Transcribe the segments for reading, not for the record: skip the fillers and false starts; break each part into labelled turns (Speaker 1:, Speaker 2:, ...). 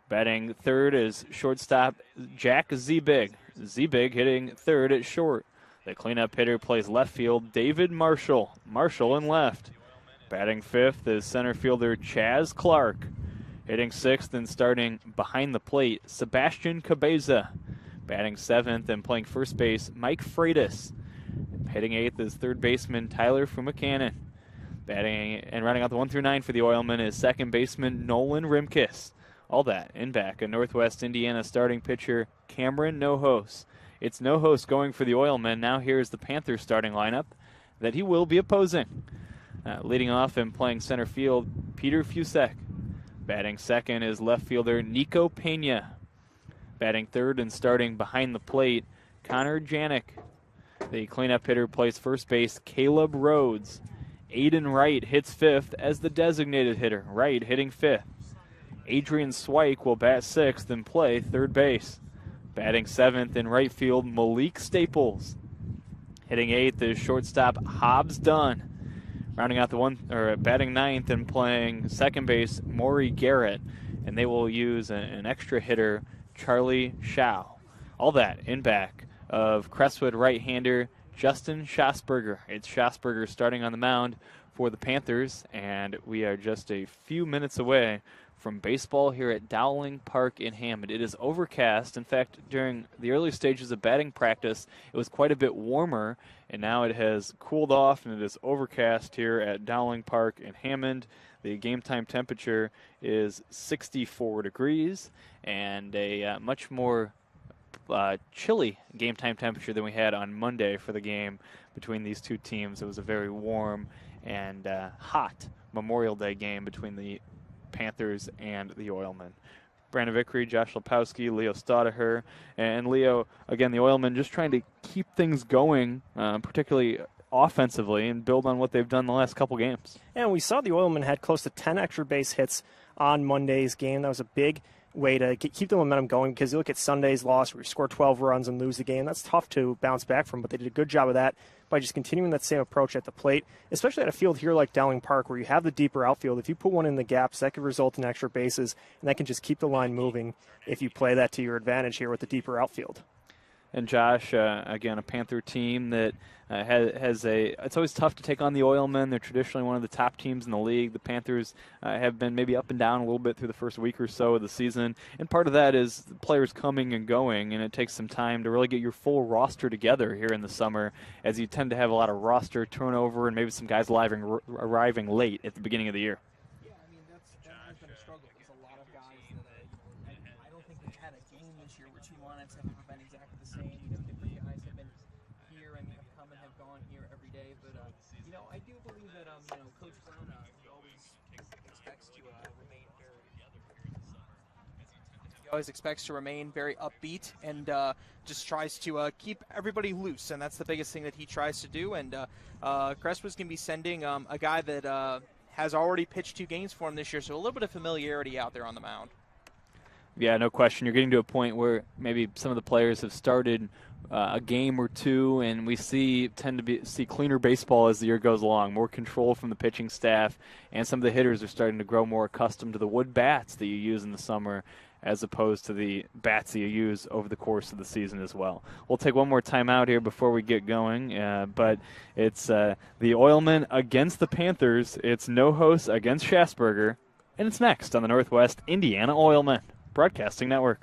Speaker 1: Batting third is shortstop Jack Zebig. Zebig hitting third at short. The cleanup hitter plays left field David Marshall. Marshall in left. Batting fifth is center fielder Chaz Clark. Hitting sixth and starting behind the plate, Sebastian Cabeza. Batting seventh and playing first base, Mike Freitas. Hitting eighth is third baseman Tyler Fumacanon. Batting and running out the 1 through 9 for the Oilmen is second baseman Nolan Rimkus. All that in back, a Northwest Indiana starting pitcher, Cameron Nohos. It's Nohos going for the Oilmen. Now here's the Panthers starting lineup that he will be opposing. Leading off and playing center field, Peter Fusek. Batting second is left fielder Nico Pena. Batting third and starting behind the plate, Connor Janik. The cleanup hitter plays first base, Caleb Rhodes. Aiden Wright hits fifth as the designated hitter. Wright hitting fifth. Adrian Swike will bat sixth and play third base. Batting seventh in right field, Malik Staples. Hitting eighth is shortstop Hobbs Dunn. Rounding out batting ninth and playing second base, Maury Garrett. And they will use an extra hitter, Charlie Schau. All that in back of Crestwood right-hander Justin Schasberger. It's Schasberger starting on the mound for the Panthers, and we are just a few minutes away from baseball here at Dowling Park in Hammond. It is overcast. In fact, during the early stages of batting practice, it was quite a bit warmer, and now it has cooled off, and it is overcast here at Dowling Park in Hammond. The game time temperature is 64 degrees, and a much more chilly game time temperature than we had on Monday for the game between these two teams. It was a very warm and hot Memorial Day game between the Panthers and the Oilmen. Brandon Vickery, Josh Lepowski, Leo Staudaher, and Leo, again, the Oilmen just trying to keep things going, particularly offensively, and build on what they've done the last couple games.
Speaker 2: And we saw the Oilmen had close to 10 extra base hits on Monday's game. That was a big way to keep the momentum going, because you look at Sunday's loss where you score 12 runs and lose the game. That's tough to bounce back from, but they did a good job of that by just continuing that same approach at the plate, especially at a field here like Dowling Park where you have the deeper outfield. If you put one in the gaps, that could result in extra bases, and that can just keep the line moving if you play that to your advantage here with the deeper outfield.
Speaker 1: And Josh, again, a Panther team that it's always tough to take on the Oilmen. They're traditionally one of the top teams in the league. The Panthers have been maybe up and down a little bit through the first week or so of the season. And part of that is the players coming and going, and it takes some time to really get your full roster together here in the summer, as you tend to have a lot of roster turnover and maybe some guys arriving late at the beginning of the year.
Speaker 3: Yeah, I mean, that has been a struggle. There's a lot of guys that I don't think we've had a game this year where team lineups have been exactly the same. Different guys have been here and have come and have gone here every day. But, I do believe that, Coach Brown always expects to remain He always expects to remain very upbeat and just tries to keep everybody loose, and that's the biggest thing that he tries to do. And Crestwood's going to be sending a guy that has already pitched 2 games for him this year, so a little bit of familiarity out there on the mound.
Speaker 1: Yeah, no question. You're getting to a point where maybe some of the players have started a game or two, and we tend to see cleaner baseball as the year goes along, more control from the pitching staff, and some of the hitters are starting to grow more accustomed to the wood bats that you use in the summer as opposed to the bats that you use over the course of the season as well. We'll take one more time out here before we get going, but it's the Oilmen against the Panthers. It's Nohos against Schasberger, and it's next on the Northwest Indiana Oilmen Broadcasting Network.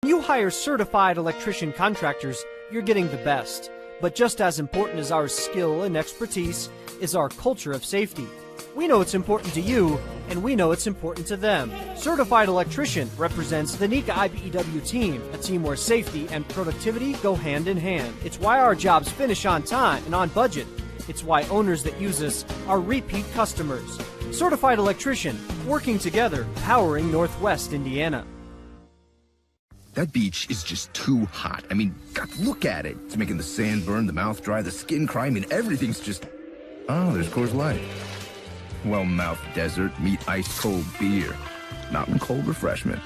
Speaker 4: When you hire certified electrician contractors, you're getting the best. But just as important as our skill and expertise is our culture of safety. We know it's important to you, and we know it's important to them. Certified Electrician represents the NECA IBEW team, a team where safety and productivity go hand in hand. It's why our jobs finish on time and on budget. It's why owners that use us are repeat customers. Certified Electrician, working together, powering Northwest Indiana.
Speaker 5: That beach is just too hot. I mean, God, look at it. It's making the sand burn, the mouth dry, the skin cry. I mean, everything's just... Oh, there's Coors Light. Well-mouthed desert, meet ice-cold beer. Mountain cold refreshment.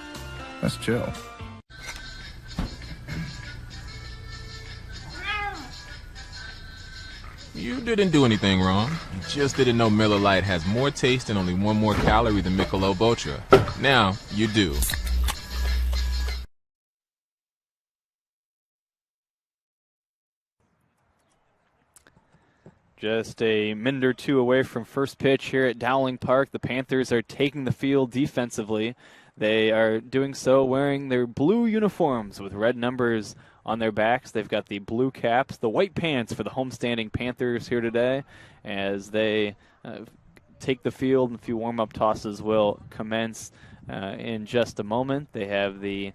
Speaker 5: That's chill.
Speaker 6: You didn't do anything wrong. You just didn't know Miller Lite has more taste and only one more calorie than Michelob Ultra. Now, you do.
Speaker 1: Just a minute or two away from first pitch here at Dowling Park. The Panthers are taking the field defensively. They are doing so wearing their blue uniforms with red numbers on their backs. They've got the blue caps, the white pants for the homestanding Panthers here today as they take the field. And a few warm-up tosses will commence in just a moment. They have the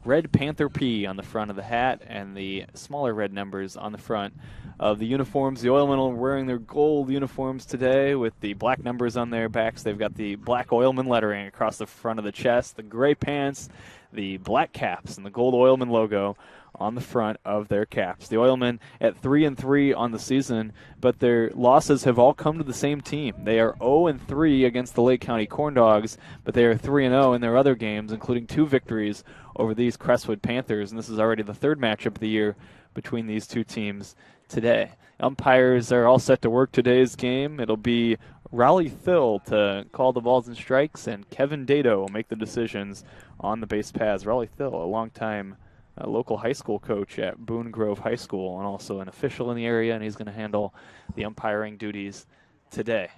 Speaker 1: red Panther P on the front of the hat and the smaller red numbers on the front of the uniforms. The Oilmen are wearing their gold uniforms today with the black numbers on their backs. They've got the black Oilmen lettering across the front of the chest, the gray pants, the black caps, and the gold Oilmen logo on the front of their caps. The Oilmen at 3-3 on the season, but their losses have all come to the same team. They are 0-3 against the Lake County Corn Dogs, but they are 3-0 in their other games, including 2 victories over these Crestwood Panthers, and this is already the third matchup of the year between these two teams today. Umpires are all set to work today's game. It'll be Raleigh Thill to call the balls and strikes, and Kevin Dado will make the decisions on the base paths. Raleigh Thill, a longtime local high school coach at Boone Grove High School and also an official in the area, and he's going to handle the umpiring duties today.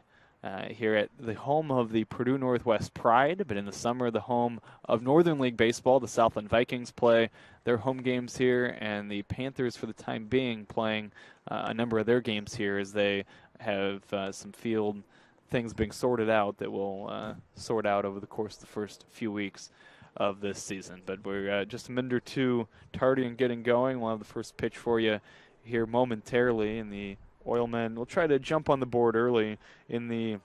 Speaker 1: Here at the home of the Purdue Northwest Pride, but in the summer the home of Northern League Baseball. The Southland Vikings play their home games here, and the Panthers for the time being playing a number of their games here as they have some field things being sorted out that will sort out over the course of the first few weeks of this season. But we're just a minute or two tardy in getting going. We'll have the first pitch for you here momentarily, and the Oilmen will try to jump on the board early in the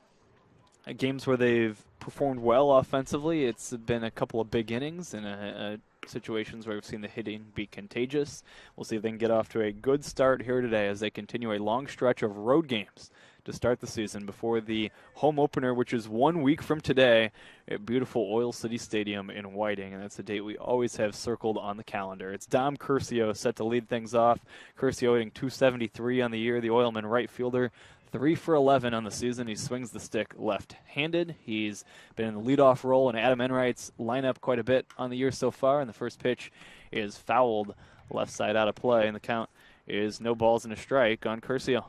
Speaker 1: games where they've performed well offensively. It's been a couple of big innings and situations where we've seen the hitting be contagious. We'll see if they can get off to a good start here today as they continue a long stretch of road games to start the season before the home opener, which is 1 week from today at beautiful Oil City Stadium in Whiting, and that's a date we always have circled on the calendar. It's Dom Curcio set to lead things off. Curcio hitting .273 on the year, the Oilman right fielder, 3 for 11 on the season. He swings the stick left-handed. He's been in the leadoff role in Adam Enright's lineup quite a bit on the year so far, and the first pitch is fouled left side out of play, and the count is no balls and a strike on Curcio.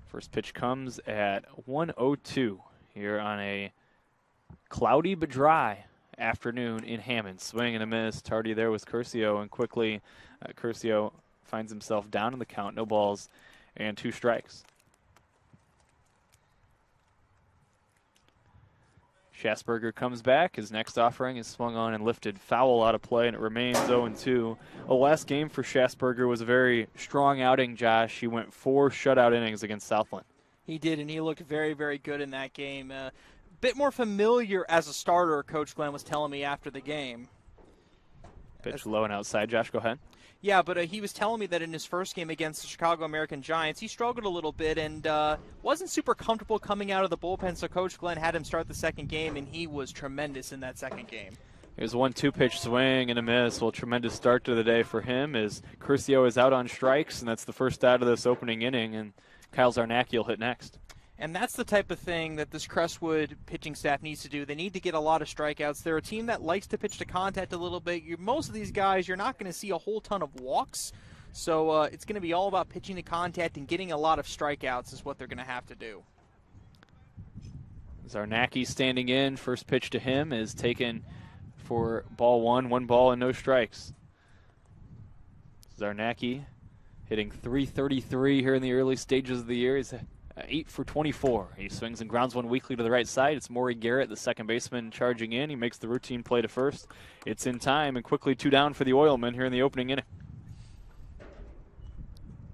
Speaker 1: First pitch comes at 1:02 here on a cloudy but dry afternoon in Hammond. Swing and a miss. Tardy there was Curcio, and quickly Curcio finds himself down in the count. No balls and 2 strikes. Schasberger comes back. His next offering is swung on and lifted foul out of play, and it remains 0-2. The last game for Schasberger was a very strong outing, Josh. He went 4 shutout innings against Southland.
Speaker 3: He did, and he looked very, very good in that game. Bit more familiar as a starter, Coach Glenn was telling me after the game.
Speaker 1: Pitch low and outside. Josh, go ahead.
Speaker 3: Yeah, but he was telling me that in his first game against the Chicago American Giants, he struggled a little bit and wasn't super comfortable coming out of the bullpen, so Coach Glenn had him start the second game, and he was tremendous in that second game.
Speaker 1: Here's a 1-2 pitch swing and a miss. Well, tremendous start to the day for him as Curcio is out on strikes, and that's the first out of this opening inning, and Kyle Zarnacki will hit next.
Speaker 3: And that's the type of thing that this Crestwood pitching staff needs to do. They need to get a lot of strikeouts. They're a team that likes to pitch to contact a little bit. Most of these guys, you're not going to see a whole ton of walks. So it's going to be all about pitching to contact and getting a lot of strikeouts is what they're going to have to do.
Speaker 1: Zarnacki standing in. First pitch to him is taken for ball 1 ball and no strikes. Zarnacki hitting .333 here in the early stages of the year. He's 8 for 24. He swings and grounds one weakly to the right side. It's Maury Garrett, the second baseman, charging in. He makes the routine play to first. It's in time, and quickly 2 down for the Oilmen here in the opening inning.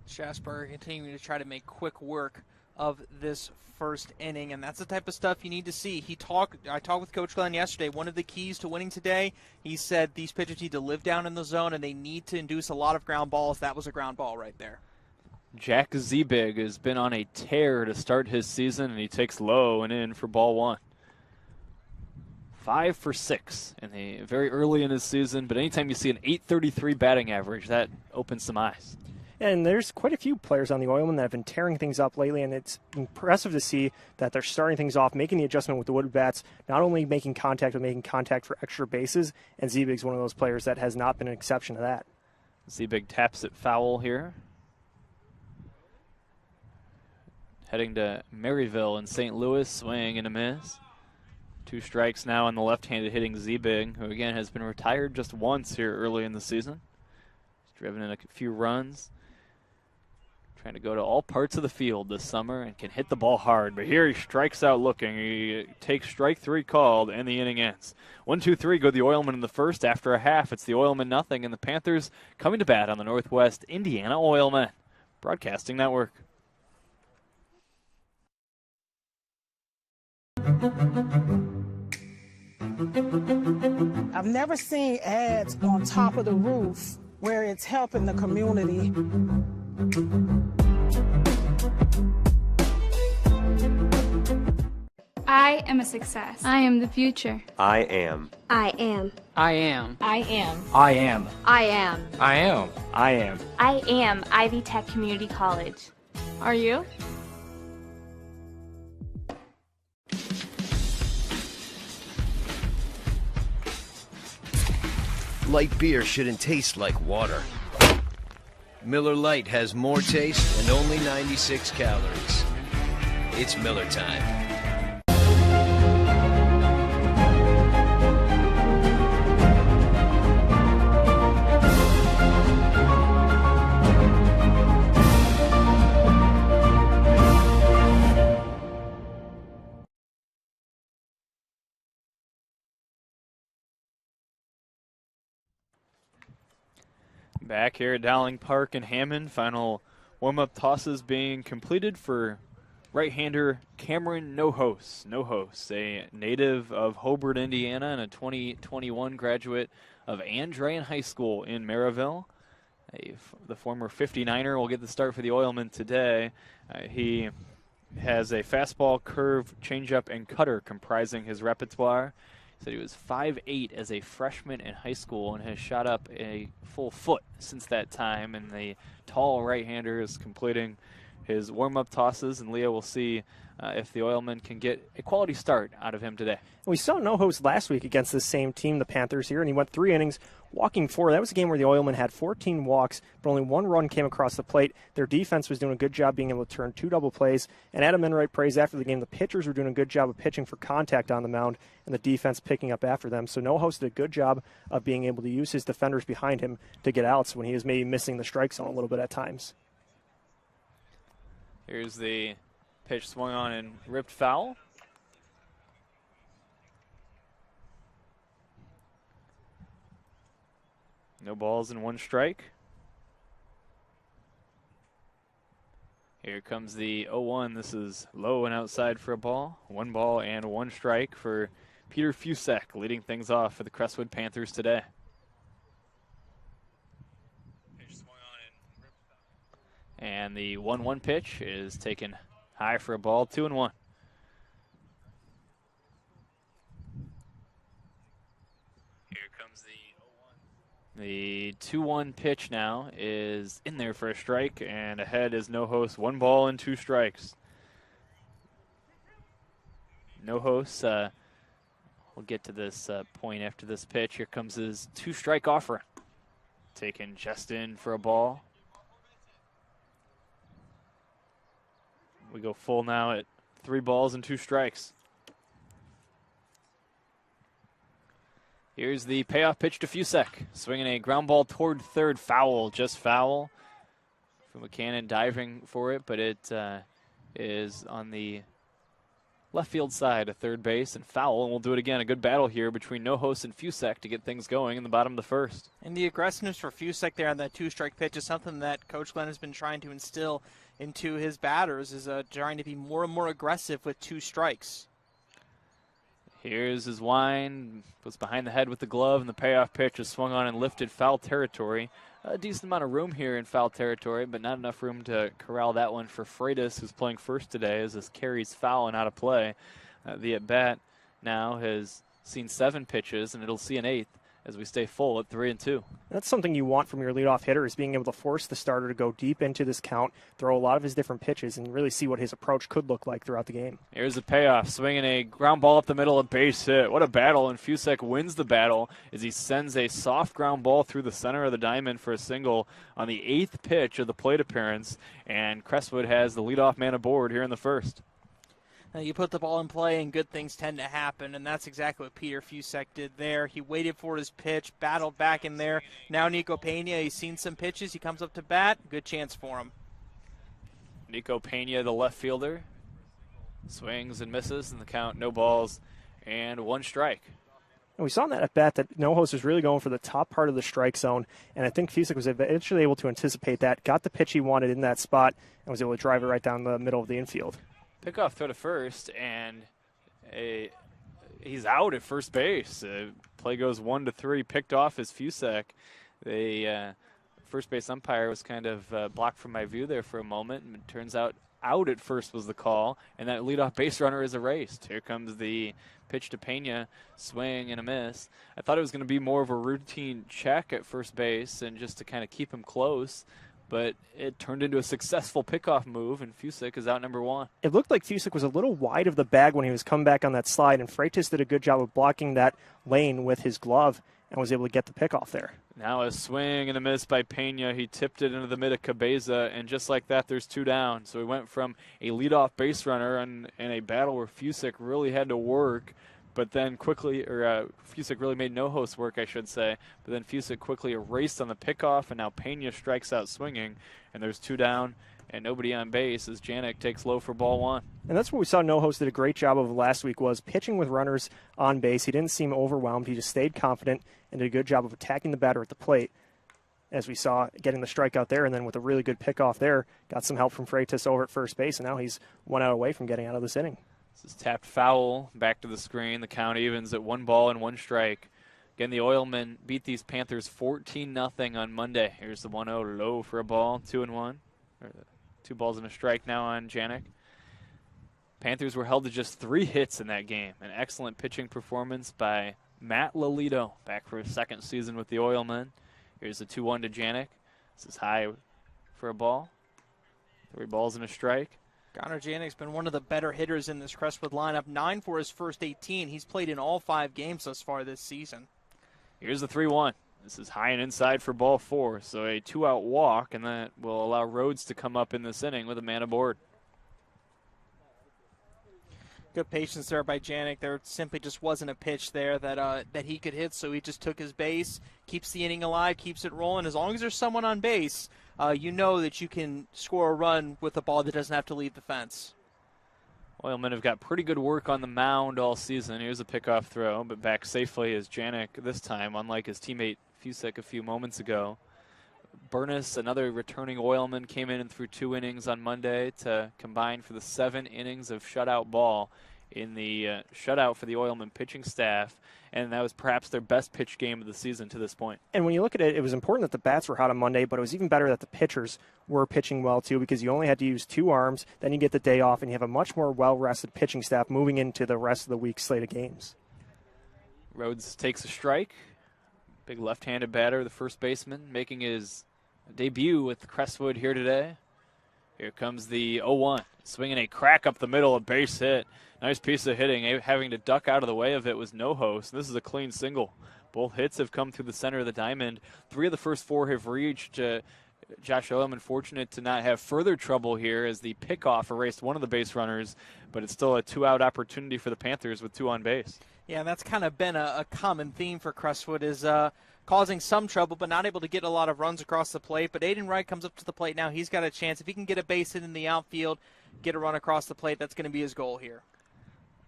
Speaker 3: Schasberger continuing to try to make quick work of this first inning, and that's the type of stuff you need to see. I talked with Coach Glenn yesterday. One of the keys to winning today, he said these pitchers need to live down in the zone, and they need to induce a lot of ground balls. That was a ground ball right there.
Speaker 1: Jack Zebig has been on a tear to start his season, and he takes low and in for ball 1. 5 for 6 very early in his season, but anytime you see an .833 batting average, that opens some eyes.
Speaker 2: And there's quite a few players on the Oilmen that have been tearing things up lately, and it's impressive to see that they're starting things off, making the adjustment with the wood bats, not only making contact, but making contact for extra bases. And Zebig's one of those players that has not been an exception to that.
Speaker 1: Zebig taps it foul here. Heading to Maryville in St. Louis, swing and a miss. 2 strikes now on the left-handed hitting Zebig, who again has been retired just once here early in the season. He's driven in a few runs. Trying to go to all parts of the field this summer and can hit the ball hard. But here he strikes out looking. He takes strike 3 called, and the inning ends. 1-2-3 go the Oilmen in the first. After a half, it's the Oilmen nothing, and the Panthers coming to bat on the Northwest Indiana Oilmen Broadcasting Network.
Speaker 7: I've never seen ads on top of the roof where it's helping the community.
Speaker 8: I am a success.
Speaker 9: I am the future.
Speaker 10: I am.
Speaker 9: I am.
Speaker 11: I am.
Speaker 8: I am.
Speaker 11: I am.
Speaker 9: I am.
Speaker 11: I am.
Speaker 10: I am.
Speaker 8: I am Ivy Tech Community College.
Speaker 9: Are you?
Speaker 12: Light beer shouldn't taste like water. Miller Lite has more taste and only 96 calories. It's Miller time.
Speaker 1: Back here at Dowling Park in Hammond, final warm-up tosses being completed for right-hander Cameron Nohos. Nohos, a native of Hobart, Indiana, and a 2021 graduate of Andrean High School in Maryville. The former 59er will get the start for the Oilmen today. He has a fastball, curve, changeup, and cutter comprising his repertoire. Said he was 5'8" as a freshman in high school and has shot up a full foot since that time. And the tall right-hander is completing his warm-up tosses, and Leo will see if the Oilmen can get a quality start out of him today.
Speaker 2: We saw Nohos last week against this same team, the Panthers here, and he went 3 innings, walking 4. That was a game where the Oilmen had 14 walks, but only 1 run came across the plate. Their defense was doing a good job being able to turn 2 double plays, and Adam Enright praised after the game the pitchers were doing a good job of pitching for contact on the mound, and the defense picking up after them. So Nohos did a good job of being able to use his defenders behind him to get outs when he was maybe missing the strike zone a little bit at times.
Speaker 1: Here's the pitch swung on and ripped foul. No balls and 1 strike. Here comes the 0-1. This is low and outside for a ball. 1 ball and 1 strike for Peter Fusek, leading things off for the Crestwood Panthers today. And the 1-1 pitch is taken high for a ball, 2-1. Here comes the 0-1. The 2-1 pitch now is in there for a strike, and ahead is Nohos, 1 ball and 2 strikes. Nohos, we'll get to this point after this pitch. Here comes his 2-strike offer. Taken just in for a ball. We go full now at 3 balls and 2 strikes. Here's the payoff pitch to Fusek. Swinging a ground ball toward third. Foul, just foul. From McCannon diving for it, but it is on the left field side of third base and foul, and we'll do it again. A good battle here between Nohos and Fusek to get things going in the bottom of the first.
Speaker 3: And the aggressiveness for Fusek there on that 2-strike pitch is something that Coach Glenn has been trying to instill into his batters, is trying to be more and more aggressive with 2 strikes.
Speaker 1: Here's his wind, goes behind the head with the glove, and the payoff pitch is swung on and lifted foul territory. A decent amount of room here in foul territory, but not enough room to corral that one for Freitas, who's playing first today, as this carries foul and out of play. The at-bat now has seen 7 pitches, and it'll see an 8th as we stay full at 3-2.
Speaker 2: That's something you want from your leadoff hitter, is being able to force the starter to go deep into this count, throw a lot of his different pitches, and really see what his approach could look like throughout the game.
Speaker 1: Here's a payoff, swinging a ground ball up the middle, a base hit. What a battle, and Fusek wins the battle as he sends a soft ground ball through the center of the diamond for a single on the 8th pitch of the plate appearance, and Crestwood has the leadoff man aboard here in the first.
Speaker 3: You put the ball in play and good things tend to happen, and that's exactly what Peter Fusek did there. He waited for his pitch, battled back in there. Now Nico Pena, he's seen some pitches. He comes up to bat. Good chance for him.
Speaker 1: Nico Pena, the left fielder, swings and misses, and the count, no balls and 1 strike.
Speaker 2: And we saw in that at bat that No-Host was really going for the top part of the strike zone, and I think Fusek was eventually able to anticipate that, got the pitch he wanted in that spot, and was able to drive it right down the middle of the infield.
Speaker 1: Pickoff throw to first, and he's out at first base. Play goes 1-3, picked off as Fusek. The first base umpire was kind of blocked from my view there for a moment, and it turns out at first was the call, and that leadoff base runner is erased. Here comes the pitch to Pena, swing and a miss. I thought it was going to be more of a routine check at first base and just to kind of keep him close, but it turned into a successful pickoff move, and Fusek is out number 1.
Speaker 2: It looked like Fusek was a little wide of the bag when he was coming back on that slide, and Freitas did a good job of blocking that lane with his glove and was able to get the pickoff there.
Speaker 1: Now a swing and a miss by Pena. He tipped it into the mid of Cabeza, and just like that, there's 2 down. So we went from a leadoff base runner in a battle where Fusek really had to work, but then Fusek really made No-Host work, I should say. But then Fusek quickly erased on the pickoff, and now Pena strikes out swinging, and there's 2 down and nobody on base as Janik takes low for ball 1.
Speaker 2: And that's what we saw No-Host did a great job of last week, was pitching with runners on base. He didn't seem overwhelmed. He just stayed confident and did a good job of attacking the batter at the plate, as we saw getting the strikeout there, and then with a really good pickoff there, got some help from Freitas over at first base, and now he's 1 out away from getting out of this inning.
Speaker 1: This is tapped foul, back to the screen. The count evens at 1 ball and 1 strike. Again, the Oilmen beat these Panthers 14-0 on Monday. Here's the 1-0 low for a ball, 2-1. 2 balls and a strike now on Janik. Panthers were held to just 3 hits in that game. An excellent pitching performance by Matt Lolito, back for his 2nd season with the Oilmen. Here's the 2-1 to Janik. This is high for a ball. 3 balls and a strike.
Speaker 3: Connor Janik's been one of the better hitters in this Crestwood lineup. 9 for his first 18. He's played in all 5 games thus far this season.
Speaker 1: Here's the 3-1. This is high and inside for ball 4. So a 2-out walk, and that will allow Rhodes to come up in this inning with a man aboard.
Speaker 3: Good patience there by Janik. There simply just wasn't a pitch there that he could hit, so he just took his base, keeps the inning alive, keeps it rolling. As long as there's someone on base, you know that you can score a run with a ball that doesn't have to leave the fence.
Speaker 1: Oilmen have got pretty good work on the mound all season. Here's a pickoff throw, but back safely is Janik this time, unlike his teammate Fusek a few moments ago. Burness, another returning Oilman, came in and threw 2 innings on Monday to combine for the 7 innings of shutout ball in the shutout for the Oilman pitching staff, and that was perhaps their best pitch game of the season to this point.
Speaker 2: And when you look at it, it was important that the bats were hot on Monday, but it was even better that the pitchers were pitching well too, because you only had to use 2 arms, then you get the day off, and you have a much more well-rested pitching staff moving into the rest of the week's slate of games.
Speaker 1: Rhodes takes a strike. Big left-handed batter, the first baseman, making his debut with Crestwood here today. Here comes the 0-1, swinging a crack up the middle, a base hit. Nice piece of hitting. Having to duck out of the way of it was No-Host. This is a clean single. Both hits have come through the center of the diamond. 3 of the first 4 have reached. Josh Oilman fortunate to not have further trouble here as the pickoff erased one of the base runners, but it's still a 2-out opportunity for the Panthers with 2 on base.
Speaker 3: Yeah, that's kind of been a common theme for Crestwood, is causing some trouble but not able to get a lot of runs across the plate. But Aiden Wright comes up to the plate now. He's got a chance. If he can get a base hit in the outfield, get a run across the plate, that's going to be his goal here.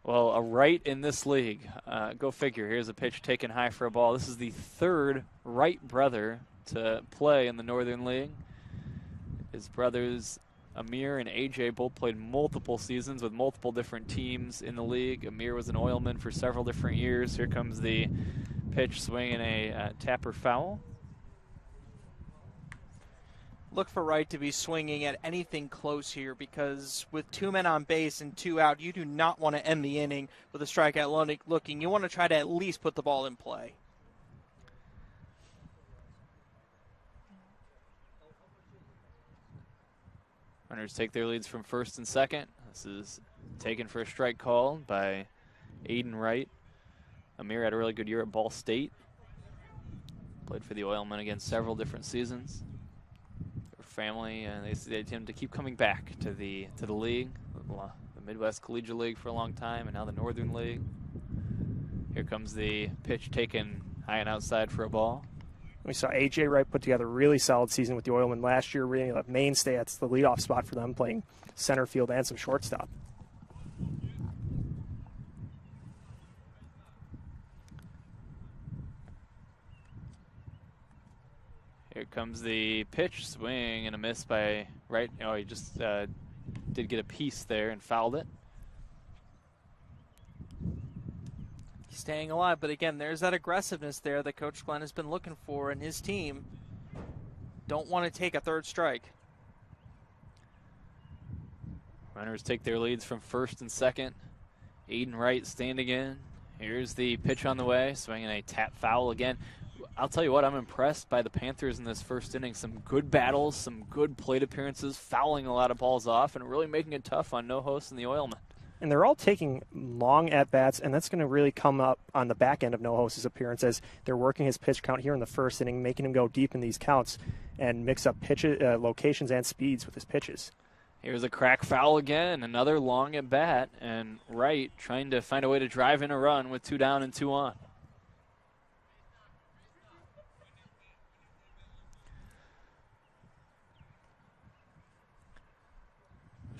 Speaker 1: Well, a Wright in this league. Go figure. Here's a pitch taken high for a ball. This is the 3rd Wright brother to play in the Northern League. His brothers Amir and AJ both played multiple seasons with multiple different teams in the league. Amir was an Oilman for several different years. Here comes the pitch, swinging a tapper foul.
Speaker 3: Look for Wright to be swinging at anything close here, because with 2 men on base and 2 out, you do not want to end the inning with a strikeout looking. You want to try to at least put the ball in play.
Speaker 1: Runners take their leads from first and second. This is taken for a strike call by Aiden Wright. Amir had a really good year at Ball State. Played for the Oilmen again several different seasons. Their family, and they tend to keep coming back to the league, the Midwest Collegiate League for a long time, and now the Northern League. Here comes the pitch taken high and outside for a ball.
Speaker 2: We saw A.J. Wright put together a really solid season with the Oilmen last year, really a mainstay. That's the leadoff spot for them, playing center field and some shortstop.
Speaker 1: Here comes the pitch, swing and a miss by Wright. Oh, he just did get a piece there and fouled it.
Speaker 3: Staying alive, but again, there's that aggressiveness there that Coach Glenn has been looking for, and his team don't want to take a third strike.
Speaker 1: Runners take their leads from first and second. Aiden Wright standing in. Here's the pitch on the way, swinging a tap foul again. I'll tell you what, I'm impressed by the Panthers in this first inning. Some good battles, some good plate appearances, fouling a lot of balls off, and really making it tough on No Host and the Oilmen.
Speaker 2: And they're all taking long at-bats, and that's going to really come up on the back end of No Host's appearance as they're working his pitch count here in the first inning, making him go deep in these counts and mix up locations and speeds with his pitches.
Speaker 1: Here's a crack foul again, another long at-bat, and Wright trying to find a way to drive in a run with 2 down and 2 on.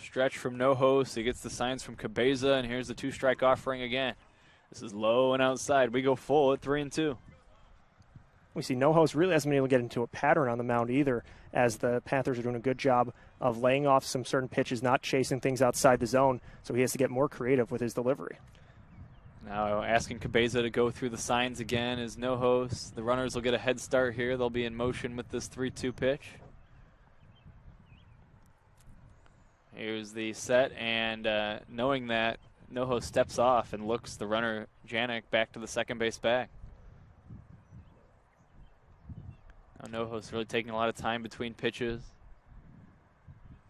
Speaker 1: Stretch from No Host. He gets the signs from Cabeza, and here's the 2-strike offering again. This is low and outside. We go full at 3-2.
Speaker 2: We see No Host really hasn't been able to get into a pattern on the mound either, as the Panthers are doing a good job of laying off some certain pitches, not chasing things outside the zone, so he has to get more creative with his delivery.
Speaker 1: Now asking Cabeza to go through the signs again is No Host. The runners will get a head start here. They'll be in motion with this 3-2 pitch. Here's the set, and knowing that, No Host steps off and looks the runner, Janik, back to the second base bag. Now No Host really taking a lot of time between pitches.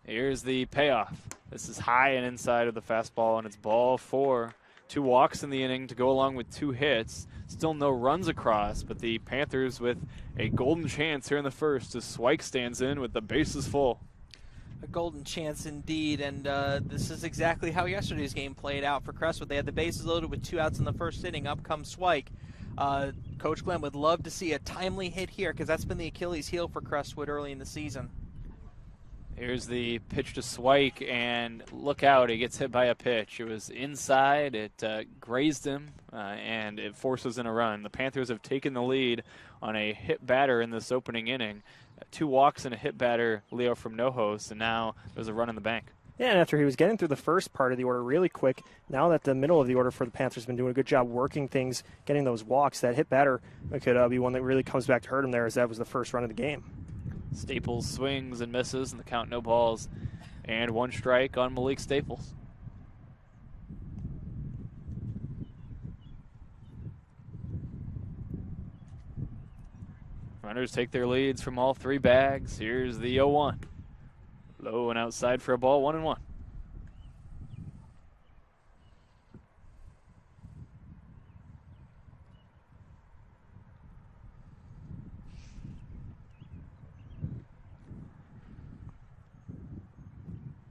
Speaker 1: Here's the payoff. This is high and inside of the fastball, and it's ball 4. 2 walks in the inning to go along with 2 hits. Still no runs across, but the Panthers with a golden chance here in the first as Swike stands in with the bases full.
Speaker 3: A golden chance indeed, and this is exactly how yesterday's game played out for Crestwood. They had the bases loaded with 2 outs in the first inning. Up comes Swike. Coach Glenn would love to see a timely hit here because that's been the Achilles heel for Crestwood early in the season.
Speaker 1: Here's the pitch to Swike, and look out, he gets hit by a pitch. It was inside, it grazed him, and it forces in a run. The Panthers have taken the lead on a hit batter in this opening inning. 2 walks and a hit batter, Leo, from No Host, and now there's a run in the bank.
Speaker 2: Yeah, and after he was getting through the first part of the order really quick, now that the middle of the order for the Panthers has been doing a good job working things, getting those walks, that hit batter could be one that really comes back to hurt him there, as that was the first run of the game.
Speaker 1: Staples swings and misses, and the count no balls, and 1 strike on Malik Staples. Runners take their leads from all 3 bags. Here's the 0-1. Low and outside for a ball, 1-1.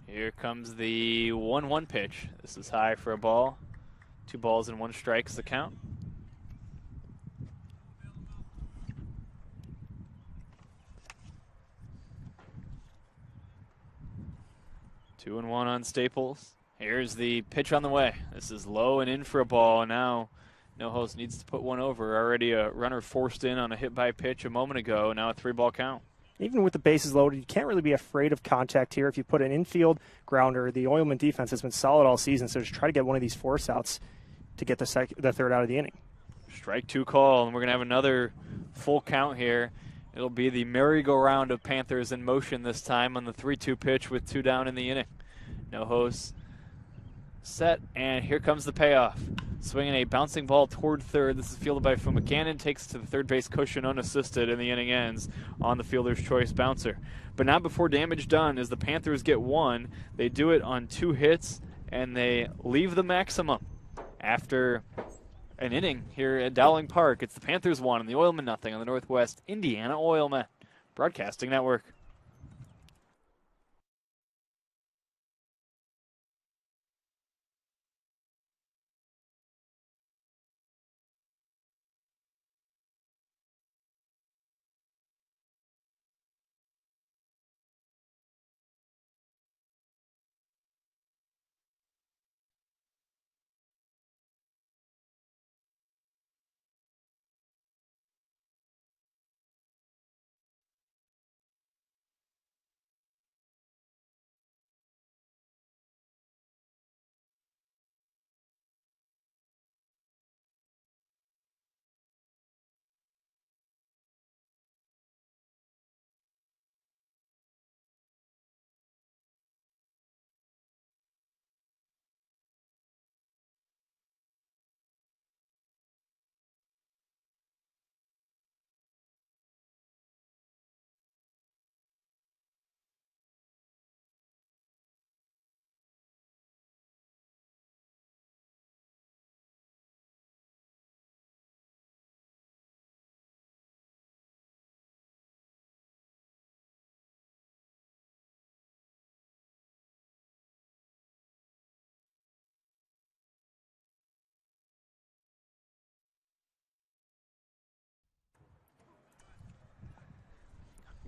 Speaker 1: Here comes the 1-1 pitch. This is high for a ball. 2 balls and 1 strike is the count. Two and 1 on Staples. Here's the pitch on the way. This is low and in for a ball, and now No Host needs to put one over. Already a runner forced in on a hit by pitch a moment ago. Now a 3-ball count.
Speaker 2: Even with the bases loaded, you can't really be afraid of contact here. If you put an infield grounder, the Oilman defense has been solid all season, so just try to get one of these force outs to get the third out of the inning.
Speaker 1: Strike 2 call, and we're going to have another full count here. It'll be the merry-go-round of Panthers in motion this time on the 3-2 pitch with 2 down in the inning. No Host set, and here comes the payoff. swinging a bouncing ball toward third. This is fielded by Fumacannon, takes to the third base cushion unassisted, and the inning ends on the fielder's choice bouncer. But not before damage done, as the Panthers get one. They do it on 2 hits, and they leave the maximum after an inning here at Dowling Park. It's the Panthers 1 and the Oilmen nothing on the Northwest Indiana Oilmen Broadcasting Network.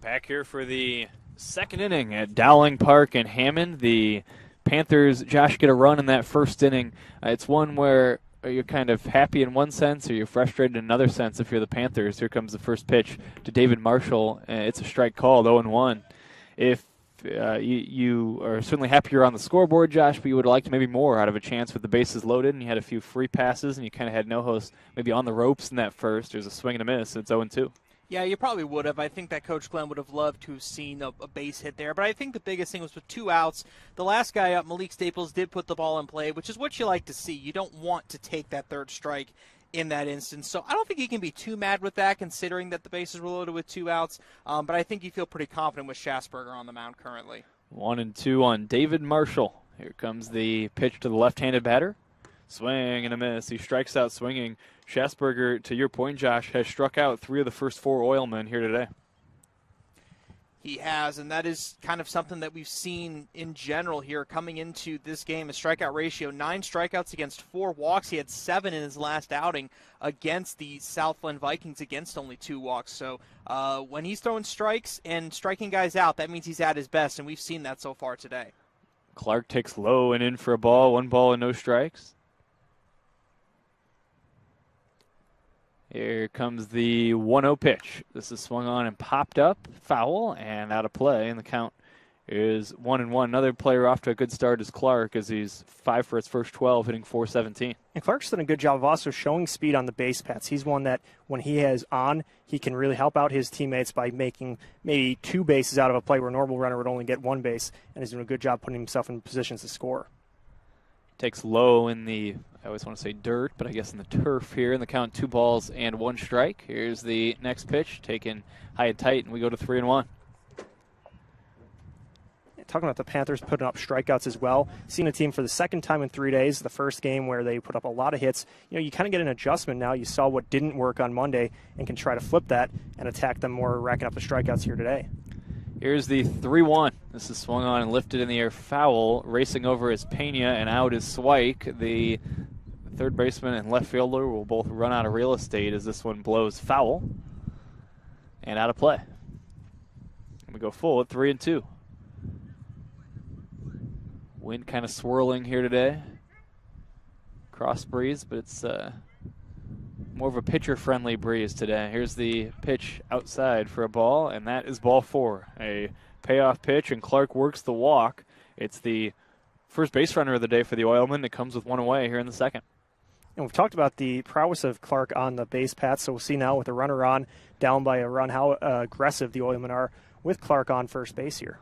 Speaker 1: Back here for the second inning at Dowling Park in Hammond. The Panthers, Josh, get a run in that first inning. It's one where you're kind of happy in one sense or you're frustrated in another sense if you're the Panthers. Here comes the first pitch to David Marshall. It's a strike called, 0-1. If you are certainly happy you're on the scoreboard, Josh, but you would have liked maybe more out of a chance with the bases loaded and you had a few free passes and you kind of had no host maybe on the ropes in that first. There's a swing and a miss. It's 0-2.
Speaker 3: Yeah, you probably would have. I think that Coach Glenn would have loved to have seen a base hit there. But I think the biggest thing was with 2 outs. The last guy up, Malik Staples, did put the ball in play, which is what you like to see. You don't want to take that third strike in that instance. So I don't think you can be too mad with that, considering that the bases were loaded with 2 outs. But I think you feel pretty confident with Schasberger on the mound currently.
Speaker 1: 1-2 on David Marshall. Here comes the pitch to the left-handed batter. Swing and a miss. He strikes out swinging. Schasberger, to your point, Josh, has struck out 3 of the first 4 Oilmen here today.
Speaker 3: He has, and that is kind of something that we've seen in general here coming into this game. A strikeout ratio, 9 strikeouts against 4 walks. He had 7 in his last outing against the Southland Vikings against only 2 walks. So when he's throwing strikes and striking guys out, that means he's at his best, and we've seen that so far today.
Speaker 1: Clark takes low and in for a ball. 1 ball and no strikes. Here comes the 1-0 pitch. This is swung on and popped up, foul, and out of play. And the count is 1-1. Another player off to a good start is Clark, as he's 5 for his first 12, hitting .417.
Speaker 2: And Clark's done a good job of also showing speed on the base paths. He's one that when he is on, he can really help out his teammates by making maybe 2 bases out of a play where a normal runner would only get 1 base, and he's doing a good job putting himself in positions to score.
Speaker 1: Takes low in the, I always want to say dirt, but I guess in the turf here. In the count, 2 balls and 1 strike. Here's the next pitch, taken high and tight, and we go to 3-1.
Speaker 2: Talking about the Panthers putting up strikeouts as well. Seeing a team for the second time in 3 days, the first game where they put up a lot of hits. You know, you kind of get an adjustment now. You saw what didn't work on Monday and can try to flip that and attack them more, racking up the strikeouts here today.
Speaker 1: Here's the 3-1. This is swung on and lifted in the air, foul. Racing over is Pena, and out is Swike. The third baseman and left fielder will both run out of real estate as this one blows foul and out of play. And we go full at 3-2. Wind kind of swirling here today. Cross breeze, but it's more of a pitcher-friendly breeze today. Here's the pitch outside for a ball, and that is ball 4. A payoff pitch, and Clark works the walk. It's the first base runner of the day for the Oilmen. It comes with 1 away here in the second.
Speaker 2: And we've talked about the prowess of Clark on the base path, so we'll see now with the runner on, down by a run, how aggressive the Oilmen are with Clark on first base here.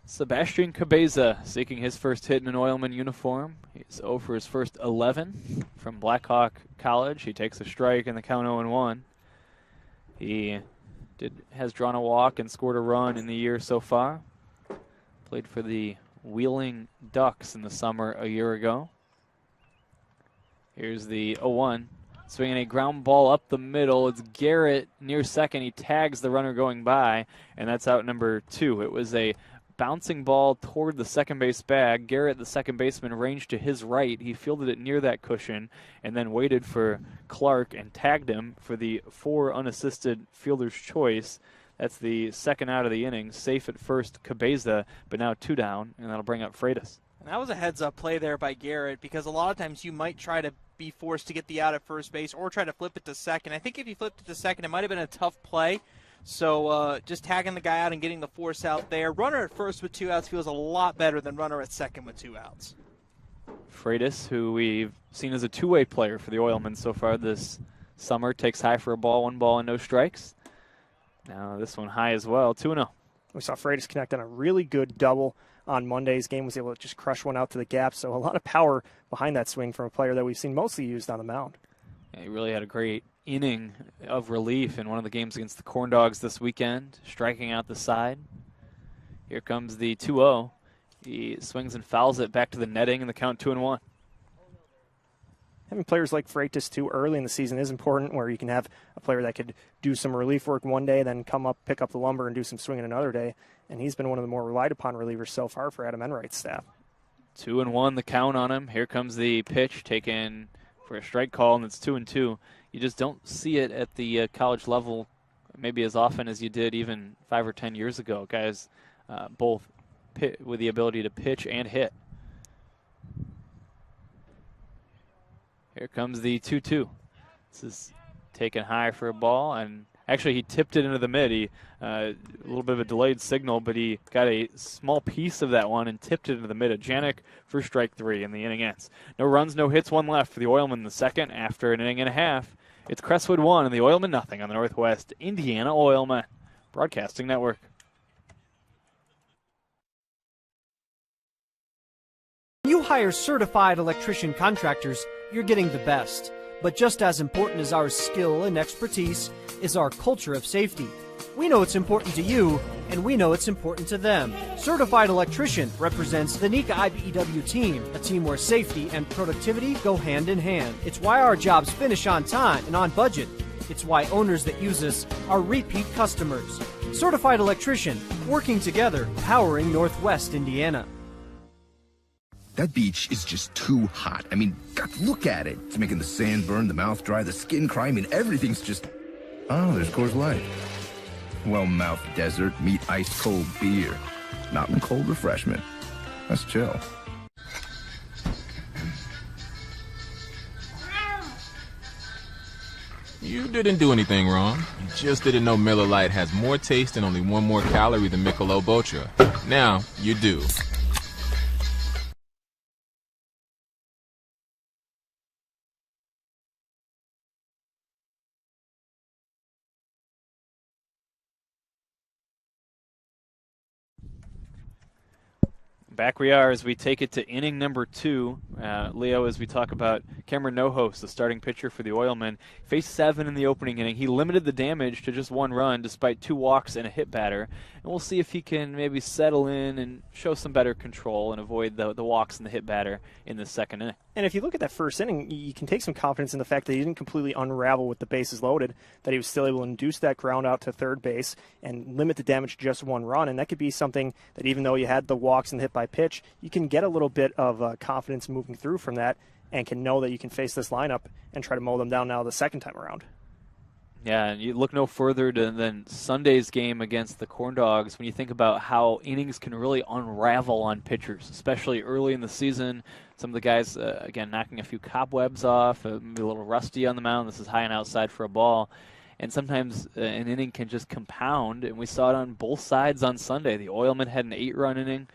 Speaker 1: Sebastian Cabeza seeking his first hit in an Oilmen uniform. He's 0 for his first 11 from Blackhawk College. He takes a strike in the count 0-1. He has drawn a walk and scored a run in the year so far. Played for the Wheeling Ducks in the summer a year ago. Here's the 0-1. Swinging a ground ball up the middle. It's Garrett near second. He tags the runner going by, and that's out number 2. It was a bouncing ball toward the second base bag. Garrett, the second baseman, ranged to his right. He fielded it near that cushion and then waited for Clark and tagged him for the 4 unassisted fielder's choice. That's the second out of the inning. Safe at first, Cabeza, but now 2 down, and that'll bring up Freitas.
Speaker 3: And that was a heads-up play there by Garrett, because a lot of times you might try to be forced to get the out at first base or try to flip it to second. I think if you flipped it to second, it might have been a tough play. So just tagging the guy out and getting the force out there. Runner at first with 2 outs feels a lot better than runner at second with 2 outs.
Speaker 1: Freitas, who we've seen as a two-way player for the Oilmen so far this summer, takes high for a ball, 1 ball and no strikes. Now this one high as well, 2-0.
Speaker 2: We saw Freitas connect on a really good double on Monday's game, was able to just crush one out to the gap. So a lot of power behind that swing from a player that we've seen mostly used on the mound.
Speaker 1: Yeah, he really had a great inning of relief in one of the games against the Corn Dogs this weekend, striking out the side. Here comes the 2-0. He swings and fouls it back to the netting, and the count 2-1.
Speaker 2: Having players like Freitas too early in the season is important, where you can have a player that could do some relief work one day, then come up, pick up the lumber, and do some swinging another day. And he's been one of the more relied upon relievers so far for Adam Enright's staff.
Speaker 1: 2-1 the count on him. Here comes the pitch taken for a strike call, and it's 2-2. You just don't see it at the college level maybe as often as you did even 5 or 10 years ago. Guys both with the ability to pitch and hit. Here comes the 2-2. This is taken high for a ball, and actually he tipped it into the mid. A little bit of a delayed signal, but he got a small piece of that one and tipped it into the mid. Janik for strike 3, and the inning ends. No runs, no hits, 1 left for the Oilmen in the second after an inning and a half. It's Crestwood 1 and the Oilmen nothing on the Northwest Indiana Oilmen Broadcasting Network.
Speaker 4: When you hire certified electrician contractors, you're getting the best. But just as important as our skill and expertise is our culture of safety. We know it's important to you, and we know it's important to them. Certified Electrician represents the Nika IBEW team, a team where safety and productivity go hand in hand. It's why our jobs finish on time and on budget. It's why owners that use us are repeat customers. Certified Electrician, working together, powering Northwest Indiana.
Speaker 5: That beach is just too hot. I mean, God, look at it. It's making the sand burn, the mouth dry, the skin cry. I mean, everything's just... Oh, there's Coors Light. Well-mouthed desert, meet ice-cold beer. Mountain cold refreshment. That's chill.
Speaker 6: You didn't do anything wrong. You just didn't know Miller Lite has more taste and only 1 more calorie than Michelob Ultra. Now, you do.
Speaker 1: Back we are as we take it to inning number 2. Leo, as we talk about Cameron Nohos, the starting pitcher for the Oilmen, faced 7 in the opening inning. He limited the damage to just 1 run despite 2 walks and a hit batter. And we'll see if he can maybe settle in and show some better control and avoid the walks and the hit batter in the second inning.
Speaker 2: And if you look at that first inning, you can take some confidence in the fact that he didn't completely unravel with the bases loaded, that he was still able to induce that ground out to third base and limit the damage to just 1 run. And that could be something that, even though you had the walks and the hit by pitch, you can get a little bit of confidence moving through from that and can know that you can face this lineup and try to mow them down now the second time around.
Speaker 1: Yeah, and you look no further than Sunday's game against the Corn Dogs when you think about how innings can really unravel on pitchers, especially early in the season. Some of the guys, again, knocking a few cobwebs off, maybe a little rusty on the mound. This is high and outside for a ball. And sometimes an inning can just compound, and we saw it on both sides on Sunday. The Oilmen had an 8-run inning.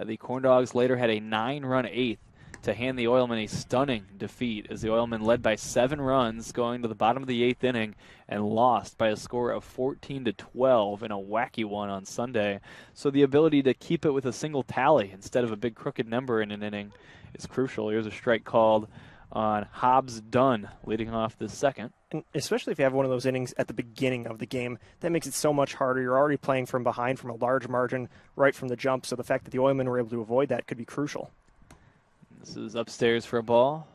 Speaker 1: The Corn Dogs later had a 9-run 8th. to hand the Oilmen a stunning defeat as the Oilmen led by 7 runs going to the bottom of the 8th inning and lost by a score of 14-12 in a wacky one on Sunday. So the ability to keep it with a single tally instead of a big crooked number in an inning is crucial. Here's a strike called on Hobbs Dunn leading off the second.
Speaker 2: And especially if you have one of those innings at the beginning of the game, that makes it so much harder. You're already playing from behind from a large margin right from the jump, so the fact that the Oilmen were able to avoid that could be crucial.
Speaker 1: This is upstairs for a ball.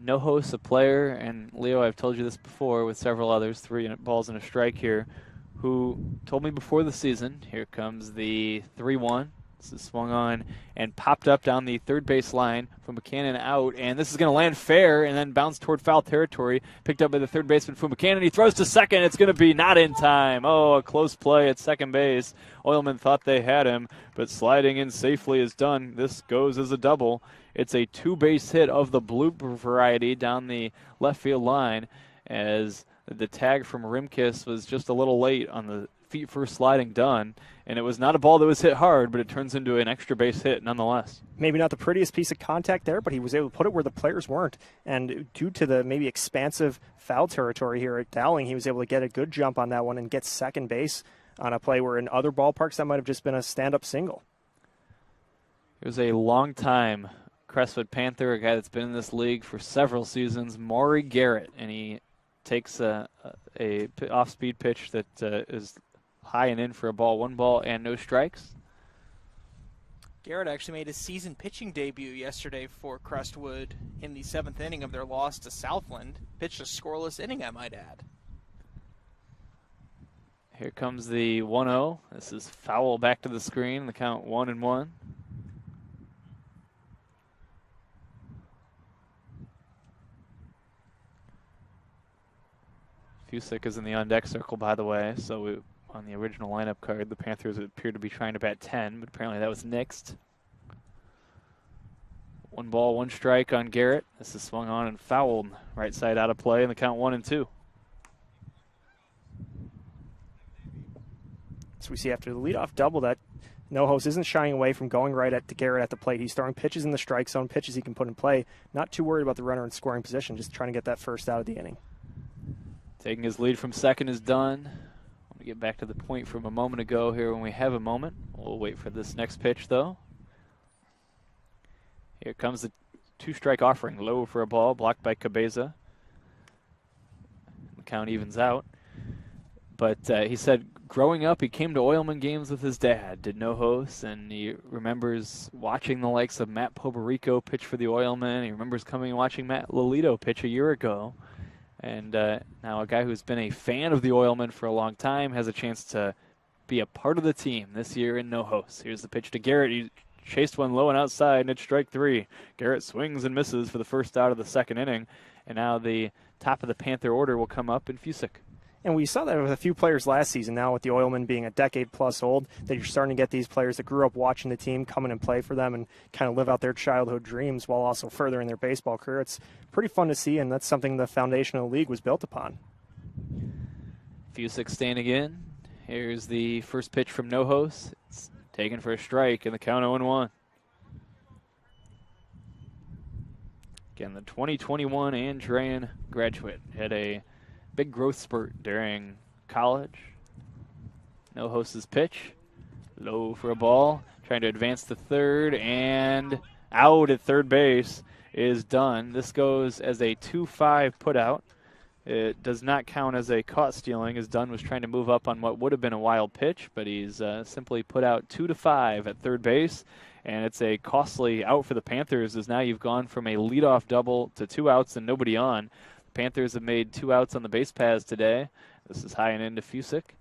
Speaker 1: No host, a player, and Leo, I've told you this before with several others, 3 balls and a strike here, who told me before the season, here comes the 3-1. This is swung on and popped up down the third base line from Buchanan out, and this is going to land fair and then bounce toward foul territory. Picked up by the third baseman from Buchanan. He throws to second. It's going to be not in time. Oh, a close play at second base. Oilmen thought they had him, but sliding in safely is done. This goes as a double. It's a 2-base hit of the blooper variety down the left field line as the tag from Rimkus was just a little late on the feet first sliding Dunn, and it was not a ball that was hit hard, but it turns into an extra base hit nonetheless.
Speaker 2: Maybe not the prettiest piece of contact there, but he was able to put it where the players weren't, and due to the maybe expansive foul territory here at Dowling, he was able to get a good jump on that one and get second base on a play where in other ballparks that might have just been a stand-up single.
Speaker 1: It was a long-time Crestwood Panther, a guy that's been in this league for several seasons, Maury Garrett, and he takes a off-speed pitch that is high and in for a ball, 1 ball and no strikes.
Speaker 3: Garrett actually made his season pitching debut yesterday for Crestwood in the 7th inning of their loss to Southland. Pitched a scoreless inning, I might add.
Speaker 1: Here comes the 1-0. This is foul back to the screen. The count 1-1. Fusick is in the on-deck circle, by the way, so on the original lineup card, the Panthers appeared to be trying to bat 10, but apparently that was nixed. 1 ball, 1 strike on Garrett. This is swung on and fouled. Right side out of play, and the count 1-2.
Speaker 2: So we see after the leadoff double that No-Host isn't shying away from going right at Garrett at the plate. He's throwing pitches in the strike zone, pitches he can put in play. Not too worried about the runner in scoring position, just trying to get that first out of the inning.
Speaker 1: Taking his lead from second is done. Let me get back to the point from a moment ago here when we have a moment. We'll wait for this next pitch, though. Here comes the 2-strike offering. Low for a ball, blocked by Cabeza. The count evens out. But he said growing up, he came to Oilmen games with his dad, did No-Host, and he remembers watching the likes of Matt Poberico pitch for the Oilmen. He remembers coming and watching Matt Lolito pitch a year ago. And now a guy who's been a fan of the Oilmen for a long time has a chance to be a part of the team this year in No-Host. Here's the pitch to Garrett. He chased one low and outside, and it's strike 3. Garrett swings and misses for the first out of the second inning. And now the top of the Panther order will come up in Fusick.
Speaker 2: And we saw that with a few players last season. Now with the Oilmen being a decade-plus old, that you're starting to get these players that grew up watching the team come in and play for them and kind of live out their childhood dreams while also furthering their baseball career. It's pretty fun to see, and that's something the foundation of the league was built upon.
Speaker 1: Fusick standing in. Here's the first pitch from No-Host. It's taken for a strike, and the count 0-1. Again, the 2021 Andrean graduate had a big growth spurt during college. No-Host's pitch. Low for a ball. Trying to advance to third, and out at third base is done. This goes as a 2-5 putout. It does not count as a caught stealing, as Dunn was trying to move up on what would have been a wild pitch, but he's simply put out 2-5 at third base, and it's a costly out for the Panthers, as now you've gone from a leadoff double to 2 outs and nobody on. Panthers have made 2 outs on the base paths today. This is high and into Fusick.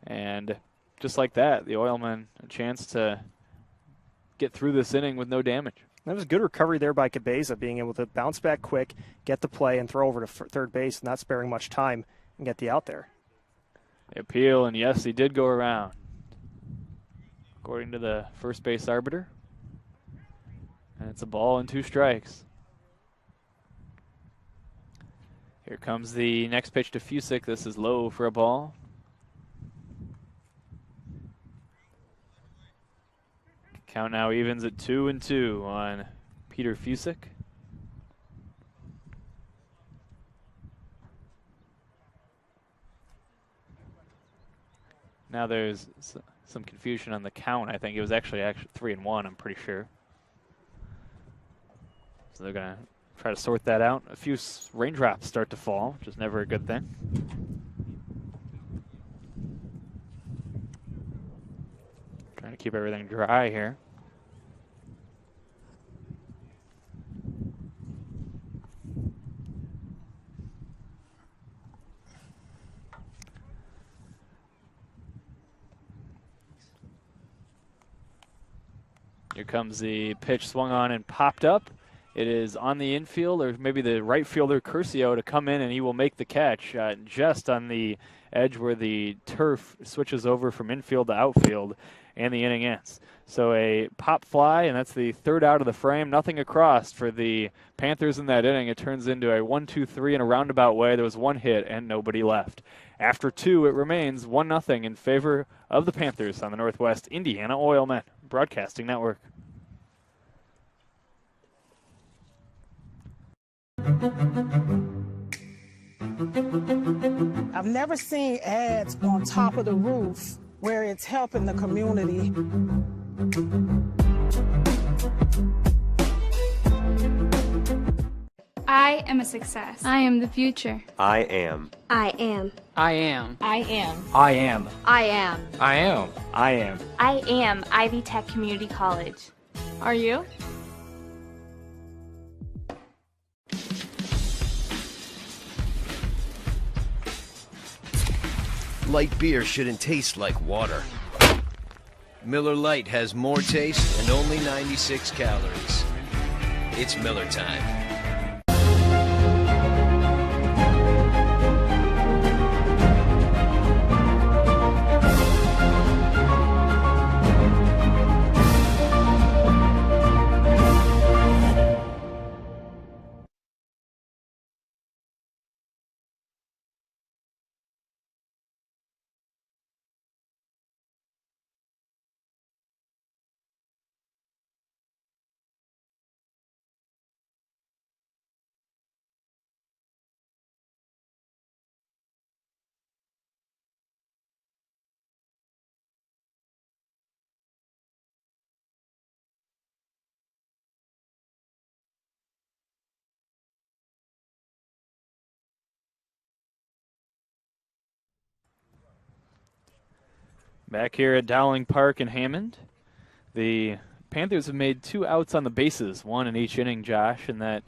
Speaker 1: And just like that, the Oilmen a chance to get through this inning with no damage.
Speaker 2: That was a good recovery there by Cabeza, being able to bounce back quick, get the play, and throw over to third base, not sparing much time, and get the out there.
Speaker 1: They appeal, and yes, he did go around, according to the first base arbiter. And it's a ball and 2 strikes. Here comes the next pitch to Fusick. This is low for a ball. Count now evens at 2-2 on Peter Fusick. Now there's some confusion on the count. I think it was actually 3-1, I'm pretty sure. So they're going to try to sort that out. A few raindrops start to fall, which is never a good thing. Trying to keep everything dry here. Here comes the pitch, swung on and popped up. It is on the infield, or maybe the right fielder, Curcio, to come in, and he will make the catch just on the edge where the turf switches over from infield to outfield, and the inning ends. So a pop fly, and that's the third out of the frame. Nothing across for the Panthers in that inning. It turns into a 1-2-3 in a roundabout way. There was one hit and nobody left. After two, it remains 1-0 in favor of the Panthers on the Northwest Indiana Oilmen Broadcasting Network.
Speaker 7: I've never seen ads on top of the roof where it's helping the community.
Speaker 8: I am a success.
Speaker 9: I am the future.
Speaker 10: I am.
Speaker 9: I am.
Speaker 11: I am.
Speaker 9: I am.
Speaker 11: I am.
Speaker 9: I am.
Speaker 11: I am.
Speaker 10: I am.
Speaker 8: I am Ivy Tech Community College.
Speaker 9: Are you?
Speaker 12: Light beer shouldn't taste like water. Miller Lite has more taste and only 96 calories. It's Miller time.
Speaker 1: Back here at Dowling Park in Hammond, the Panthers have made 2 outs on the bases, 1 in each inning, Josh, and that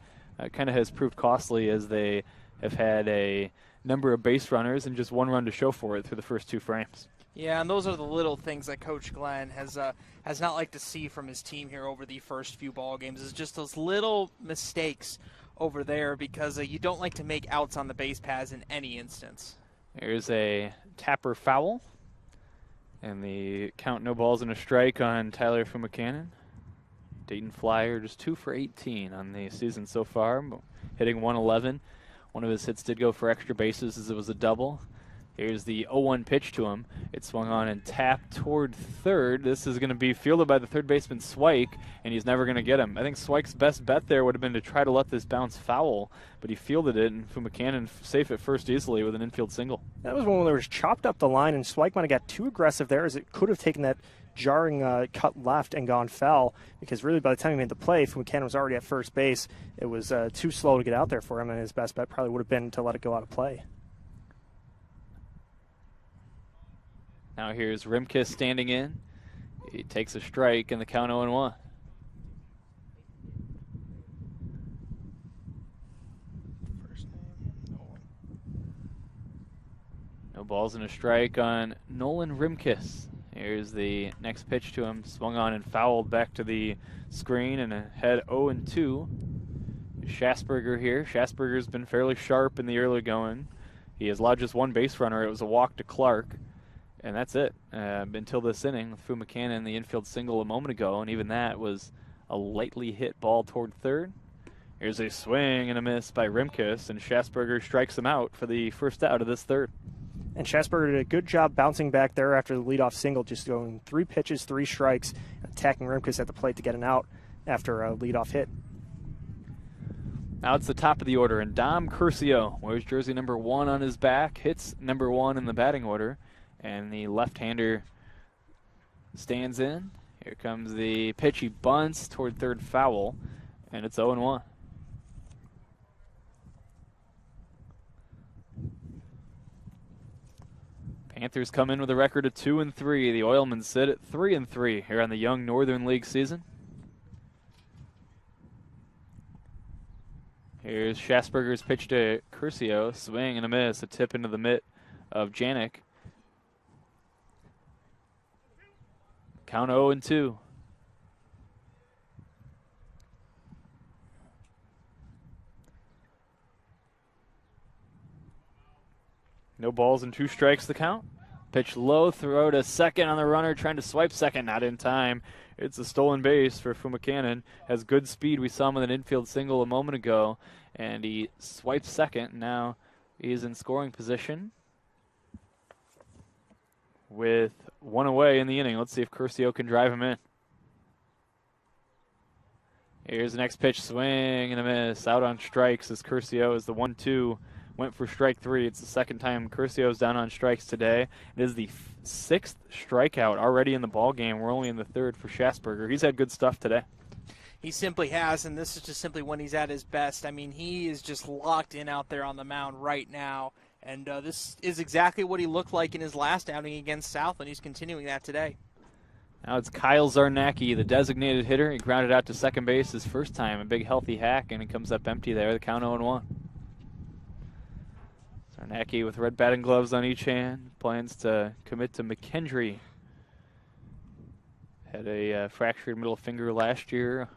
Speaker 1: kind of has proved costly as they have had a number of base runners and just 1 run to show for it through the first 2 frames.
Speaker 3: Yeah, and those are the little things that Coach Glenn has not liked to see from his team here over the first few ball games. Is just those little mistakes over there because you don't like to make outs on the base paths in any instance.
Speaker 1: There's a Tapper foul. And the count, no balls and a strike on Tyler Fumacannon. Dayton Flyer just 2 for 18 on the season so far, hitting 111. One of his hits did go for extra bases as it was a double. Here's the 0-1 pitch to him. It swung on and tapped toward third. This is going to be fielded by the third baseman, Swike, and he's never going to get him. I think Swike's best bet there would have been to try to let this bounce foul, but he fielded it, and Fumacannon safe at first easily with an infield single.
Speaker 2: That was one where it was chopped up the line, and Swike might have got too aggressive there as it could have taken that jarring cut left and gone foul, because really by the time he made the play, Fumacannon was already at first base. It was too slow to get out there for him, and his best bet probably would have been to let it go out of play.
Speaker 1: Now here's Rimkus standing in. He takes a strike and the count 0-1. No balls and a strike on Nolan Rimkus. Here's the next pitch to him. Swung on and fouled back to the screen and ahead 0-2. Schasberger here. Schasberger's been fairly sharp in the early going. He has allowed just 1 base runner. It was a walk to Clark. And that's it until this inning with Fumacannon, the infield single a moment ago, and even that was a lightly hit ball toward third. Here's a swing and a miss by Rimkus, and Schasberger strikes him out for the first out of this third.
Speaker 2: And Schatzberger did a good job bouncing back there after the leadoff single, just going 3 pitches, 3 strikes, attacking Rimkus at the plate to get an out after a leadoff hit.
Speaker 1: Now it's the top of the order, and Dom Curcio wears jersey number 1 on his back, hits number 1 in the batting order, and the left-hander stands in. Here comes the pitch. He bunts toward third, foul, and it's 0-1. Panthers come in with a record of 2-3. The Oilmen sit at 3-3 here on the young Northern League season. Here's Schatzberger's pitch to Curcio. Swing and a miss. A tip into the mitt of Janik. Count 0-2. No balls and 2 strikes the count. Pitch low, throw to second on the runner, trying to swipe second, not in time. It's a stolen base for Fumakanen. Has good speed. We saw him with an infield single a moment ago, and he swipes second. Now he's in scoring position with 1 away in the inning. Let's see if Curcio can drive him in. Here's the next pitch, swing and a miss. Out on strikes as Curcio is the 1-2. Went for strike 3. It's the second time Curcio's down on strikes today. It is the 6th strikeout already in the ball game. We're only in the 3rd for Schatzberger. He's had good stuff today.
Speaker 3: He simply has, and this is just simply when he's at his best. I mean, he is just locked in out there on the mound right now, and this is exactly what he looked like in his last outing against South, and he's continuing that today.
Speaker 1: Now it's Kyle Zarnacki, the designated hitter. He grounded out to second base his first time, a big healthy hack, and it comes up empty there. The count 0-1. Zarnacki with red batting gloves on each hand, plans to commit to McKendree. Had a fractured middle finger last year.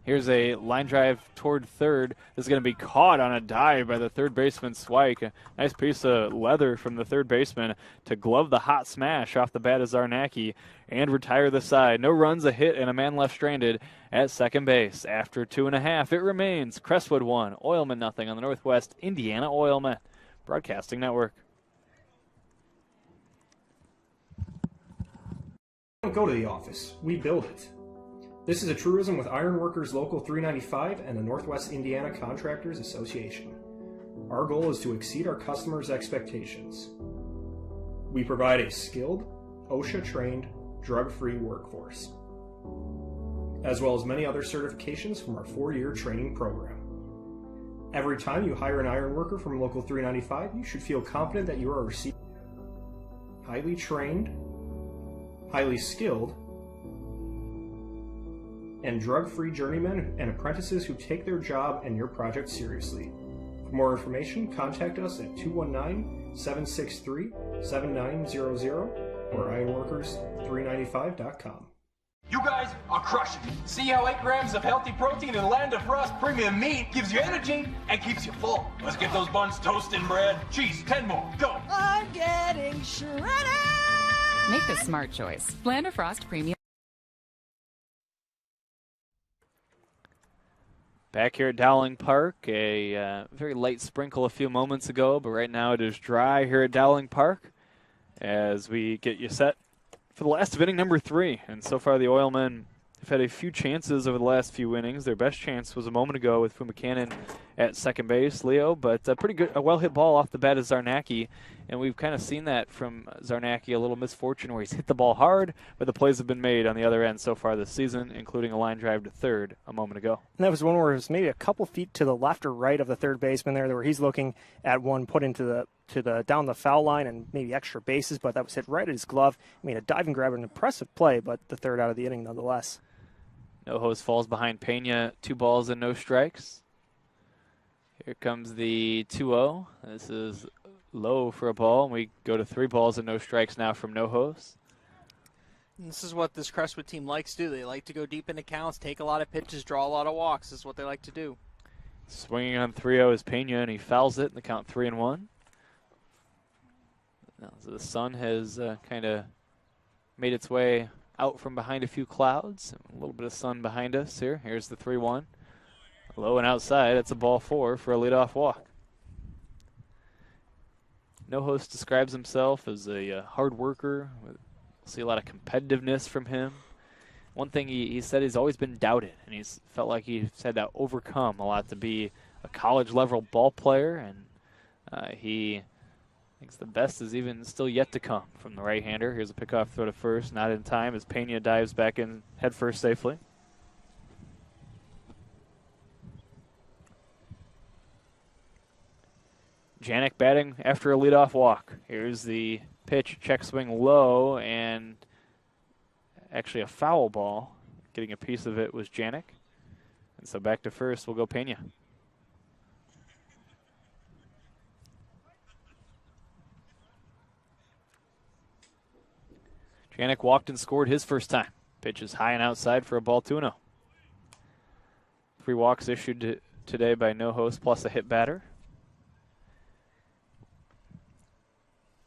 Speaker 1: Here's a line drive toward third. This is going to be caught on a dive by the third baseman, Swike. A nice piece of leather from the third baseman to glove the hot smash off the bat of Zarnacki and retire the side. No runs, a hit, and a man left stranded at second base. After 2.5, it remains Crestwood 1, Oilmen nothing on the Northwest Indiana Oilmen Broadcasting Network.
Speaker 2: We don't go to the office, we build it. This is a truism with Ironworkers Local 395 and the Northwest Indiana Contractors Association. Our goal is to exceed our customers' expectations. We provide a skilled, OSHA-trained, drug-free workforce, as well as many other certifications from our 4-year training program. Every time you hire an ironworker from Local 395, you should feel confident that you are receiving highly trained, highly skilled, and drug-free journeymen and apprentices who take their job and your project seriously. For more information, contact us at 219-763-7900 or ironworkers395.com.
Speaker 10: You guys are crushing it. See how 8 grams of healthy protein in Land of Frost premium meat gives you energy and keeps you full. Let's get those buns toasting, bread. Cheese, 10 more. Go.
Speaker 7: I'm getting shredded.
Speaker 11: Make the smart choice. Land of Frost premium.
Speaker 1: Back here at Dowling Park, a very light sprinkle a few moments ago, but right now it is dry here at Dowling Park as we get you set for the last of inning number 3. And so far the Oilmen have had a few chances over the last few innings. Their best chance was a moment ago with Fumakanen at second base, Leo, but a well-hit ball off the bat of Zarnacki. And we've kind of seen that from Zarnacki, a little misfortune where he's hit the ball hard, but the plays have been made on the other end so far this season, including a line drive to third a moment ago.
Speaker 2: And that was one where it was maybe a couple feet to the left or right of the third baseman there, where he's looking at one put into the down the foul line and maybe extra bases, but that was hit right at his glove. I mean, a diving grab, an impressive play, but the third out of the inning nonetheless.
Speaker 1: Nohos falls behind Pena, 2 balls and no strikes. Here comes the 2-0. This is low for a ball, and we go to 3 balls and no strikes now from Nohos.
Speaker 3: And this is what this Crestwood team likes to do. They like to go deep into counts, take a lot of pitches, draw a lot of walks. This is what they like to do.
Speaker 1: Swinging on 3-0 is Pena, and he fouls it in the count 3-1. Now, so the sun has kind of made its way out from behind a few clouds. A little bit of sun behind us here. Here's the 3-1. Low and outside. It's a ball 4 for a leadoff walk. No Host describes himself as a hard worker. We'll see a lot of competitiveness from him. One thing he said, he's always been doubted, and he's felt like he's had to overcome a lot to be a college-level ball player, and he thinks the best is even still yet to come from the right-hander. Here's a pickoff throw to first, not in time as Pena dives back in head first safely. Janik batting after a leadoff walk. Here's the pitch, check swing low, and actually a foul ball. Getting a piece of it was Janik. And so back to first will go Pena. Janik walked and scored his first time. Pitch is high and outside for a ball 2-0. 3 walks issued today by No Host plus a hit batter.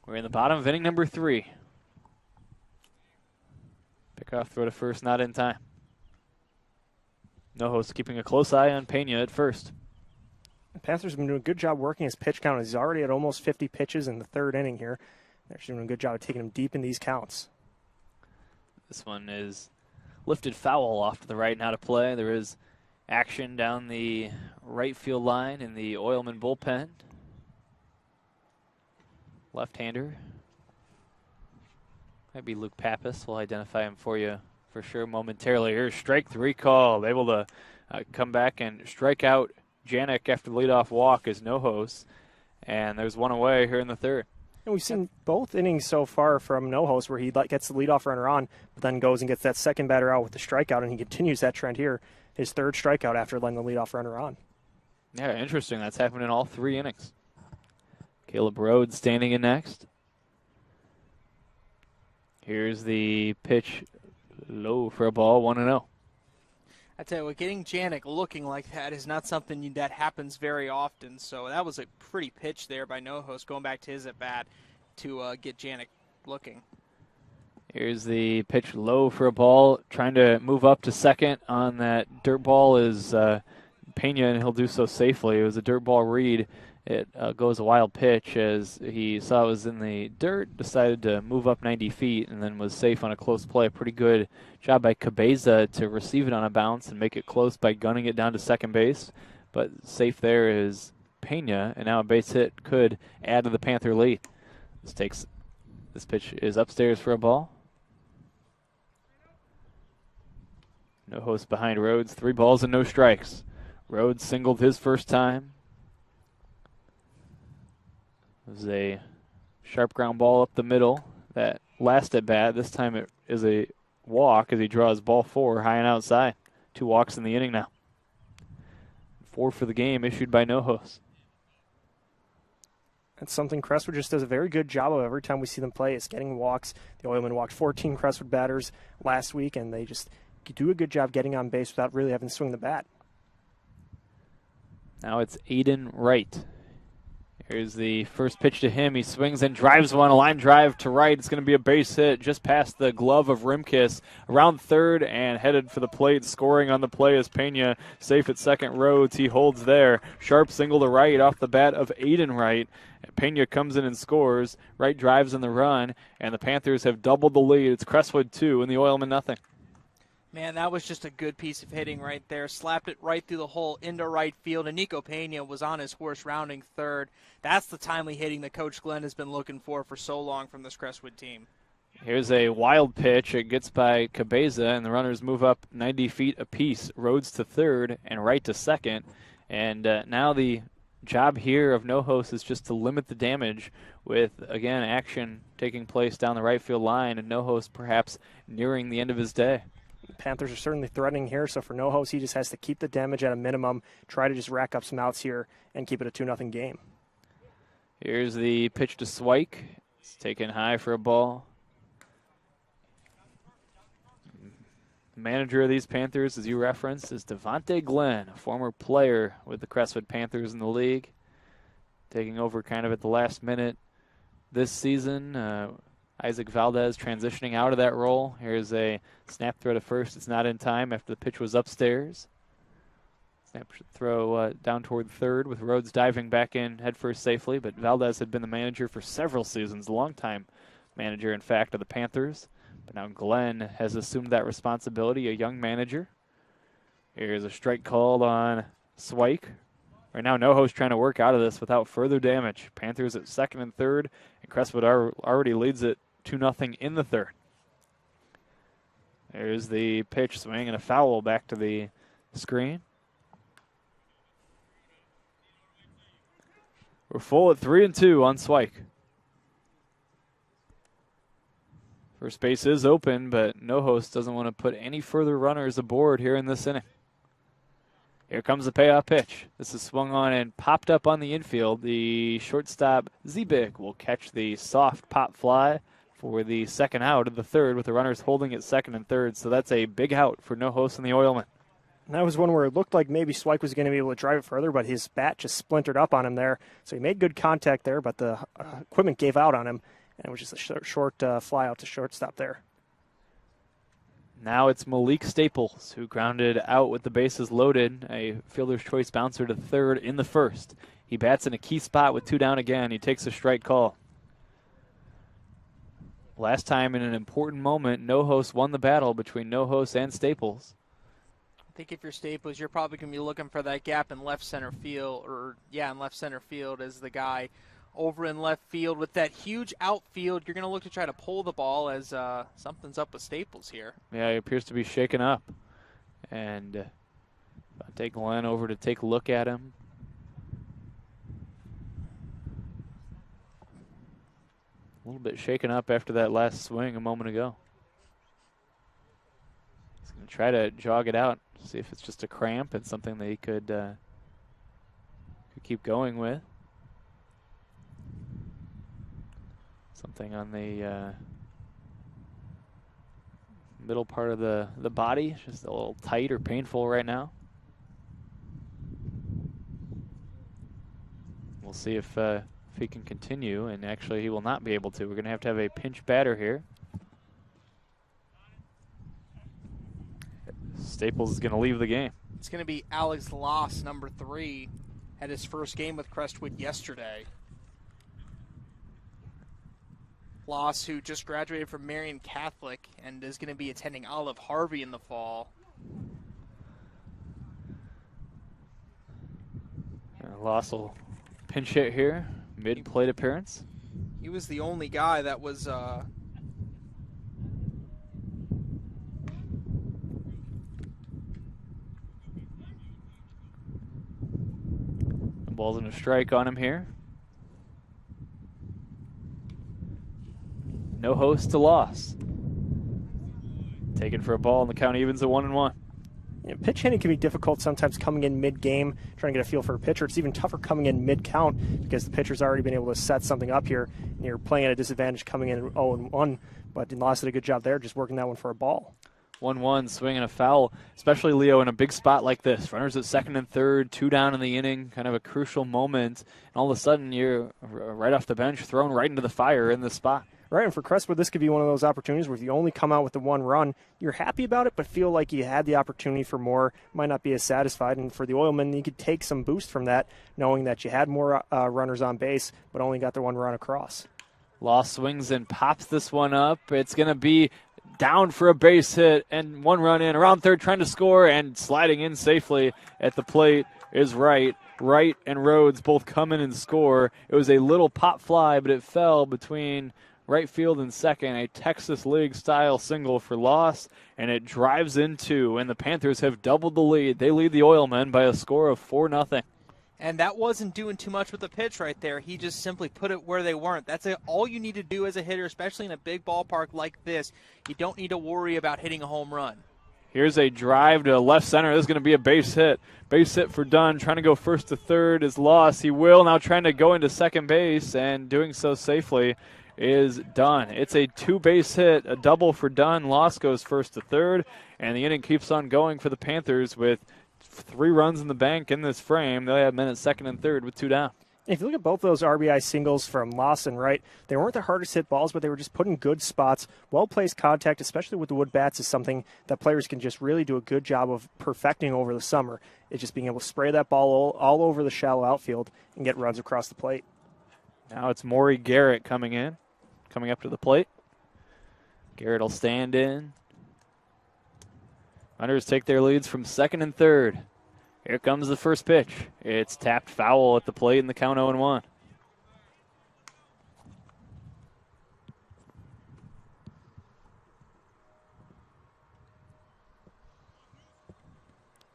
Speaker 1: We're in the bottom of inning number 3. Pickoff throw to first, not in time. No Host keeping a close eye on Pena at first.
Speaker 2: The Panthers have been doing a good job working his pitch count. He's already at almost 50 pitches in the 3rd inning here. They're doing a good job of taking him deep in these counts.
Speaker 1: This one is lifted foul off to the right and out of play. There is action down the right field line in the Oilmen bullpen. Left-hander. Might be Luke Pappas. We'll identify him for you for sure momentarily. Here's strike 3 call. Able to come back and strike out Janik after the leadoff walk as No Host. And there's one away here in the 3rd.
Speaker 2: And we've seen both innings so far from No Host where he gets the leadoff runner on, but then goes and gets that second batter out with the strikeout, and he continues that trend here. His 3rd strikeout after letting the leadoff runner on.
Speaker 1: Yeah, interesting. That's happened in all 3 innings. Caleb Rhodes standing in next. Here's the pitch low for a ball, 1-0.
Speaker 3: I tell you what, getting Janik looking like that is not something that happens very often. So that was a pretty pitch there by No Host, going back to his at-bat to get Janik looking.
Speaker 1: Here's the pitch low for a ball, trying to move up to second on that dirt ball is Pena, and he'll do so safely. It was a dirt ball read. It goes a wild pitch as he saw it was in the dirt, decided to move up 90 feet, and then was safe on a close play. Pretty good job by Cabeza to receive it on a bounce and make it close by gunning it down to second base. But safe there is Pena, and now a base hit could add to the Panther lead. This pitch is upstairs for a ball. No Host behind Rhodes. 3 balls and no strikes. Rhodes singled his first time. It was a sharp ground ball up the middle. That last at bat, this time it is a walk as he draws ball 4 high and outside. 2 walks in the inning now. 4 for the game issued by No Host.
Speaker 2: That's something Crestwood just does a very good job of every time we see them play, is getting walks. The Oilmen walked 14 Crestwood batters last week, and they just do a good job getting on base without really having to swing the bat.
Speaker 1: Now it's Aiden Wright. Here's the first pitch to him. He swings and drives one, a line drive to right. It's going to be a base hit just past the glove of Rimkus. Around third and headed for the plate. Scoring on the play is Pena. Safe at second. Rhodes. He holds there. Sharp single to right off the bat of Aiden Wright. Pena comes in and scores. Wright drives in the run, and the Panthers have doubled the lead. It's Crestwood 2 and the Oilmen nothing.
Speaker 3: Man, that was just a good piece of hitting right there. Slapped it right through the hole into right field, and Nico Pena was on his horse rounding third. That's the timely hitting that Coach Glenn has been looking for so long from this Crestwood team.
Speaker 1: Here's a wild pitch. It gets by Cabeza, and the runners move up 90 feet apiece. Rhodes to third and Wright to second. And now the job here of No Host is just to limit the damage with, again, action taking place down the right field line, and No Host perhaps nearing the end of his day.
Speaker 2: The Panthers are certainly threatening here, so for No Host, he just has to keep the damage at a minimum, try to just rack up some outs here, and keep it a 2-0 game.
Speaker 1: Here's the pitch to Swike. It's taken high for a ball. The manager of these Panthers, as you referenced, is Devontae Glenn, a former player with the Crestwood Panthers in the league, taking over kind of at the last minute this season. Isaac Valdez transitioning out of that role. Here's a snap throw to first. It's not in time after the pitch was upstairs. Snap throw down toward third with Rhodes diving back in headfirst safely, but Valdez had been the manager for several seasons, a long-time manager, in fact, of the Panthers. But now Glenn has assumed that responsibility, a young manager. Here's a strike called on Swike. Right now, NoHo's trying to work out of this without further damage. Panthers at second and third, and Crestwood already leads it 2-0 in the third. There's the pitch swing and a foul back to the screen. We're full at 3-2 on Swike. First base is open, but NoHo's doesn't want to put any further runners aboard here in this inning. Here comes the payoff pitch. This is swung on and popped up on the infield. The shortstop, Zebig, will catch the soft pop fly for the second out of the third, with the runners holding at second and third. So that's a big out for NoHo's and the Oilmen.
Speaker 2: And that was one where it looked like maybe Swike was going to be able to drive it further, but his bat just splintered up on him there. So he made good contact there, but the equipment gave out on him, and it was just a short fly out to shortstop there.
Speaker 1: Now it's Malik Staples, who grounded out with the bases loaded, a fielder's choice bouncer to third in the first. He bats in a key spot with 2 down again. He takes a strike call. Last time in an important moment, NoHo's won the battle between NoHo's and Staples.
Speaker 3: I think if you're Staples, you're probably going to be looking for that gap in left center field, in left center field as the guy over in left field with that huge outfield. You're going to look to try to pull the ball as something's up with Staples here.
Speaker 1: Yeah, he appears to be shaken up. And I'll take Glenn over to take a look at him. A little bit shaken up after that last swing a moment ago. He's going to try to jog it out, see if it's just a cramp and something that he could keep going with. Something on the middle part of the body, just a little tight or painful right now. We'll see if he can continue, and actually he will not be able to. We're going to have a pinch batter here. Staples is going to leave the game.
Speaker 3: It's going to be Alex Loss, number 3, had his first game with Crestwood yesterday. Loss, who just graduated from Marian Catholic and is going to be attending Olive Harvey in the fall.
Speaker 1: Loss will pinch hit here, mid-plate appearance.
Speaker 3: He was the only guy that was the
Speaker 1: ball's in a strike on him here. No host to loss. Taken for a ball, and the count evens at 1-1.
Speaker 2: Pitch hitting can be difficult sometimes coming in mid-game, trying to get a feel for a pitcher. It's even tougher coming in mid-count because the pitcher's already been able to set something up here, and you're playing at a disadvantage coming in 0-1. But Loss did a good job there, just working that one for a ball.
Speaker 1: 1-1, swing and a foul, especially Leo in a big spot like this. Runners at second and third, 2 down in the inning, kind of a crucial moment. And all of a sudden, you're right off the bench, thrown right into the fire in this spot.
Speaker 2: Right, and for Crestwood, this could be one of those opportunities where if you only come out with the 1 run, you're happy about it, but feel like you had the opportunity for more, might not be as satisfied. And for the Oilmen, you could take some boost from that, knowing that you had more runners on base, but only got the 1 run across.
Speaker 1: Loss swings and pops this one up. It's going to be down for a base hit and 1 run in, around third, trying to score, and sliding in safely at the plate is Wright. Wright and Rhodes both come in and score. It was a little pop fly, but it fell between right field and second, a Texas League-style single for Loss, and it drives in 2, and the Panthers have doubled the lead. They lead the Oilmen by a score of 4-0.
Speaker 3: And that wasn't doing too much with the pitch right there. He just simply put it where they weren't. That's all you need to do as a hitter, especially in a big ballpark like this. You don't need to worry about hitting a home run.
Speaker 1: Here's a drive to left center. This is going to be a base hit. Base hit for Dunn. Trying to go first to third is Loss. He will now trying to go into second base, and doing so safely is done. It's a 2-base hit, a double for Dunn. Loss goes first to third, and the inning keeps on going for the Panthers with 3 runs in the bank in this frame. They have men at second and third with 2 down.
Speaker 2: If you look at both of those RBI singles from Lawson, right, they weren't the hardest hit balls, but they were just put in good spots. Well-placed contact, especially with the wood bats, is something that players can just really do a good job of perfecting over the summer. It's just being able to spray that ball all over the shallow outfield and get runs across the plate.
Speaker 1: Now it's Maury Garrett coming up to the plate. Garrett will stand in. Runners take their leads from second and third. Here comes the first pitch. It's tapped foul at the plate in the count 0-1.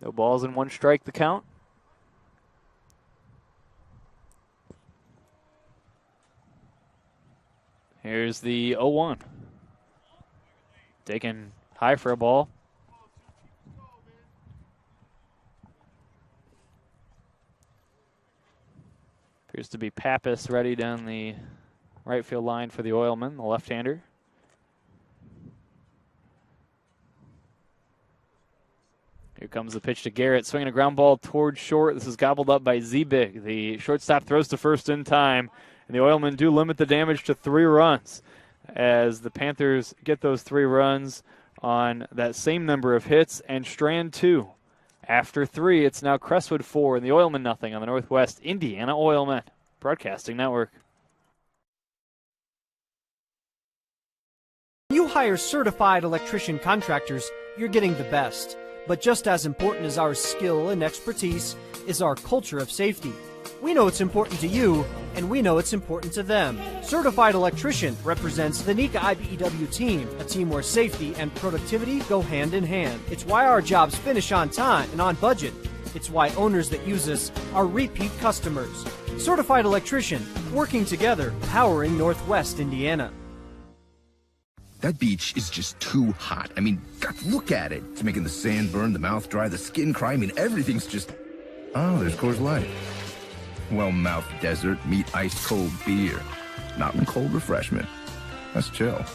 Speaker 1: No balls and 1 strike the count. Here's the 0-1. Taken high for a ball. Appears to be Pappas ready down the right field line for the Oilmen, the left-hander. Here comes the pitch to Garrett, swinging a ground ball towards short. This is gobbled up by Zebig. The shortstop throws to first in time, and the Oilmen do limit the damage to 3 runs as the Panthers get those 3 runs on that same number of hits and strand 2. After 3, it's now Crestwood 4 and the Oilmen nothing on the Northwest Indiana Oilmen Broadcasting Network.
Speaker 4: You hire certified electrician contractors, you're getting the best. But just as important as our skill and expertise is our culture of safety. We know it's important to you, and we know it's important to them. Certified Electrician represents the Nika IBEW team, a team where safety and productivity go hand in hand. It's why our jobs finish on time and on budget. It's why owners that use us are repeat customers. Certified Electrician, working together, powering Northwest Indiana.
Speaker 5: That beach is just too hot. I mean, God, look at it. It's making the sand burn, the mouth dry, the skin cry. I mean, everything's just... Oh, there's Coors Light. Well-mouthed desert, meet ice-cold beer. Mountain cold refreshment. That's chill.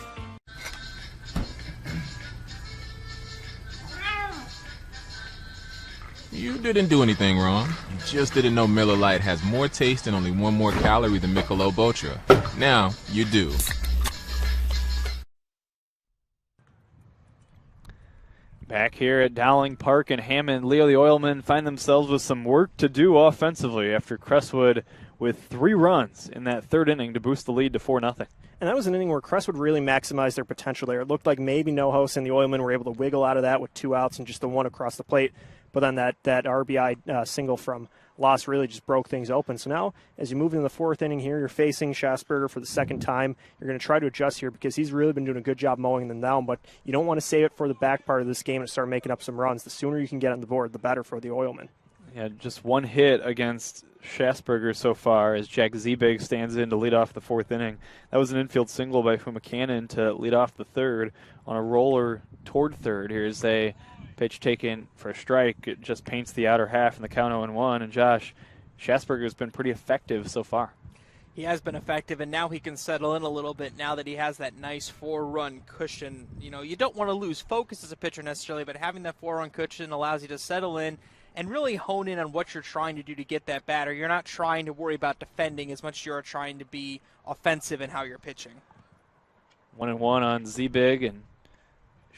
Speaker 6: You didn't do anything wrong. You just didn't know Miller Lite has more taste and only 1 more calorie than Michelob Ultra. Now, you do.
Speaker 1: Back here at Dowling Park in Hammond, Leo, the Oilmen find themselves with some work to do offensively after Crestwood with 3 runs in that 3rd inning to boost the lead to 4-0.
Speaker 2: And that was an inning where Crestwood really maximized their potential there. It looked like maybe Nohos and the Oilmen were able to wiggle out of that with 2 outs and just the 1 across the plate. But then that RBI single from Loss really just broke things open. So now, as you move into the 4th inning here, you're facing Schasberger for the 2nd time. You're going to try to adjust here because he's really been doing a good job mowing them down, but you don't want to save it for the back part of this game and start making up some runs. The sooner you can get on the board, the better for the Oilmen.
Speaker 1: Yeah, just 1 hit against Schasberger so far as Jack Zebig stands in to lead off the 4th inning. That was an infield single by Fumacannon to lead off the 3rd on a roller toward 3rd. Here's a pitch taken for a strike. It just paints the outer half in the count 0-1. And Josh, Schasberger's been pretty effective so far.
Speaker 3: He has been effective, and now he can settle in a little bit now that he has that nice 4-run cushion. You know, you don't want to lose focus as a pitcher necessarily, but having that 4-run cushion allows you to settle in and really hone in on what you're trying to do to get that batter. You're not trying to worry about defending as much as you're trying to be offensive in how you're pitching.
Speaker 1: 1-1 on Zebig, and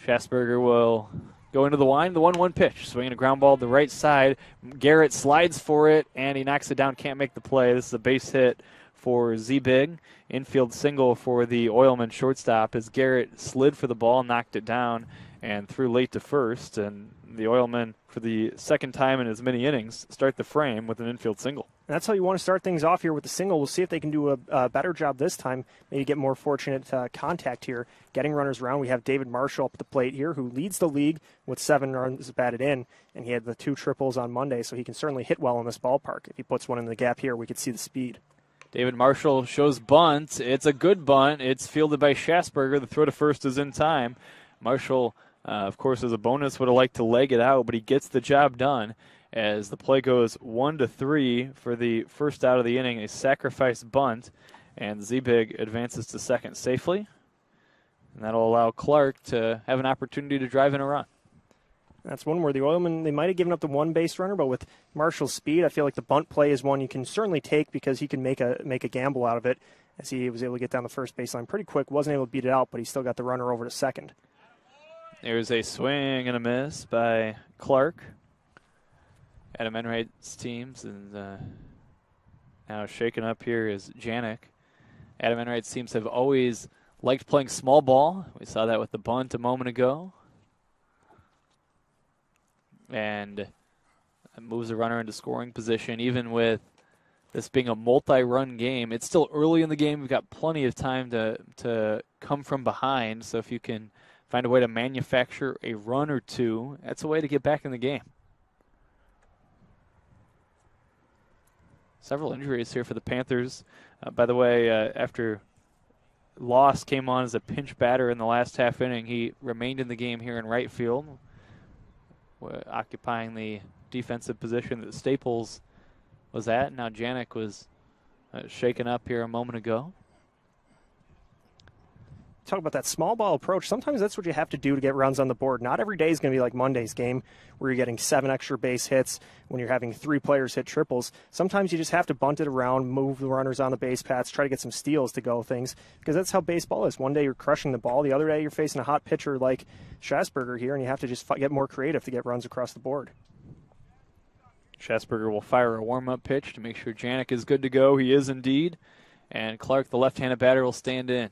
Speaker 1: Schasberger will go into the line. The 1-1 pitch, swinging a ground ball to the right side. Garrett slides for it, and he knocks it down, can't make the play. This is a base hit for Zebig. Infield single for the Oilman shortstop as Garrett slid for the ball, knocked it down, and threw late to first. And the Oilmen, for the 2nd time in as many innings, start the frame with an infield single.
Speaker 2: And that's how you want to start things off here with the single. We'll see if they can do a better job this time, maybe get more fortunate contact here, getting runners around. We have David Marshall up at the plate here, who leads the league with 7 runs batted in, and he had the 2 triples on Monday, so he can certainly hit well in this ballpark. If he puts one in the gap here, we could see the speed.
Speaker 1: David Marshall shows bunt. It's a good bunt. It's fielded by Schasberger. The throw to first is in time. Marshall, of course, as a bonus, would have liked to leg it out, but he gets the job done as the play goes 1-3 for the first out of the inning, a sacrifice bunt, and Zebig advances to second safely. And that'll allow Clark to have an opportunity to drive in a run.
Speaker 2: That's one where the Oilmen, they might have given up the one base runner, but with Marshall's speed, I feel like the bunt play is one you can certainly take because he can make a gamble out of it, as he was able to get down the first baseline pretty quick. Wasn't able to beat it out, but he still got the runner over to second.
Speaker 1: There's a swing and a miss by Clark. Adam Enright's teams, and now shaken up here is Janik. Adam Enright's teams have always liked playing small ball. We saw that with the bunt a moment ago. And moves a runner into scoring position. Even with this being a multi-run game, it's still early in the game. We've got plenty of time to come from behind. So if you can find a way to manufacture a run or two, that's a way to get back in the game. Several injuries here for the Panthers. By the way, after Loss came on as a pinch batter in the last half inning, he remained in the game here in right field, occupying the defensive position that Staples was at. Now Janik was shaken up here a moment ago.
Speaker 2: Talk about that small ball approach. Sometimes that's what you have to do to get runs on the board. Not every day is going to be like Monday's game where you're getting 7 extra base hits when you're having 3 players hit triples. Sometimes you just have to bunt it around, move the runners on the base paths, try to get some steals to go things, because that's how baseball is. One day you're crushing the ball, the other day you're facing a hot pitcher like Schasberger here, and you have to just get more creative to get runs across the board.
Speaker 1: Schasberger will fire a warm-up pitch to make sure Janik is good to go. He is indeed. And Clark, the left-handed batter, will stand in.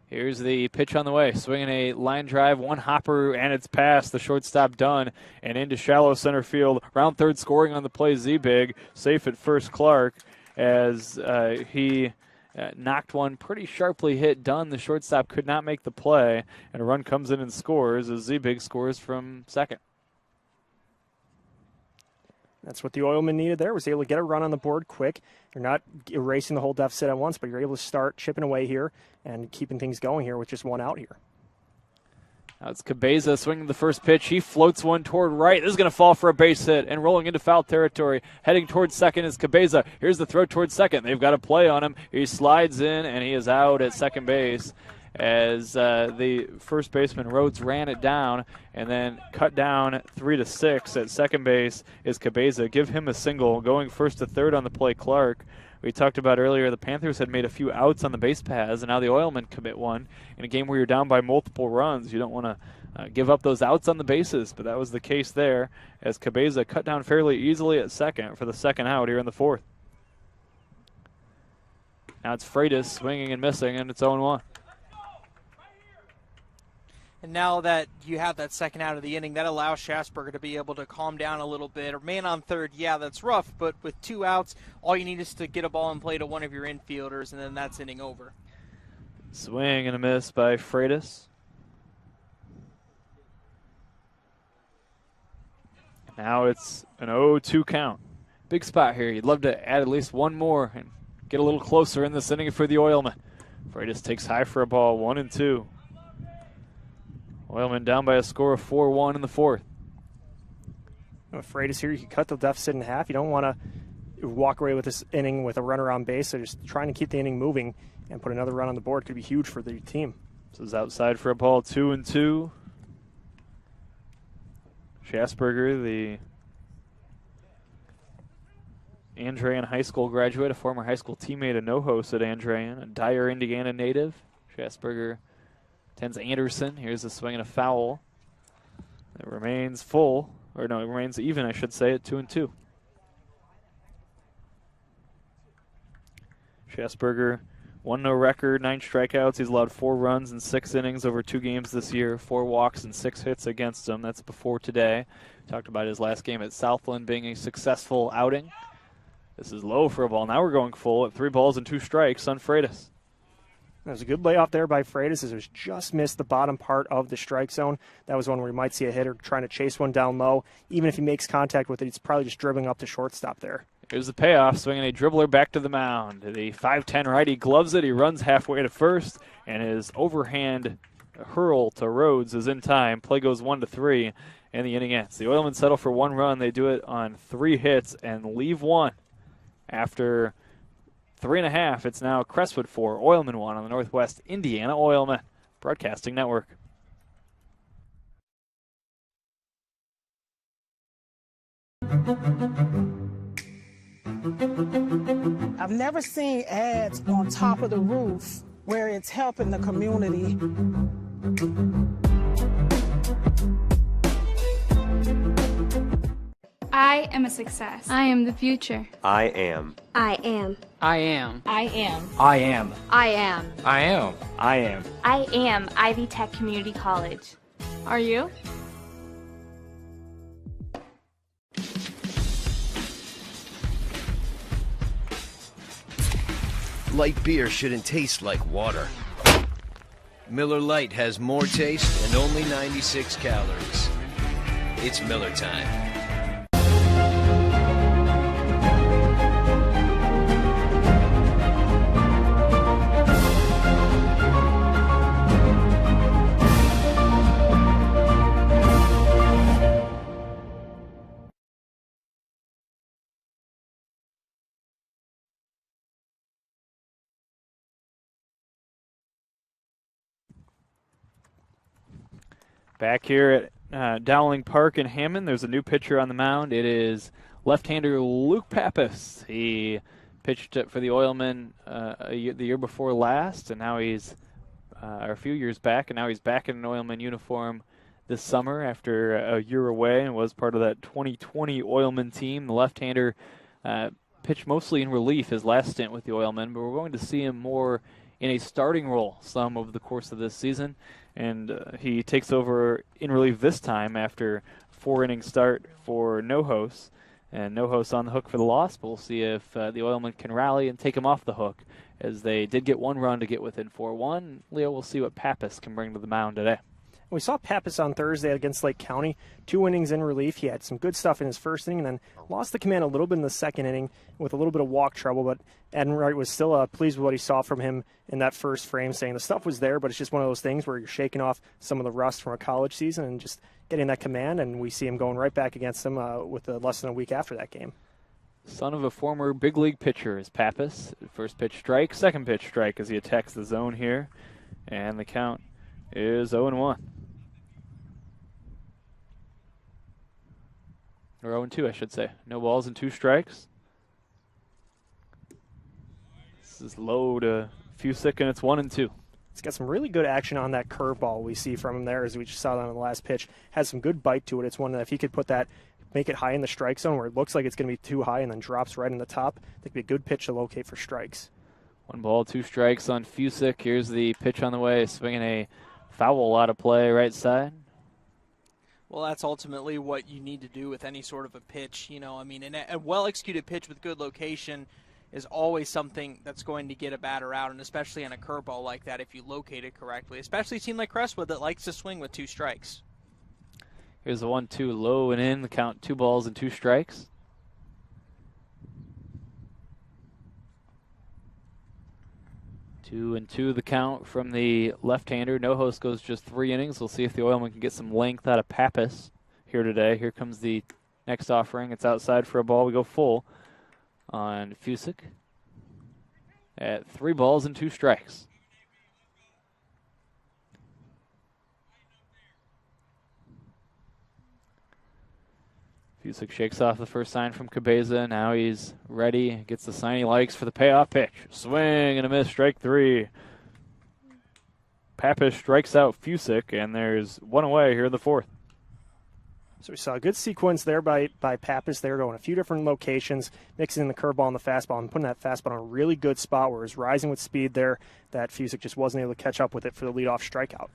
Speaker 1: Here's the pitch on the way. Swinging a line drive, one hopper, and it's past the shortstop Dunn and into shallow center field. Round third scoring on the play, Z-Big. Safe at first, Clark, as he knocked one pretty sharply hit Dunn. The shortstop could not make the play, and a run comes in and scores as Z-Big scores from second.
Speaker 2: That's what the Oilmen needed there, was able to get a run on the board quick. You're not erasing the whole deficit at once, but you're able to start chipping away here and keeping things going here with just one out here.
Speaker 1: Now it's Cabeza swinging the first pitch. He floats one toward right. This is going to fall for a base hit and rolling into foul territory. Heading towards second is Cabeza. Here's the throw towards second. They've got a play on him. He slides in, and he is out at second base as the first baseman Rhodes ran it down and then cut down 3-6 at second base is Cabeza. Give him a single. Going first to third on the play, Clark. We talked about earlier the Panthers had made a few outs on the base paths, and now the Oilmen commit one. In a game where you're down by multiple runs, you don't want to give up those outs on the bases, but that was the case there as Cabeza cut down fairly easily at second for the second out here in the fourth. Now it's Freitas swinging and missing, and it's 0-1.
Speaker 3: And now that you have that second out of the inning, that allows Schasberger to be able to calm down a little bit. Or man on third, yeah, that's rough, but with 2 outs, all you need is to get a ball in play to one of your infielders, and then that's inning over.
Speaker 1: Swing and a miss by Freitas. Now it's an 0-2 count. Big spot here. You'd love to add at least one more and get a little closer in this inning for the Oilmen. Freitas takes high for a ball, 1-2. Oilmen down by a score of 4-1 in the fourth.
Speaker 2: Freitas here, you can cut the deficit in half. You don't want to walk away with this inning with a runner on base, so just trying to keep the inning moving and put another run on the board could be huge for the team.
Speaker 1: This is outside for a ball, 2-2. Schasberger, the Andrean High School graduate, a former high school teammate, a no-host at Andrean, a Dyer, Indiana native. Schasberger tends Anderson. Here's a swing and a foul. It remains full, or no, it remains even, I should say, at 2-2. Schasberger, 1-0 record, 9 strikeouts. He's allowed 4 runs in 6 innings over 2 games this year, 4 walks and 6 hits against him. That's before today. Talked about his last game at Southland being a successful outing. This is low for a ball. Now we're going full at 3 balls and 2 strikes on Freitas.
Speaker 2: There's a good layoff there by Freitas as it was just missed the bottom part of the strike zone. That was one where you might see a hitter trying to chase one down low. Even if he makes contact with it, he's probably just dribbling up to shortstop there.
Speaker 1: Here's the payoff, swinging a dribbler back to the mound. The 5'10 righty gloves it. He runs halfway to first, and his overhand hurl to Rhodes is in time. Play goes 1-3, and the inning ends. The Oilmen settle for 1 run. They do it on 3 hits and leave 1 after 3.5. It's now Crestwood 4, Oilmen 1 on the Northwest Indiana Oilmen. Broadcasting Network.
Speaker 7: I've never seen ads on top of the roof where it's helping the community.
Speaker 8: I am a success.
Speaker 9: I am the future.
Speaker 13: I am.
Speaker 9: I am.
Speaker 14: I am.
Speaker 9: I am.
Speaker 14: I am.
Speaker 9: I am.
Speaker 14: I am.
Speaker 1: I am.
Speaker 8: I am Ivy Tech Community College.
Speaker 9: Are you?
Speaker 12: Light beer shouldn't taste like water. Miller Lite has more taste and only 96 calories. It's Miller time.
Speaker 1: Back here at Dowling Park in Hammond, there's a new pitcher on the mound. It is left-hander Luke Pappas. He pitched for the Oilmen the year before last, and now he's a few years back, and now he's back in an Oilman uniform this summer after a year away and was part of that 2020 Oilman team. The left-hander pitched mostly in relief his last stint with the Oilmen, but we're going to see him more in a starting role some over the course of this season. And he takes over in relief this time after 4-inning start for Nohos. And Nohos on the hook for the loss, but we'll see if the Oilmen can rally and take him off the hook, as they did get one run to get within 4-1. Leo, we'll see what Pappas can bring to the mound today.
Speaker 2: We saw Pappas on Thursday against Lake County. 2 innings in relief. He had some good stuff in his first inning and then lost the command a little bit in the second inning with a little bit of walk trouble. But Wright was still pleased with what he saw from him in that first frame, saying the stuff was there, but it's just one of those things where you're shaking off some of the rust from a college season and just getting that command. And we see him going right back against him with less than a week after that game.
Speaker 1: Son of a former big league pitcher is Pappas. First pitch strike, second pitch strike as he attacks the zone here. And the count is 0-1. Or 0-2, I should say. No balls and 2 strikes. This is low to Fusick, and it's 1-2.
Speaker 2: He's got some really good action on that curveball we see from him there, as we just saw that on the last pitch. Has some good bite to it. It's one that if he could put that, make it high in the strike zone where it looks like it's going to be too high and then drops right in the top, I think it'd be a good pitch to locate for strikes.
Speaker 1: 1 ball, 2 strikes on Fusick. Here's the pitch on the way, swinging a foul out of play right side.
Speaker 3: Well, that's ultimately what you need to do with any sort of a pitch. You know, I mean, a well-executed pitch with good location is always something that's going to get a batter out, and especially on a curveball like that if you locate it correctly, especially a team like Crestwood that likes to swing with 2 strikes.
Speaker 1: Here's the 1-2 low and in. The count 2 balls and 2 strikes. Two and 2 the count from the left-hander. Nohos goes just 3 innings. We'll see if the Oilmen can get some length out of Pappas here today. Here comes the next offering. It's outside for a ball. We go full on Fusick at 3 balls and 2 strikes. Fusick shakes off the first sign from Cabeza. Now he's ready. Gets the sign he likes for the payoff pitch. Swing and a miss. Strike 3. Pappas strikes out Fusick, and there's 1 away here in the 4th.
Speaker 2: So we saw a good sequence there by Pappas there, going a few different locations, mixing in the curveball and the fastball, and putting that fastball in a really good spot where it was rising with speed there, that Fusick just wasn't able to catch up with it for the leadoff strikeout.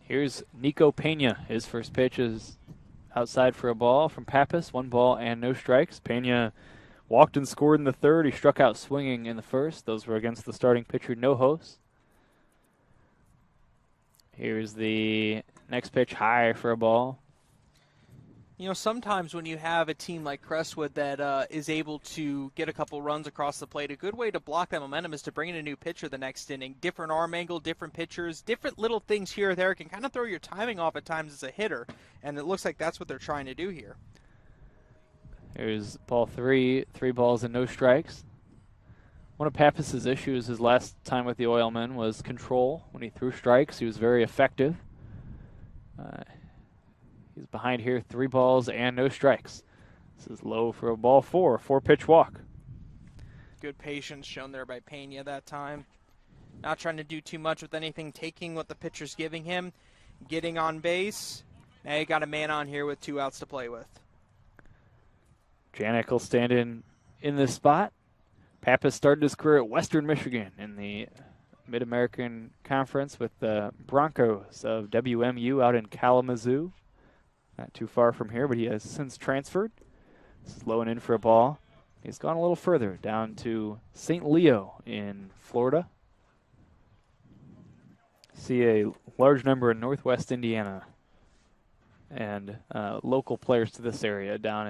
Speaker 1: Here's Nico Pena. His first pitch is outside for a ball from Pappas. 1 ball and no strikes. Pena walked and scored in the 3rd. He struck out swinging in the 1st. Those were against the starting pitcher, Nohos. Here's the next pitch, high for a ball.
Speaker 3: You know, sometimes when you have a team like Crestwood that is able to get a couple runs across the plate, a good way to block that momentum is to bring in a new pitcher the next inning. Different arm angle, different pitchers, different little things here or there can kind of throw your timing off at times as a hitter, and it looks like that's what they're trying to do here.
Speaker 1: Here's ball 3, 3 balls and no strikes. One of Pappas's issues his last time with the Oilmen was control. When he threw strikes, he was very effective. He's behind here, 3 balls and no strikes. This is low for a ball 4, 4-pitch walk.
Speaker 3: Good patience shown there by Pena that time. Not trying to do too much with anything, taking what the pitcher's giving him, getting on base. Now you got a man on here with 2 outs to play with.
Speaker 1: Janik will stand in this spot. Pappas started his career at Western Michigan in the Mid-American Conference with the Broncos of WMU out in Kalamazoo. Not too far from here, but he has since transferred. This is low and in for a ball. He's gone a little further, down to St. Leo in Florida. See a large number in Northwest Indiana and local players to this area down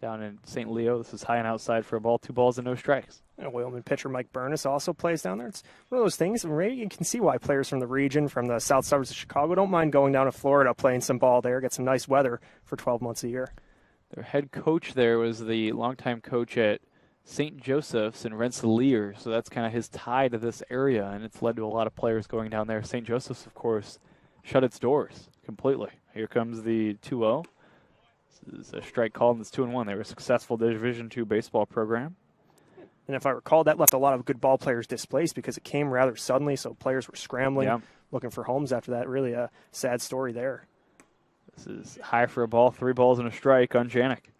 Speaker 1: in St. Leo. This is high and outside for a ball, 2 balls and no strikes.
Speaker 2: Oilman pitcher Mike Burness also plays down there. It's one of those things where you can see why players from the region, from the south suburbs of Chicago, don't mind going down to Florida, playing some ball there, get some nice weather for 12 months a year.
Speaker 1: Their head coach there was the longtime coach at St. Joseph's in Rensselaer, so that's kind of his tie to this area, and it's led to a lot of players going down there. St. Joseph's, of course, shut its doors completely. Here comes the 2-0. This is a strike call, and it's 2-1. They were a successful Division II baseball program.
Speaker 2: And if I recall, that left a lot of good ball players displaced because it came rather suddenly, so players were scrambling, looking for homes after that. Really a sad story there.
Speaker 1: This is high for a ball, 3 balls and a strike on Janik.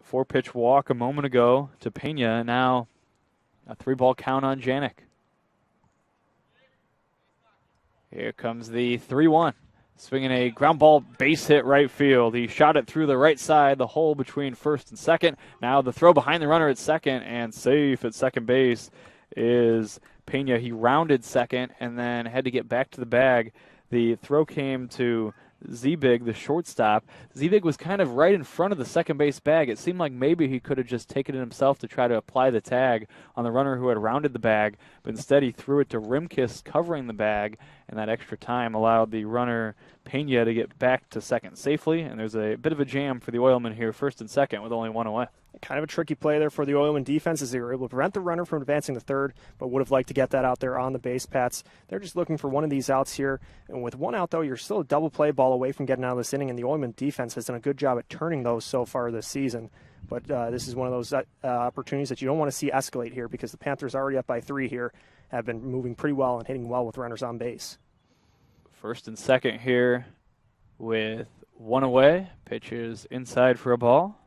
Speaker 1: 4-pitch walk a moment ago to Pena. Now a 3-ball count on Janik. Here comes the 3-1. Swinging a ground ball base hit right field. He shot it through the right side, the hole between first and second. Now the throw behind the runner at second, and safe at second base is Pena. He rounded second and then had to get back to the bag. The throw came to Zebig, the shortstop. Zebig was kind of right in front of the second base bag. It seemed like maybe he could have just taken it himself to try to apply the tag on the runner who had rounded the bag, but instead he threw it to Rimkus covering the bag, and that extra time allowed the runner Pena to get back to second safely, and there's a bit of a jam for the Oilmen here, first and second, with only 1 away.
Speaker 2: Kind of a tricky play there for the Oilman defense as they were able to prevent the runner from advancing to third, but would have liked to get that out there on the base paths. They're just looking for one of these outs here, and with 1 out, though, you're still a double play ball away from getting out of this inning, and the Oilman defense has done a good job at turning those so far this season. But this is one of those opportunities that you don't want to see escalate here because the Panthers already up by 3 here, have been moving pretty well and hitting well with runners on base.
Speaker 1: First and second here with 1 away. Pitch is inside for a ball.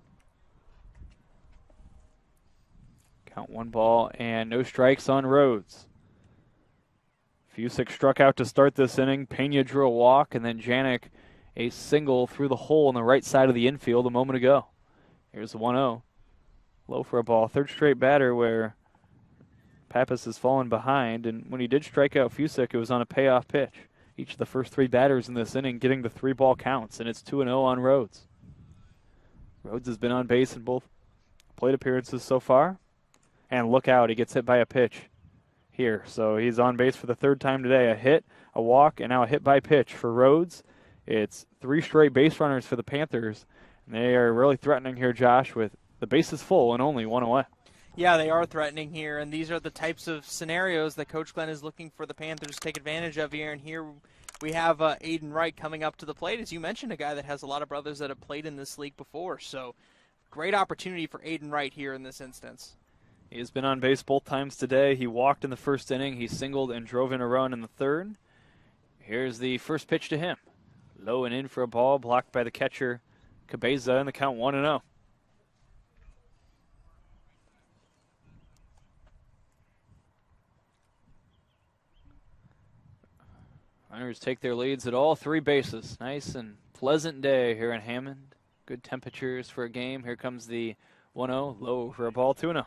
Speaker 1: Count 1 ball and no strikes on Rhodes. Fusick struck out to start this inning. Pena drew a walk, and then Janik a single through the hole on the right side of the infield a moment ago. Here's the 1-0. Low for a ball. 3rd straight batter where Pappas has fallen behind, and when he did strike out Fusick, it was on a payoff pitch. Each of the first 3 batters in this inning getting the 3-ball counts, and it's 2-0 on Rhodes. Rhodes has been on base in both plate appearances so far. And look out, he gets hit by a pitch here. So he's on base for the 3rd time today. A hit, a walk, and now a hit by pitch for Rhodes. It's 3 straight base runners for the Panthers. And they are really threatening here, Josh, with the bases full and only 1 away.
Speaker 3: Yeah, they are threatening here, and these are the types of scenarios that Coach Glenn is looking for the Panthers to take advantage of here. And here we have Aiden Wright coming up to the plate. As you mentioned, a guy that has a lot of brothers that have played in this league before. So great opportunity for Aiden Wright here in this instance.
Speaker 1: He has been on base both times today. He walked in the first inning. He singled and drove in a run in the 3rd. Here's the first pitch to him. Low and in for a ball, blocked by the catcher, Cabeza, in the count 1-0. Runners take their leads at all 3 bases. Nice and pleasant day here in Hammond. Good temperatures for a game. Here comes the 1-0, low for a ball, 2-0.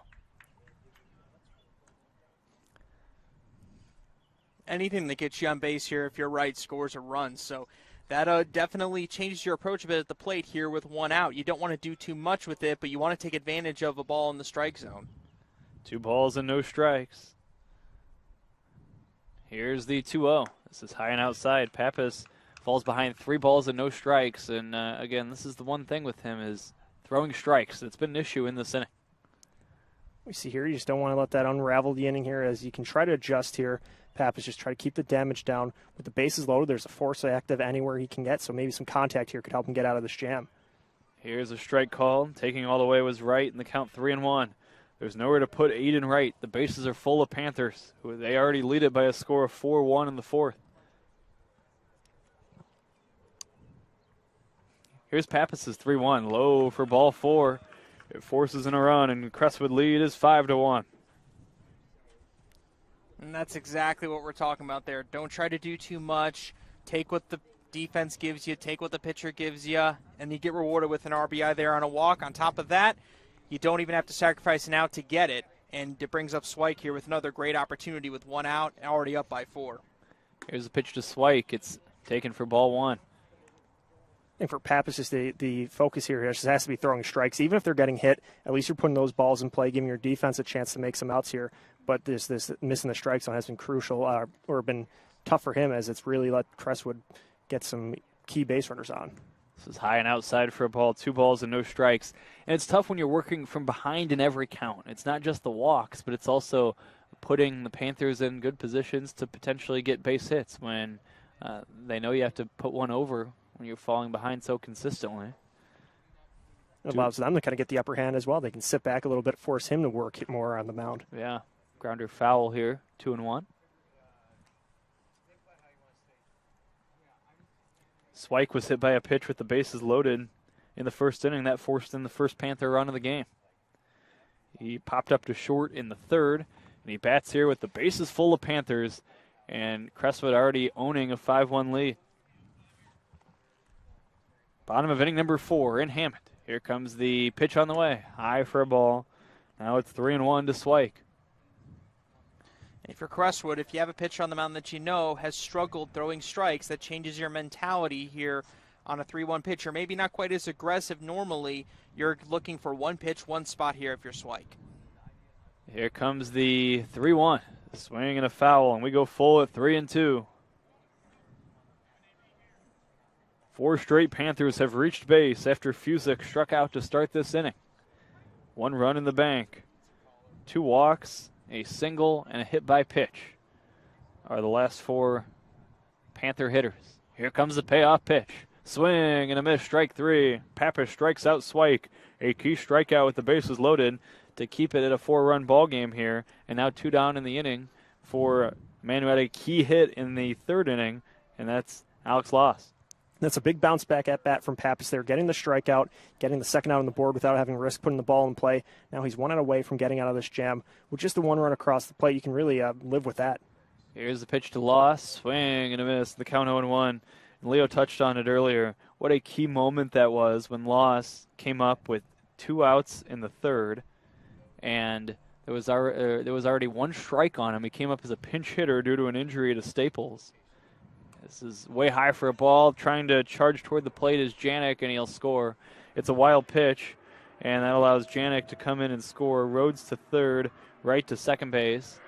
Speaker 3: Anything that gets you on base here, if you're right, scores a run. So that definitely changes your approach a bit at the plate here with 1 out. You don't want to do too much with it, but you want to take advantage of a ball in the strike zone.
Speaker 1: 2 balls and no strikes. Here's the 2-0. This is high and outside. Pappas falls behind 3 balls and no strikes. And, again, this is the one thing with him is throwing strikes. It's been an issue in this inning.
Speaker 2: We see here, you just don't want to let that unravel the inning here, as you can try to adjust here. Pappas just try to keep the damage down. With the bases loaded, there's a force active anywhere he can get, so maybe some contact here could help him get out of this jam.
Speaker 1: Here's a strike call. Taking all the way was right, and the count 3-1. There's nowhere to put Aiden Wright. The bases are full of Panthers. They already lead it by a score of 4-1 in the fourth. Here's Pappas' 3-1. Low for ball 4. It forces in a run, and Crestwood lead is 5-1.
Speaker 3: And that's exactly what we're talking about there. Don't try to do too much. Take what the defense gives you, take what the pitcher gives you, and you get rewarded with an RBI there on a walk. On top of that, you don't even have to sacrifice an out to get it, and it brings up Swike here with another great opportunity with 1 out, already up by 4.
Speaker 1: Here's a pitch to Swike. It's taken for ball 1.
Speaker 2: I think for Pappas, just the focus here just has to be throwing strikes. Even if they're getting hit, at least you're putting those balls in play, giving your defense a chance to make some outs here. But this missing the strike zone has been crucial, or been tough for him, as it's really let Crestwood get some key base runners on.
Speaker 1: This is high and outside for a ball, 2 balls and no strikes. And it's tough when you're working from behind in every count. It's not just the walks, but it's also putting the Panthers in good positions to potentially get base hits when they know you have to put one over when you're falling behind so consistently.
Speaker 2: It allows them to kind of get the upper hand as well. They can sit back a little bit, force him to work more on the mound.
Speaker 1: Yeah, grounder foul here, 2-1. Swike was hit by a pitch with the bases loaded in the first inning. That forced in the first Panther run of the game. He popped up to short in the third, and he bats here with the bases full of Panthers, and Crestwood already owning a 5-1 lead. Bottom of inning number 4 in Hammond. Here comes the pitch on the way. High for a ball. Now it's 3-1 to Swike.
Speaker 3: If you're Crestwood, if you have a pitcher on the mound that you know has struggled throwing strikes, that changes your mentality here on a 3-1 pitcher. Maybe not quite as aggressive normally. You're looking for one pitch, one spot here if you're Swike.
Speaker 1: Here comes the 3-1. Swing and a foul, and we go full at 3-2. 4 straight Panthers have reached base after Fusick struck out to start this inning. 1 run in the bank. 2 walks, a single, and a hit by pitch are the last 4 Panther hitters. Here comes the payoff pitch. Swing and a miss, strike 3. Pappas strikes out Swike. A key strikeout with the bases loaded to keep it at a 4-run ball game here. And now 2 down in the inning for a man who had a key hit in the 3rd inning, and that's Alex Loss.
Speaker 2: That's a big bounce back at bat from Pappas there, getting the strikeout, getting the second out on the board without having to risk putting the ball in play. Now he's 1 out away from getting out of this jam. With just the 1 run across the plate, you can really live with that.
Speaker 1: Here's the pitch to Loss. Swing and a miss. The count 0-1. And Leo touched on it earlier. What a key moment that was when Loss came up with 2 outs in the 3rd, and there was already 1 strike on him. He came up as a pinch hitter due to an injury to Staples. This is way high for a ball. Trying to charge toward the plate is Janik, and he'll score. It's a wild pitch, and that allows Janik to come in and score. Rhodes to 3rd, right to 2nd base.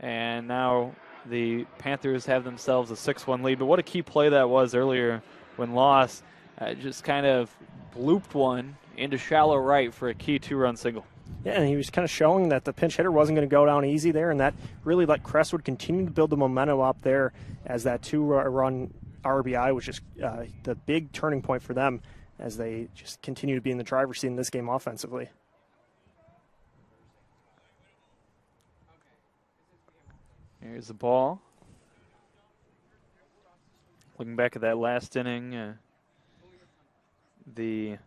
Speaker 1: And now the Panthers have themselves a 6-1 lead. But what a key play that was earlier when Loss just kind of blooped one into shallow right for a key 2-run single.
Speaker 2: Yeah, and he was kind of showing that the pinch hitter wasn't going to go down easy there, and that really let Crestwood continue to build the momentum up there, as that 2-run RBI was just the big turning point for them as they just continue to be in the driver's seat in this game offensively.
Speaker 1: Here's the ball. Looking back at that last inning, the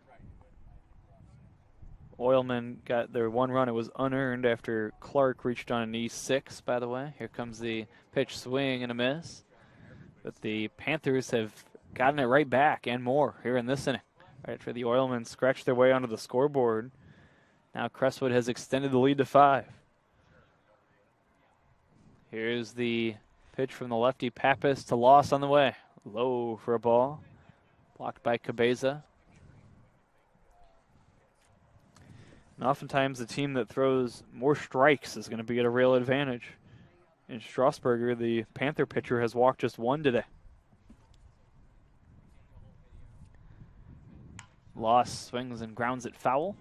Speaker 1: Oilmen got their 1 run. It was unearned after Clark reached on a knee 6, by the way. Here comes the pitch, swing and a miss. But the Panthers have gotten it right back and more here in this inning. Right after the Oilmen scratched their way onto the scoreboard. Now Crestwood has extended the lead to 5. Here's the pitch from the lefty Pappas to Loss on the way. Low for a ball. Blocked by Cabeza. And oftentimes the team that throws more strikes is going to be at a real advantage. In Strasburger, the Panther pitcher has walked just 1 today. Loss swings and grounds it foul.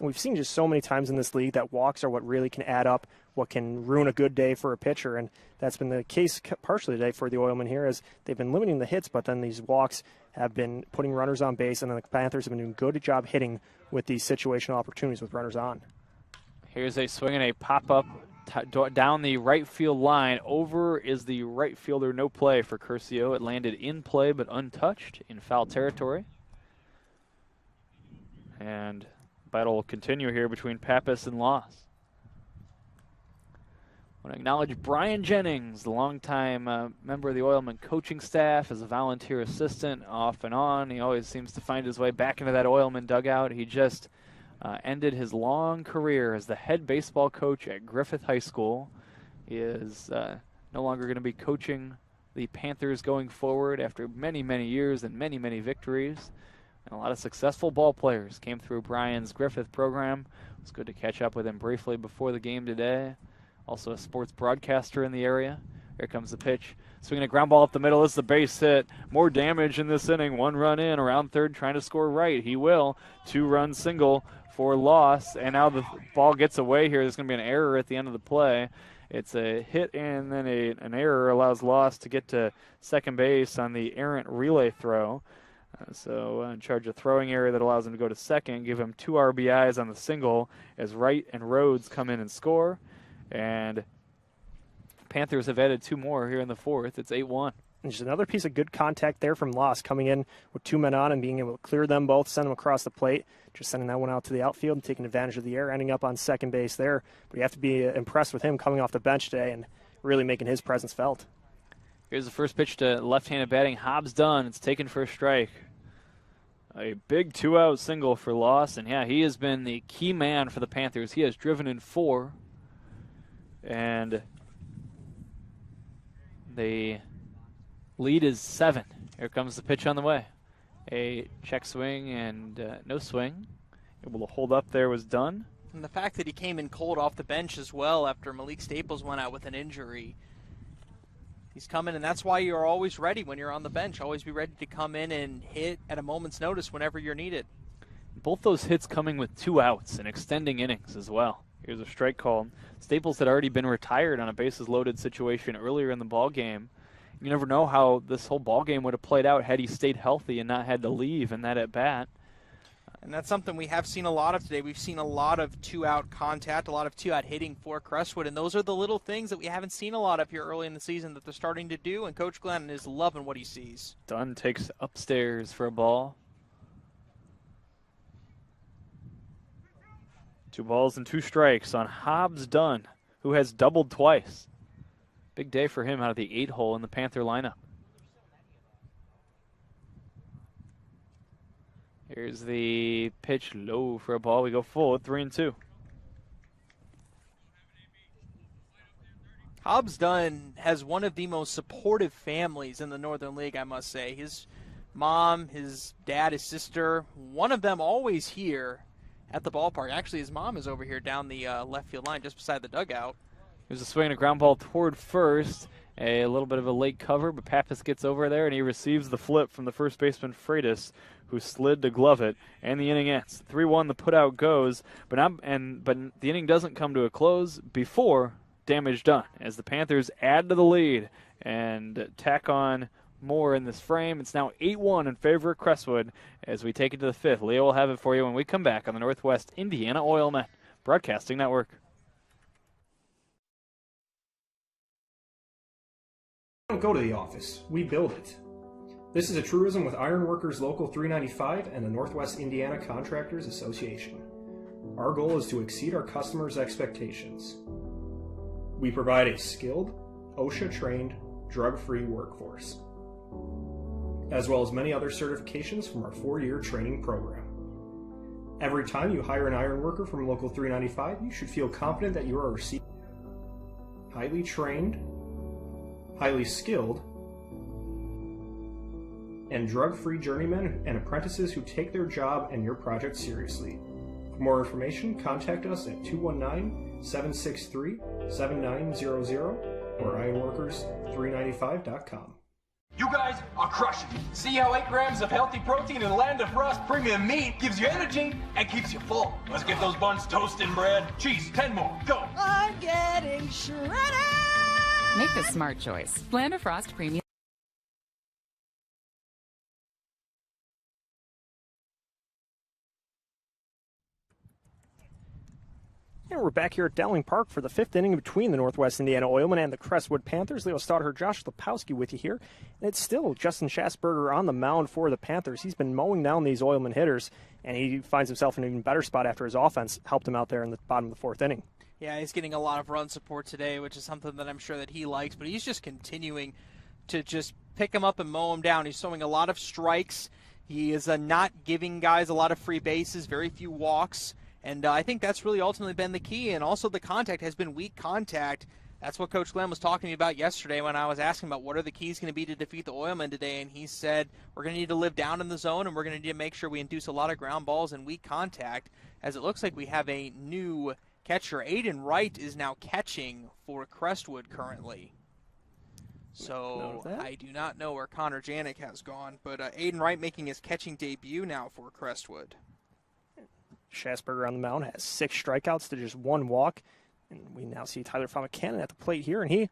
Speaker 2: We've seen just so many times in this league that walks are what really can add up, what can ruin a good day for a pitcher, and that's been the case partially today for the Oilmen here, as they've been limiting the hits, but then these walks have been putting runners on base, and then the Panthers have been doing a good job hitting with these situational opportunities with runners on.
Speaker 1: Here's a swing and a pop-up down the right field line. Over is the right fielder, no play for Curcio. It landed in play but untouched in foul territory. And battle will continue here between Pappas and Loss. I want to acknowledge Brian Jennings, the longtime member of the Oilmen coaching staff, as a volunteer assistant off and on. He always seems to find his way back into that Oilmen dugout. He just ended his long career as the head baseball coach at Griffith High School. He is no longer going to be coaching the Panthers going forward after many, many years and many, many victories. And a lot of successful ball players came through Brian's Griffith program. It was good to catch up with him briefly before the game today. Also a sports broadcaster in the area. Here comes the pitch. Swinging a ground ball up the middle. This is the base hit. More damage in this inning. 1 run in, around third, trying to score right. He will. 2-run single for Loss. And now the ball gets away here. There's going to be an error at the end of the play. It's a hit, and then an error allows Loss to get to second base on the errant relay throw. So in charge of throwing area that allows him to go to second, give him 2 RBIs on the single as Wright and Rhodes come in and score. And Panthers have added 2 more here in the fourth. It's 8-1.
Speaker 2: And just another piece of good contact there from Loss, coming in with 2 men on and being able to clear them both, send them across the plate, just sending that one out to the outfield and taking advantage of the air, ending up on second base there. But you have to be impressed with him coming off the bench today and really making his presence felt.
Speaker 1: Here's the first pitch to left-handed batting. Hobbs done. It's taken for a strike. A big 2-out single for Loss. And, yeah, he has been the key man for the Panthers. He has driven in 4. And the lead is 7. Here comes the pitch on the way. A check swing and no swing. Able to hold up there was done.
Speaker 3: And the fact that he came in cold off the bench as well after Malik Staples went out with an injury. He's coming, and that's why you're always ready when you're on the bench. Always be ready to come in and hit at a moment's notice whenever you're needed.
Speaker 1: Both those hits coming with 2 outs and extending innings as well. Here's a strike call. Staples had already been retired on a bases-loaded situation earlier in the ball game. You never know how this whole ball game would have played out had he stayed healthy and not had to leave in that at-bat.
Speaker 3: And that's something we have seen a lot of today. We've seen a lot of 2-out contact, a lot of 2-out hitting for Crestwood, and those are the little things that we haven't seen a lot of here early in the season that they're starting to do, and Coach Glenn is loving what he sees.
Speaker 1: Dunn takes upstairs for a ball. 2 balls and 2 strikes on Hobbs Dunn, who has doubled twice. Big day for him out of the 8-hole in the Panther lineup. Here's the pitch low for a ball. We go full at 3-2.
Speaker 3: Hobbs Dunn has one of the most supportive families in the Northern League, I must say. His mom, his dad, his sister, one of them always here at the ballpark. Actually, his mom is over here down the left field line just beside the dugout.
Speaker 1: There's a swing and a ground ball toward first. A little bit of a late cover, but Pappas gets over there, and he receives the flip from the first baseman, Freitas, who slid to glove it, and the inning ends. 3-1, the putout goes, but the inning doesn't come to a close before damage done, as the Panthers add to the lead and tack on more in this frame. It's now 8-1 in favor of Crestwood as we take it to the 5th. Leo will have it for you when we come back on the Northwest Indiana Oilmen Broadcasting Network.
Speaker 13: We don't go to the office, we build it. This is a truism with Ironworkers Local 395 and the Northwest Indiana Contractors Association. Our goal is to exceed our customers' expectations. We provide a skilled, OSHA-trained, drug-free workforce, as well as many other certifications from our 4-year training program. Every time you hire an ironworker from Local 395, you should feel confident that you are receiving highly trained, highly skilled, and drug-free journeymen and apprentices who take their job and your project seriously. For more information, contact us at 219-763-7900 or ironworkers395.com.
Speaker 10: You guys are crushing it. See how 8 grams of healthy protein in the land of frost premium meat gives you energy and keeps you full. Let's get those buns toasting, bread. Cheese, 10 more. Go.
Speaker 7: I'm getting shredded.
Speaker 11: Make the smart choice. Land of Frost Premium.
Speaker 2: And we're back here at Dowling Park for the 5th inning between the Northwest Indiana Oilmen and the Crestwood Panthers. Leo Stoddard, Josh Lepowski with you here. And it's still Justin Schasberger on the mound for the Panthers. He's been mowing down these Oilmen hitters, and he finds himself in an even better spot after his offense helped him out there in the bottom of the 4th inning.
Speaker 3: Yeah, he's getting a lot of run support today, which is something that I'm sure that he likes, but he's just continuing to just pick him up and mow him down. He's throwing a lot of strikes. He is not giving guys a lot of free bases, very few walks. And I think that's really ultimately been the key. And also the contact has been weak contact. That's what Coach Glenn was talking to me about yesterday when I was asking about what are the keys going to be to defeat the Oilmen today. And he said, we're going to need to live down in the zone, and we're going to need to make sure we induce a lot of ground balls and weak contact, as it looks like we have a new catcher. Aiden Wright is now catching for Crestwood currently. So I do not know where Connor Janik has gone, but Aiden Wright making his catching debut now for Crestwood.
Speaker 2: Schasberger on the mound has 6 strikeouts to just 1 walk. And we now see Tyler Famacannon at the plate here, and he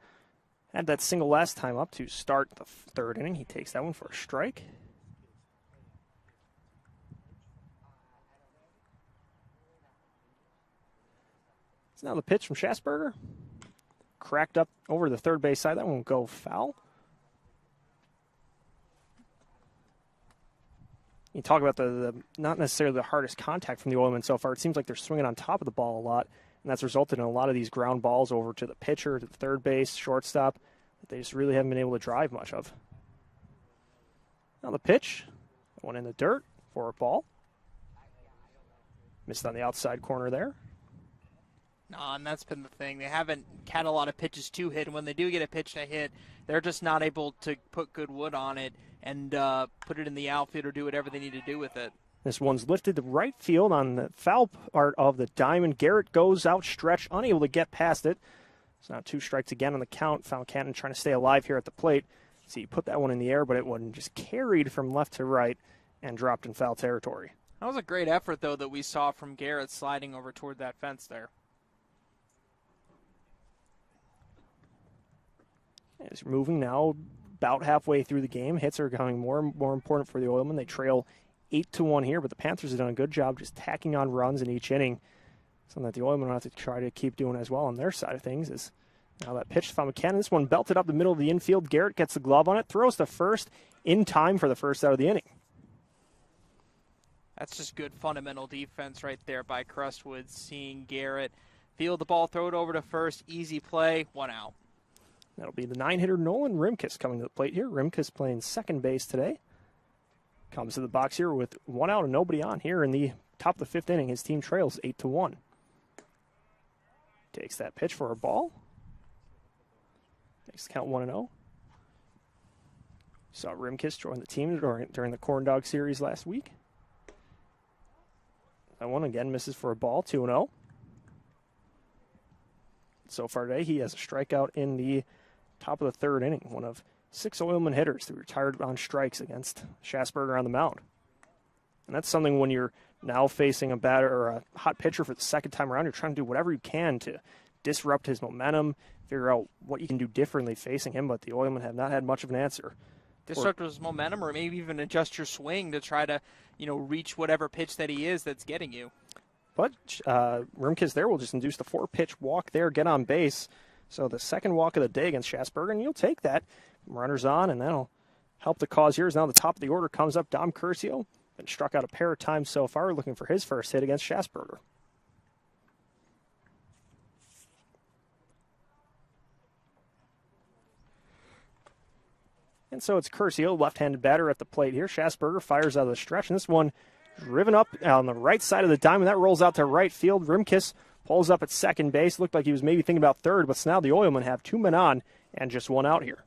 Speaker 2: had that single last time up to start the 3rd inning. He takes that one for a strike. It's now the pitch from Schasberger. Cracked up over the third base side. That won't go foul. You talk about the not necessarily the hardest contact from the Oilmen so far. It seems like they're swinging on top of the ball a lot, and that's resulted in a lot of these ground balls over to the pitcher, to the third base, shortstop, that they just really haven't been able to drive much of. Now the pitch, one in the dirt for a ball. Missed on the outside corner there.
Speaker 3: No, and that's been the thing. They haven't had a lot of pitches to hit, and when they do get a pitch to hit, they're just not able to put good wood on it and put it in the outfield or do whatever they need to do with it.
Speaker 2: This one's lifted to right field on the foul part of the diamond. Garrett goes outstretched, unable to get past it. So now 2 strikes again on the count. Cannon trying to stay alive here at the plate. See, he put that one in the air, but it wasn't just carried from left to right and dropped in foul territory.
Speaker 3: That was a great effort, though, that we saw from Garrett sliding over toward that fence there.
Speaker 2: He's moving now about halfway through the game. Hits are becoming more and more important for the Oilmen. They trail 8-1 here, but the Panthers have done a good job just tacking on runs in each inning. Something that the Oilmen will have to try to keep doing as well on their side of things. Is now that pitch to Famacannon. This one belted up the middle of the infield. Garrett gets the glove on it, throws to first in time for the first out of the inning.
Speaker 3: That's just good fundamental defense right there by Crestwood, seeing Garrett field the ball, throw it over to first, easy play, 1 out.
Speaker 2: That'll be the 9-hitter Nolan Rimkus coming to the plate here. Rimkus playing second base today. Comes to the box here with 1 out and nobody on here in the top of the 5th inning. His team trails 8-1. Takes that pitch for a ball. Makes the count 1-0. Saw Rimkus join the team during the Corn Dog Series last week. That one again misses for a ball, 2-0. So far today, he has a strikeout in the top of the 3rd inning. One of 6 Oilmen hitters that retired on strikes against Schasberger on the mound. And that's something when you're now facing a batter or a hot pitcher for the 2nd time around, you're trying to do whatever you can to disrupt his momentum, figure out what you can do differently facing him, but the Oilmen have not had much of an answer.
Speaker 3: Disrupt his momentum or maybe even adjust your swing to try to, reach whatever pitch that he is that's getting you.
Speaker 2: But Rimkus there will just induce the 4-pitch walk there, get on base. So the 2nd walk of the day against Schasberger, and you'll take that. Runners on, and that'll help the cause here. As now the top of the order comes up, Dom Curcio. Been struck out a pair of times so far, looking for his first hit against Schasberger. And so it's Curcio, left-handed batter at the plate here. Schasberger fires out of the stretch, and this one driven up on the right side of the diamond. That rolls out to right field. Rimkus pulls up at second base. Looked like he was maybe thinking about third, but now the Oilmen have 2 men on and just 1 out here.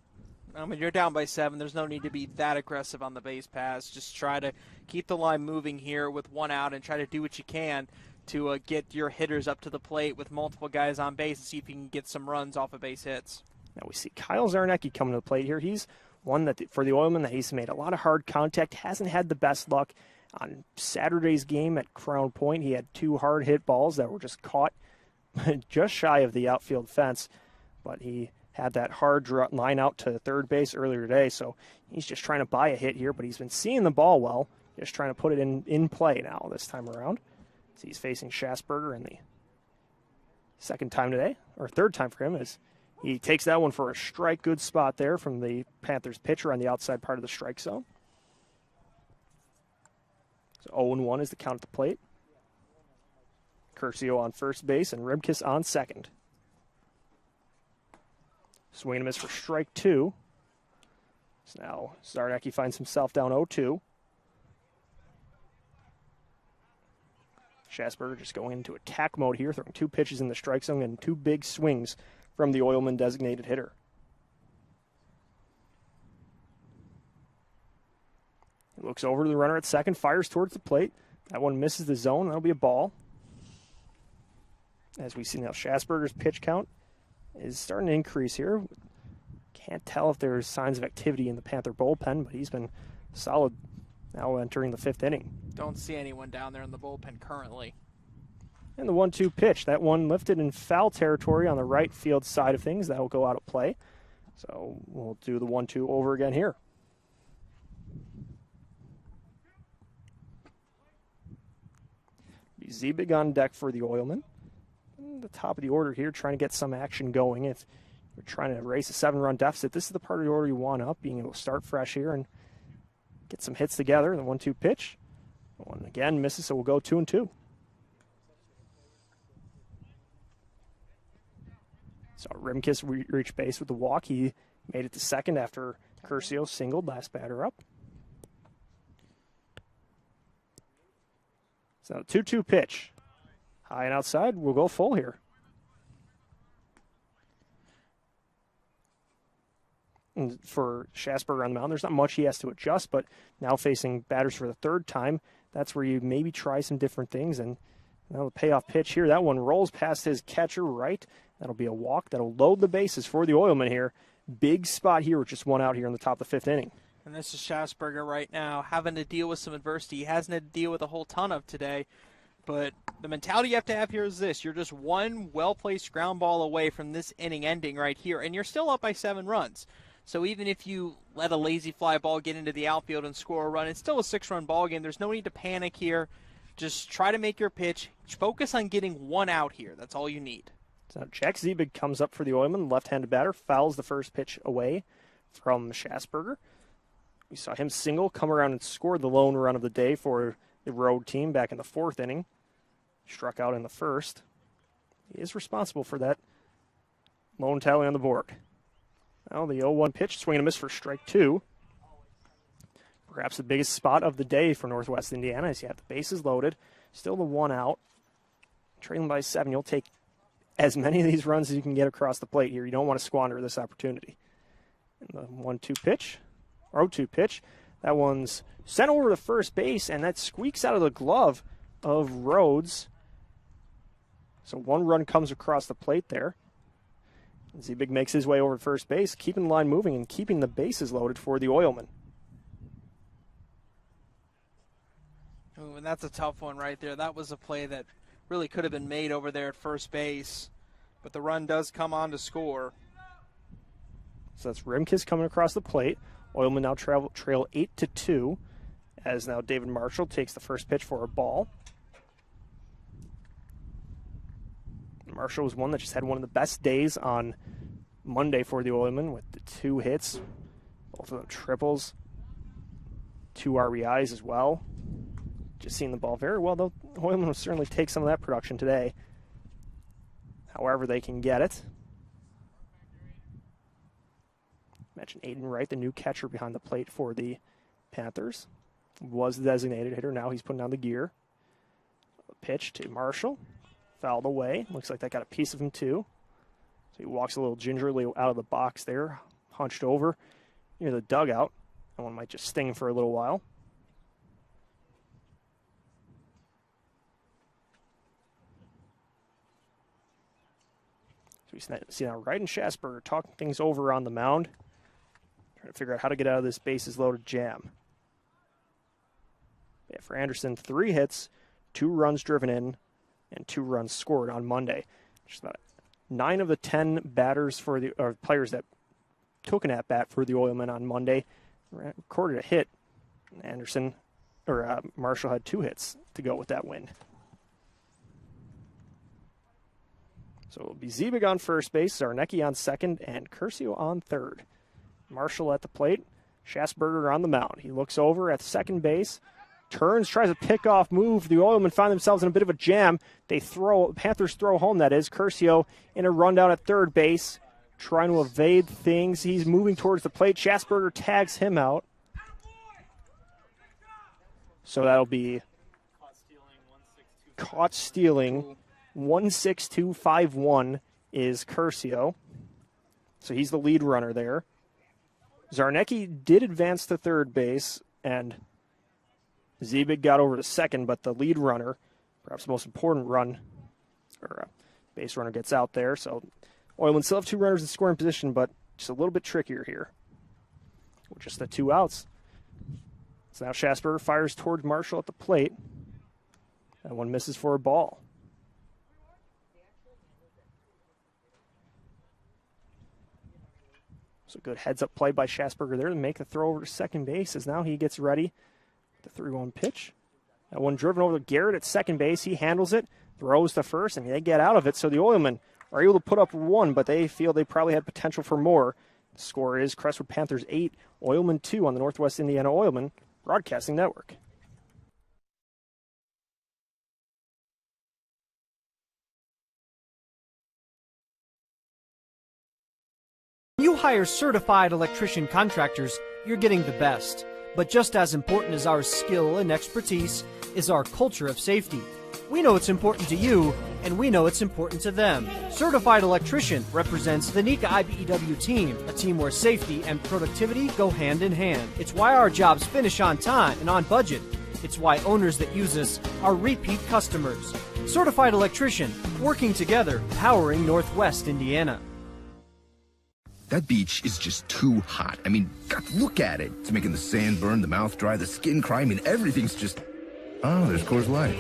Speaker 3: I mean, you're down by 7. There's no need to be that aggressive on the base pass. Just try to keep the line moving here with 1 out and try to do what you can to get your hitters up to the plate with multiple guys on base and see if you can get some runs off of base hits.
Speaker 2: Now we see Kyle Zarnecki coming to the plate here. He's one that for the Oilmen that he's made a lot of hard contact, hasn't had the best luck. On Saturday's game at Crown Point, he had 2 hard hit balls that were just caught just shy of the outfield fence, but he had that hard line out to third base earlier today, so he's just trying to buy a hit here, but he's been seeing the ball well, just trying to put it in play now this time around. So he's facing Schasberger in the second time today, or third time for him, as he takes that one for a strike. Good spot there from the Panthers pitcher on the outside part of the strike zone. So 0-1 is the count at the plate. Curcio on first base and Ribkis on second. Swing and a miss for strike 2. So now Zarnecki finds himself down 0-2. Schasberger just going into attack mode here, throwing 2 pitches in the strike zone and 2 big swings from the Oilman designated hitter. He looks over to the runner at second, fires towards the plate. That one misses the zone. That'll be a ball. As we see now, Schasberger's pitch count is starting to increase here. Can't tell if there's signs of activity in the Panther bullpen, but he's been solid now entering the 5th inning.
Speaker 3: Don't see anyone down there in the bullpen currently.
Speaker 2: And the 1-2 pitch. That one lifted in foul territory on the right field side of things. That will go out of play. So we'll do the 1-2 over again here. Ziebig on deck for the Oilmen. The top of the order here, trying to get some action going. If you're trying to erase a 7-run deficit, this is the part of the order you want up, being able to start fresh here and get some hits together. The 1-2 pitch. One again misses, so we'll go 2-2. So Rimkus reached base with the walk. He made it to second after Curcio singled, last batter up. So 2-2 pitch. High and outside, we'll go full here. And for Schasberger on the mound, there's not much he has to adjust, but now facing batters for the 3rd time, that's where you maybe try some different things. And now the payoff pitch here, that one rolls past his catcher right. That'll be a walk. That'll load the bases for the Oilmen here. Big spot here with just 1 out here in the top of the 5th inning.
Speaker 3: And this is Schasberger right now having to deal with some adversity. He hasn't had to deal with a whole ton of today. But the mentality you have to have here is this. You're just 1 well-placed ground ball away from this inning ending right here, and you're still up by 7 runs. So even if you let a lazy fly ball get into the outfield and score a run, it's still a 6-run ball game. There's no need to panic here. Just try to make your pitch. Focus on getting 1 out here. That's all you need.
Speaker 2: So Jack Ziebig comes up for the Oilmen, left-handed batter, fouls the first pitch away from Schasberger. We saw him single, come around and score the lone run of the day for the road team back in the 4th inning. Struck out in the 1st. He is responsible for that lone tally on the board. Now the 0-1 pitch, swing and a miss for strike 2. Perhaps the biggest spot of the day for Northwest Indiana as you have the bases loaded. Still the 1 out. Trailing by 7, you'll take as many of these runs as you can get across the plate here. You don't want to squander this opportunity. And the 1-2 pitch, or 0-2 pitch, that one's sent over to first base, and that squeaks out of the glove of Rhodes. So 1 run comes across the plate there. Ziebig makes his way over to first base, keeping the line moving and keeping the bases loaded for the Oilmen.
Speaker 3: Ooh, and that's a tough one right there. That was a play that really could have been made over there at first base, but the run does come on to score.
Speaker 2: So that's Rimkus coming across the plate. Oilmen now trail 8-2, as now David Marshall takes the first pitch for a ball. Marshall was one that just had one of the best days on Monday for the Oilmen with the 2 hits, both of them triples, 2 RBIs as well. Just seeing the ball very well, though. The Oilmen will certainly take some of that production today, however they can get it. Mentioned Aiden Wright, the new catcher behind the plate for the Panthers, was the designated hitter. Now he's putting down the gear. Pitch to Marshall. Fouled away. Looks like that got a piece of him too. So he walks a little gingerly out of the box there, hunched over near the dugout. That one might just sting for a little while. So we see now Wright and Schasberger talking things over on the mound, Trying to figure out how to get out of this bases loaded jam. Yeah, for Anderson, 3 hits, 2 runs driven in, and 2 runs scored on Monday. Just about 9 of the 10 batters for the or players that took an at bat for the Oilmen on Monday recorded a hit. Anderson or Marshall had 2 hits to go with that win. So it'll be Ziebig on first base, Zarnecki on second, and Curcio on third. Marshall at the plate, Schassberger on the mound. He looks over at second base, turns, tries a pickoff move. The Oilmen find themselves in a bit of a jam. Panthers throw home, that is. Curcio in a rundown at third base, trying to evade things. He's moving towards the plate. Schassberger tags him out. So that'll be caught stealing. 16251 is Curcio. So he's the lead runner there. Zarnecki did advance to third base, and Ziebig got over to second, but the lead runner, perhaps the most important run, or base runner, gets out there. So Oilmen still have 2 runners in scoring position, but just a little bit trickier here with just the 2 outs. So now Schassberger fires towards Marshall at the plate. That one misses for a ball. So good heads-up play by Schassberger there to make the throw over to second base as now he gets ready. The 3-1 pitch. That one driven over to Garrett at second base. He handles it, throws to first, and they get out of it. So the Oilmen are able to put up 1, but they feel they probably had potential for more. The score is Crestwood Panthers 8, Oilmen 2 on the Northwest Indiana Oilmen Broadcasting Network.
Speaker 4: When you hire certified electrician contractors, you're getting the best. But just as important as our skill and expertise is our culture of safety. We know it's important to you, and we know it's important to them. Certified Electrician represents the NICA IBEW team, a team where safety and productivity go hand in hand. It's why our jobs finish on time and on budget. It's why owners that use us are repeat customers. Certified Electrician, working together, powering Northwest Indiana.
Speaker 5: That beach is just too hot. I mean, God, look at it. It's making the sand burn, the mouth dry, the skin cry. I mean, everything's just... Oh, there's Coors Light.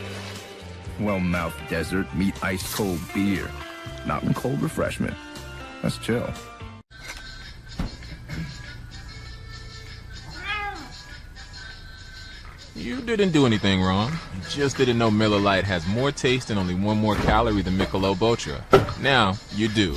Speaker 5: Well, mouth desert, meet ice-cold beer. Mountain cold refreshment. That's chill.
Speaker 6: You didn't do anything wrong. You just didn't know Miller Lite has more taste and only 1 more calorie than Michelob Ultra. Now, you do.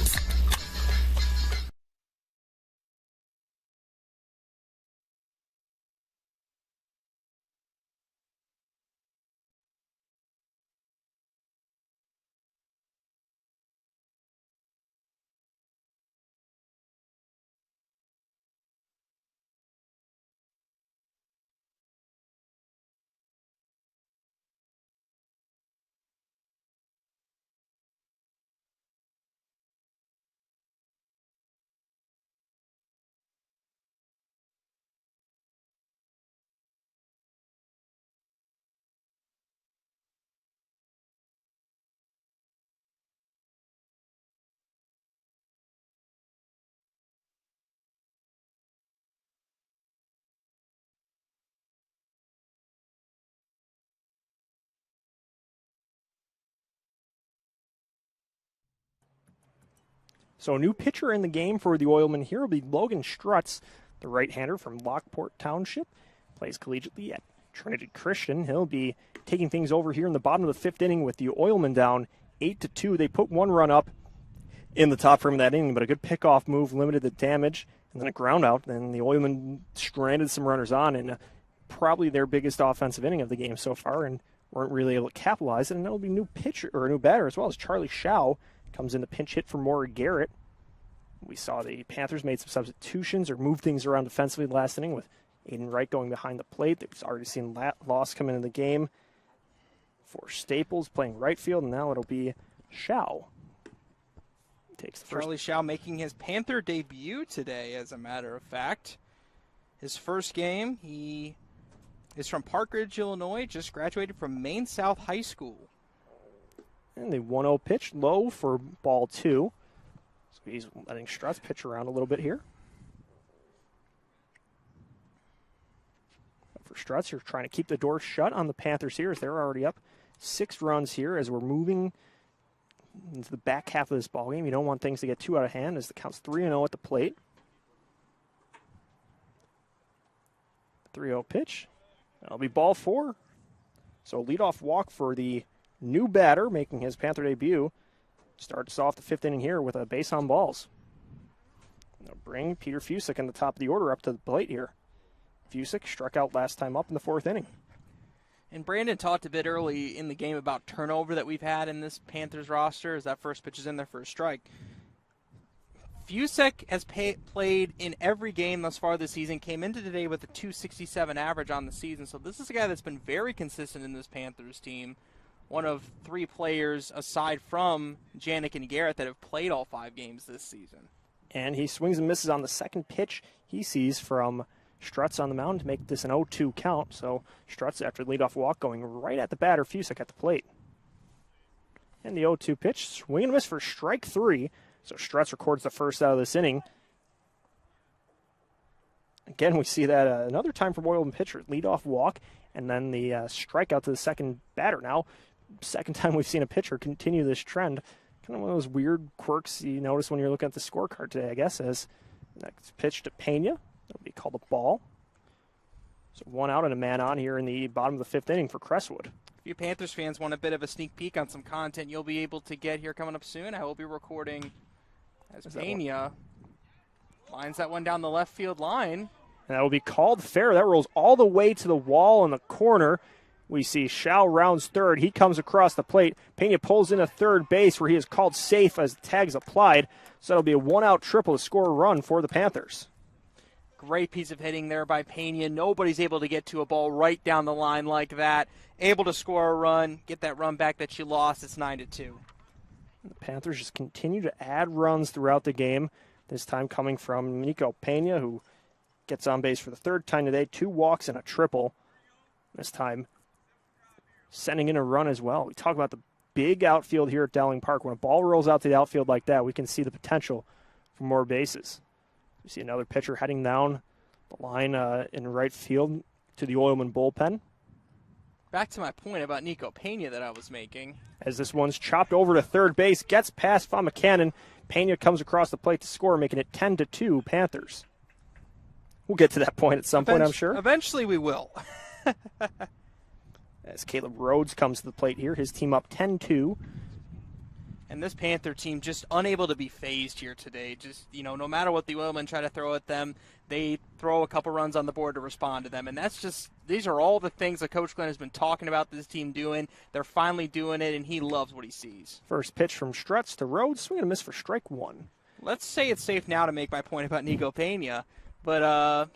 Speaker 2: So a new pitcher in the game for the Oilmen here will be Logan Strutz, the right-hander from Lockport Township. Plays collegiately at Trinity Christian. He'll be taking things over here in the bottom of the 5th inning with the Oilmen down 8-2. They put 1 run up in the top frame of that inning, but a good pickoff move limited the damage, and then a ground out. Then the Oilmen stranded some runners on, and probably their biggest offensive inning of the game so far, and weren't really able to capitalize it. And that'll be a new pitcher or a new batter as well as Charlie Schau comes in to pinch hit for Maury Garrett. We saw the Panthers made some substitutions or moved things around defensively last inning with Aiden Wright going behind the plate. They've already seen Loss come into the game for Staples playing right field, and now it'll be Schau. Takes the first.
Speaker 3: Charlie Schau making his Panther debut today, as a matter of fact. His first game, he is from Park Ridge, Illinois, just graduated from Maine South High School.
Speaker 2: And the 1-0 pitch, low for ball 2. So he's letting Strutz pitch around a little bit here. for Strutz. You're trying to keep the door shut on the Panthers here as they're already up 6 runs here as we're moving into the back half of this ballgame. You don't want things to get too out of hand as the count's 3-0 at the plate. 3-0 pitch. That'll be ball 4. So leadoff walk for the new batter making his Panther debut. Starts off the 5th inning here with a base on balls. They'll bring Peter Fusick in the top of the order up to the plate here. Fusick struck out last time up in the 4th inning.
Speaker 3: And Brandon talked a bit early in the game about turnover that we've had in this Panthers roster as that first pitch is in there for a strike. Fusick has played in every game thus far this season, came into today with a .267 average on the season. So this is a guy that's been very consistent in this Panthers team. One of 3 players aside from Janik and Garrett that have played all 5 games this season.
Speaker 2: And he swings and misses on the second pitch he sees from Strutz on the mound to make this an 0-2 count. So Strutz, after the leadoff walk, going right at the batter, Fusick at the plate. And the 0-2 pitch, swing and miss for strike 3. So Strutz records the first out of this inning. Again, we see that another time from Oilmen pitcher, leadoff walk, and then the strikeout to the second batter. Now, second time we've seen a pitcher continue this trend. Kind of one of those weird quirks you notice when you're looking at the scorecard today, I guess, as next pitch to Pena. That'll be called a ball. So 1 out and a man on here in the bottom of the 5th inning for Crestwood.
Speaker 3: If you Panthers fans want a bit of a sneak peek on some content you'll be able to get here coming up soon, I will be recording as Pena lines that one down the left field line.
Speaker 2: And that will be called fair. That rolls all the way to the wall in the corner. We see Shao rounds third. He comes across the plate. Pena pulls into third base where he is called safe as the tag's applied. So that'll be a 1-out triple to score a run for the Panthers.
Speaker 3: Great piece of hitting there by Pena. Nobody's able to get to a ball right down the line like that. Able to score a run, get that run back that you lost. It's 9-2.
Speaker 2: The Panthers just continue to add runs throughout the game. This time coming from Nico Pena, who gets on base for the 3rd time today. 2 walks and a triple. This time sending in a run as well. We talk about the big outfield here at Dowling Park. When a ball rolls out to the outfield like that, we can see the potential for more bases. We see another pitcher heading down the line in right field to the Oilmen bullpen.
Speaker 3: Back to my point about Nico Pena that I was making.
Speaker 2: As this one's chopped over to third base, gets past Famacanon. Pena comes across the plate to score, making it 10-2 Panthers. We'll get to that point at some point, I'm sure.
Speaker 3: Eventually we will.
Speaker 2: As Caleb Rhodes comes to the plate here, his team up 10-2.
Speaker 3: And this Panther team just unable to be phased here today. Just, no matter what the Oilmen try to throw at them, they throw a couple runs on the board to respond to them. And these are all the things that Coach Glenn has been talking about this team doing. They're finally doing it, and he loves what he sees.
Speaker 2: First pitch from Strutz to Rhodes, swing and a miss for strike 1.
Speaker 3: Let's say it's safe now to make my point about Nico Pena. But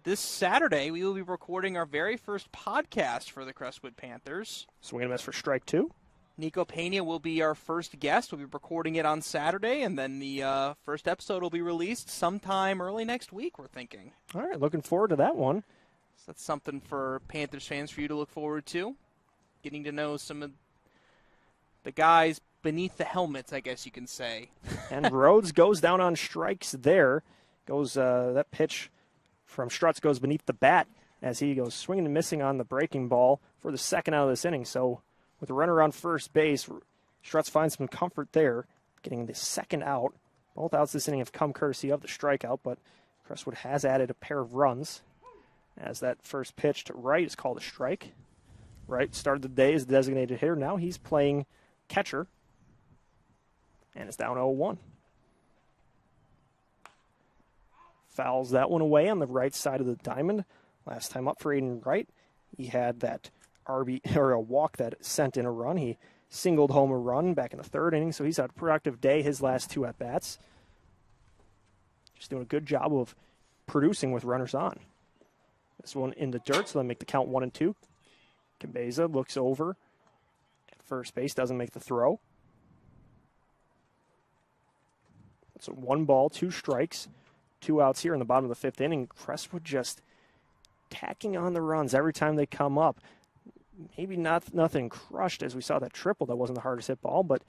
Speaker 3: this Saturday, we will be recording our very first podcast for the Crestwood Panthers.
Speaker 2: Swing and a miss for strike 2.
Speaker 3: Nico Pena will be our first guest. We'll be recording it on Saturday, and then the first episode will be released sometime early next week, we're thinking.
Speaker 2: All right, looking forward to that one.
Speaker 3: So that's something for Panthers fans for you to look forward to. Getting to know some of the guys beneath the helmets, I guess you can say.
Speaker 2: And Rhodes goes down on strikes there. That pitch from Strutz goes beneath the bat as he goes swinging and missing on the breaking ball for the 2nd out of this inning. So with a runner on first base, Strutz finds some comfort there, getting the 2nd out. Both outs this inning have come courtesy of the strikeout, but Crestwood has added a pair of runs as that first pitch to Wright is called a strike. Wright started the day as the designated hitter. Now he's playing catcher, and it's down 0-1. Fouls that one away on the right side of the diamond. Last time up for Aiden Wright, he had that a walk that sent in a run. He singled home a run back in the 3rd inning, so he's had a productive day his last 2 at-bats. Just doing a good job of producing with runners on. This one in the dirt, so they make the count 1-2. Cabeza looks over at first base, doesn't make the throw. So 1 ball, 2 strikes, 2 outs here in the bottom of the 5th inning. Crestwood just tacking on the runs every time they come up. Maybe nothing crushed as we saw that triple. That wasn't the hardest hit ball, but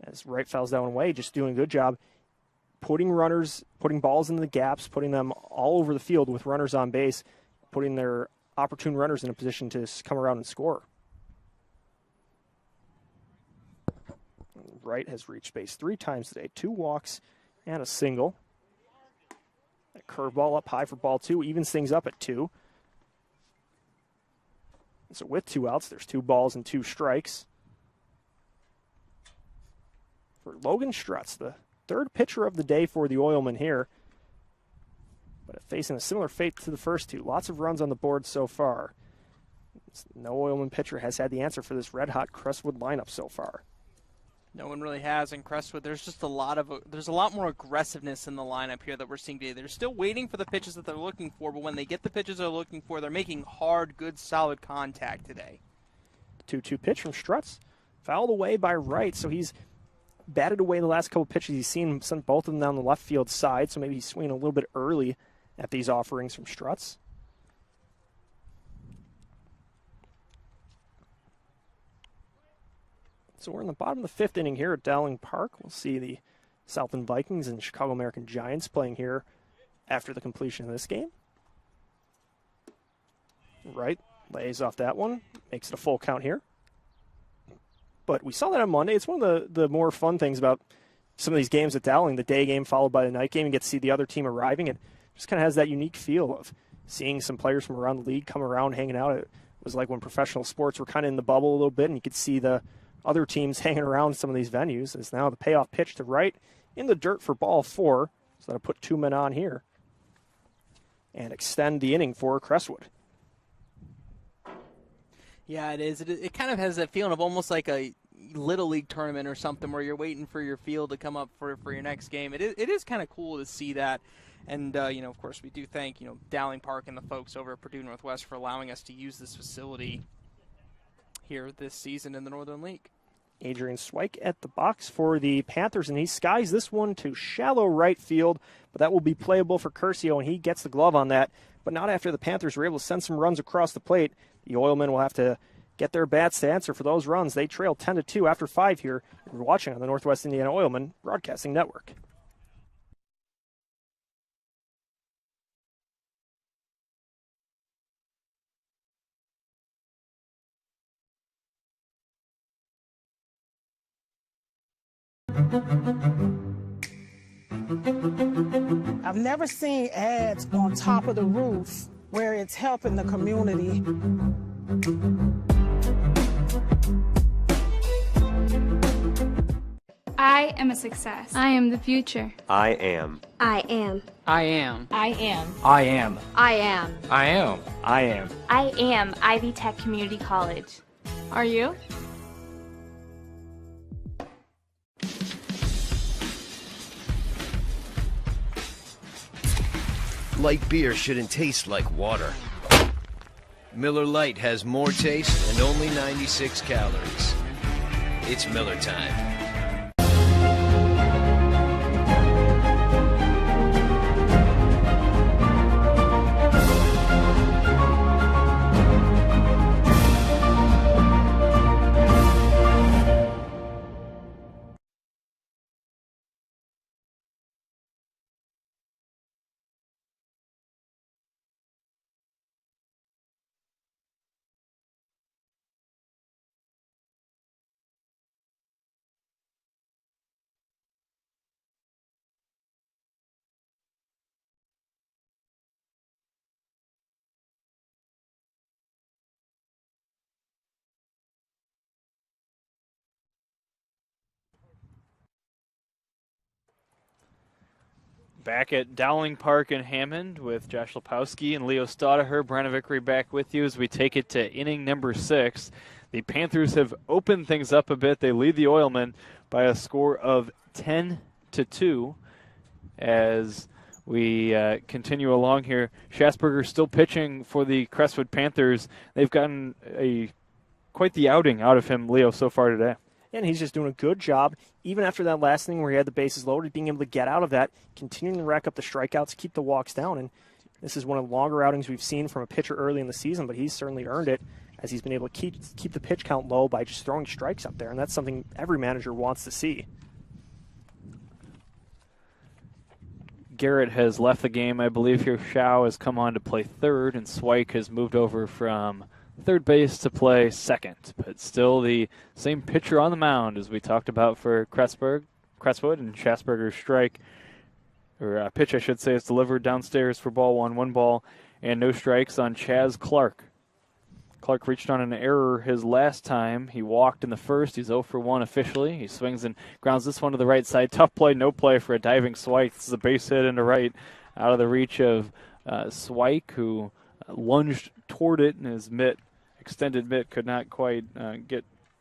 Speaker 2: as Wright fouls that one away, just doing a good job putting balls into the gaps, putting them all over the field with runners on base, putting their opportune runners in a position to come around and score. Wright has reached base 3 times today, 2 walks and a single. That curveball up high for ball 2, evens things up at 2. And so with 2 outs, there's 2 balls and 2 strikes. For Logan Strutz, the third pitcher of the day for the Oilmen here, but facing a similar fate to the first 2. Lots of runs on the board so far. No Oilman pitcher has had the answer for this red-hot Crestwood lineup so far.
Speaker 3: No one really has in Crestwood. There's just a lot more aggressiveness in the lineup here that we're seeing today. They're still waiting for the pitches that they're looking for, but when they get the pitches they're looking for, they're making hard, good, solid contact today.
Speaker 2: 2-2 pitch from Strutz. Fouled away by Wright, so he's batted away the last couple pitches. He's seen both of them down the left field side, so maybe he's swinging a little bit early at these offerings from Strutz. So we're in the bottom of the 5th inning here at Dowling Park. We'll see the Southland Vikings and Chicago American Giants playing here after the completion of this game. Wright lays off that one, makes it a full count here. But we saw that on Monday. It's one of the more fun things about some of these games at Dowling, the day game followed by the night game. You get to see the other team arriving. It just kind of has that unique feel of seeing some players from around the league come around, hanging out. It was like when professional sports were kind of in the bubble a little bit, and you could see the other teams hanging around some of these venues. Is now the payoff pitch to Wright in the dirt for ball 4. So that'll put 2 men on here and extend the inning for Crestwood.
Speaker 3: Yeah, it is. It kind of has that feeling of almost like a Little League tournament or something where you're waiting for your field to come up for your next game. It is kind of cool to see that. And, of course, we do thank, Dowling Park and the folks over at Purdue Northwest for allowing us to use this facility here this season in the Northern League.
Speaker 2: Adrian Swike at the box for the Panthers, and he skies this one to shallow right field, but that will be playable for Curcio, and he gets the glove on that, but not after the Panthers were able to send some runs across the plate. The Oilmen will have to get their bats to answer for those runs. They trail 10-2 after 5 here. You're watching on the Northwest Indiana Oilmen Broadcasting Network.
Speaker 7: I've never seen ads on top of the roof where it's helping the community.
Speaker 8: I am a success.
Speaker 9: I am the future.
Speaker 14: I am.
Speaker 9: I am.
Speaker 15: I am.
Speaker 8: I am.
Speaker 15: I am.
Speaker 9: I am.
Speaker 15: I am.
Speaker 1: I am.
Speaker 8: I am Ivy Tech Community College.
Speaker 9: Are you?
Speaker 12: Light beer shouldn't taste like water. Miller Lite has more taste and only 96 calories. It's Miller time.
Speaker 1: Back at Dowling Park in Hammond with Josh Lepowski and Leo Staudaher. Brandon Vickery back with you as we take it to inning number 6. The Panthers have opened things up a bit. They lead the Oilmen by a score of 10-2 as we continue along here. Schatzberger still pitching for the Crestwood Panthers. They've gotten quite the outing out of him, Leo, so far today.
Speaker 2: And he's just doing a good job, even after that last inning where he had the bases loaded, being able to get out of that, continuing to rack up the strikeouts, keep the walks down. And this is one of the longer outings we've seen from a pitcher early in the season, but he's certainly earned it as he's been able to keep the pitch count low by just throwing strikes up there. And that's something every manager wants to see.
Speaker 1: Garrett has left the game. I believe here Shao has come on to play third, and Swike has moved over from third base to play second. But still the same pitcher on the mound as we talked about for Crestwood, and Schasberger's strike, or pitch I should say, is delivered downstairs for ball one. 1 ball and no strikes on Chaz Clark. Clark reached on an error his last time. He walked in the first. He's 0 for 1 officially. He swings and grounds this one to the right side. Tough play, no play for a diving Swike. This is a base hit into right, out of the reach of Swike, who lunged toward it, and his extended mitt, could not quite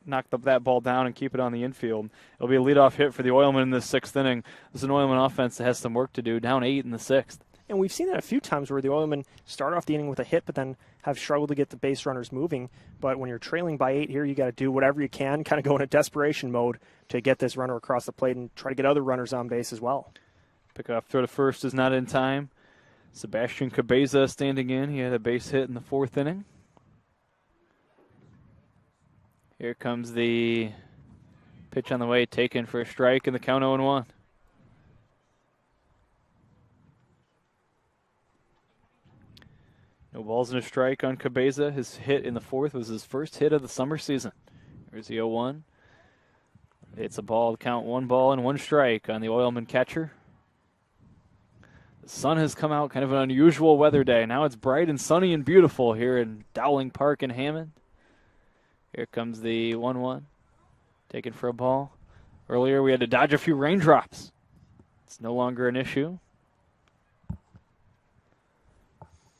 Speaker 1: knock that ball down and keep it on the infield. It'll be a leadoff hit for the Oilmen in this 6th inning. This is an Oilmen offense that has some work to do, down 8 in the 6th.
Speaker 2: And we've seen that a few times where the Oilmen start off the inning with a hit, but then have struggled to get the base runners moving. But when you're trailing by 8 here, you got to do whatever you can, kind of go into desperation mode to get this runner across the plate and try to get other runners on base as well.
Speaker 1: Pickoff throw to first is not in time. Sebastian Cabeza standing in. He had a base hit in the 4th inning. Here comes the pitch on the way, taken for a strike, and the count 0-1. No balls and a strike on Cabeza. His hit in the 4th was his first hit of the summer season. There's the 0-1. It's a ball, count 1 ball and 1 strike on the Oilman catcher. The sun has come out, kind of an unusual weather day. Now it's bright and sunny and beautiful here in Dowling Park in Hammond. Here comes the 1-1. Taken for a ball. Earlier we had to dodge a few raindrops. It's no longer an issue.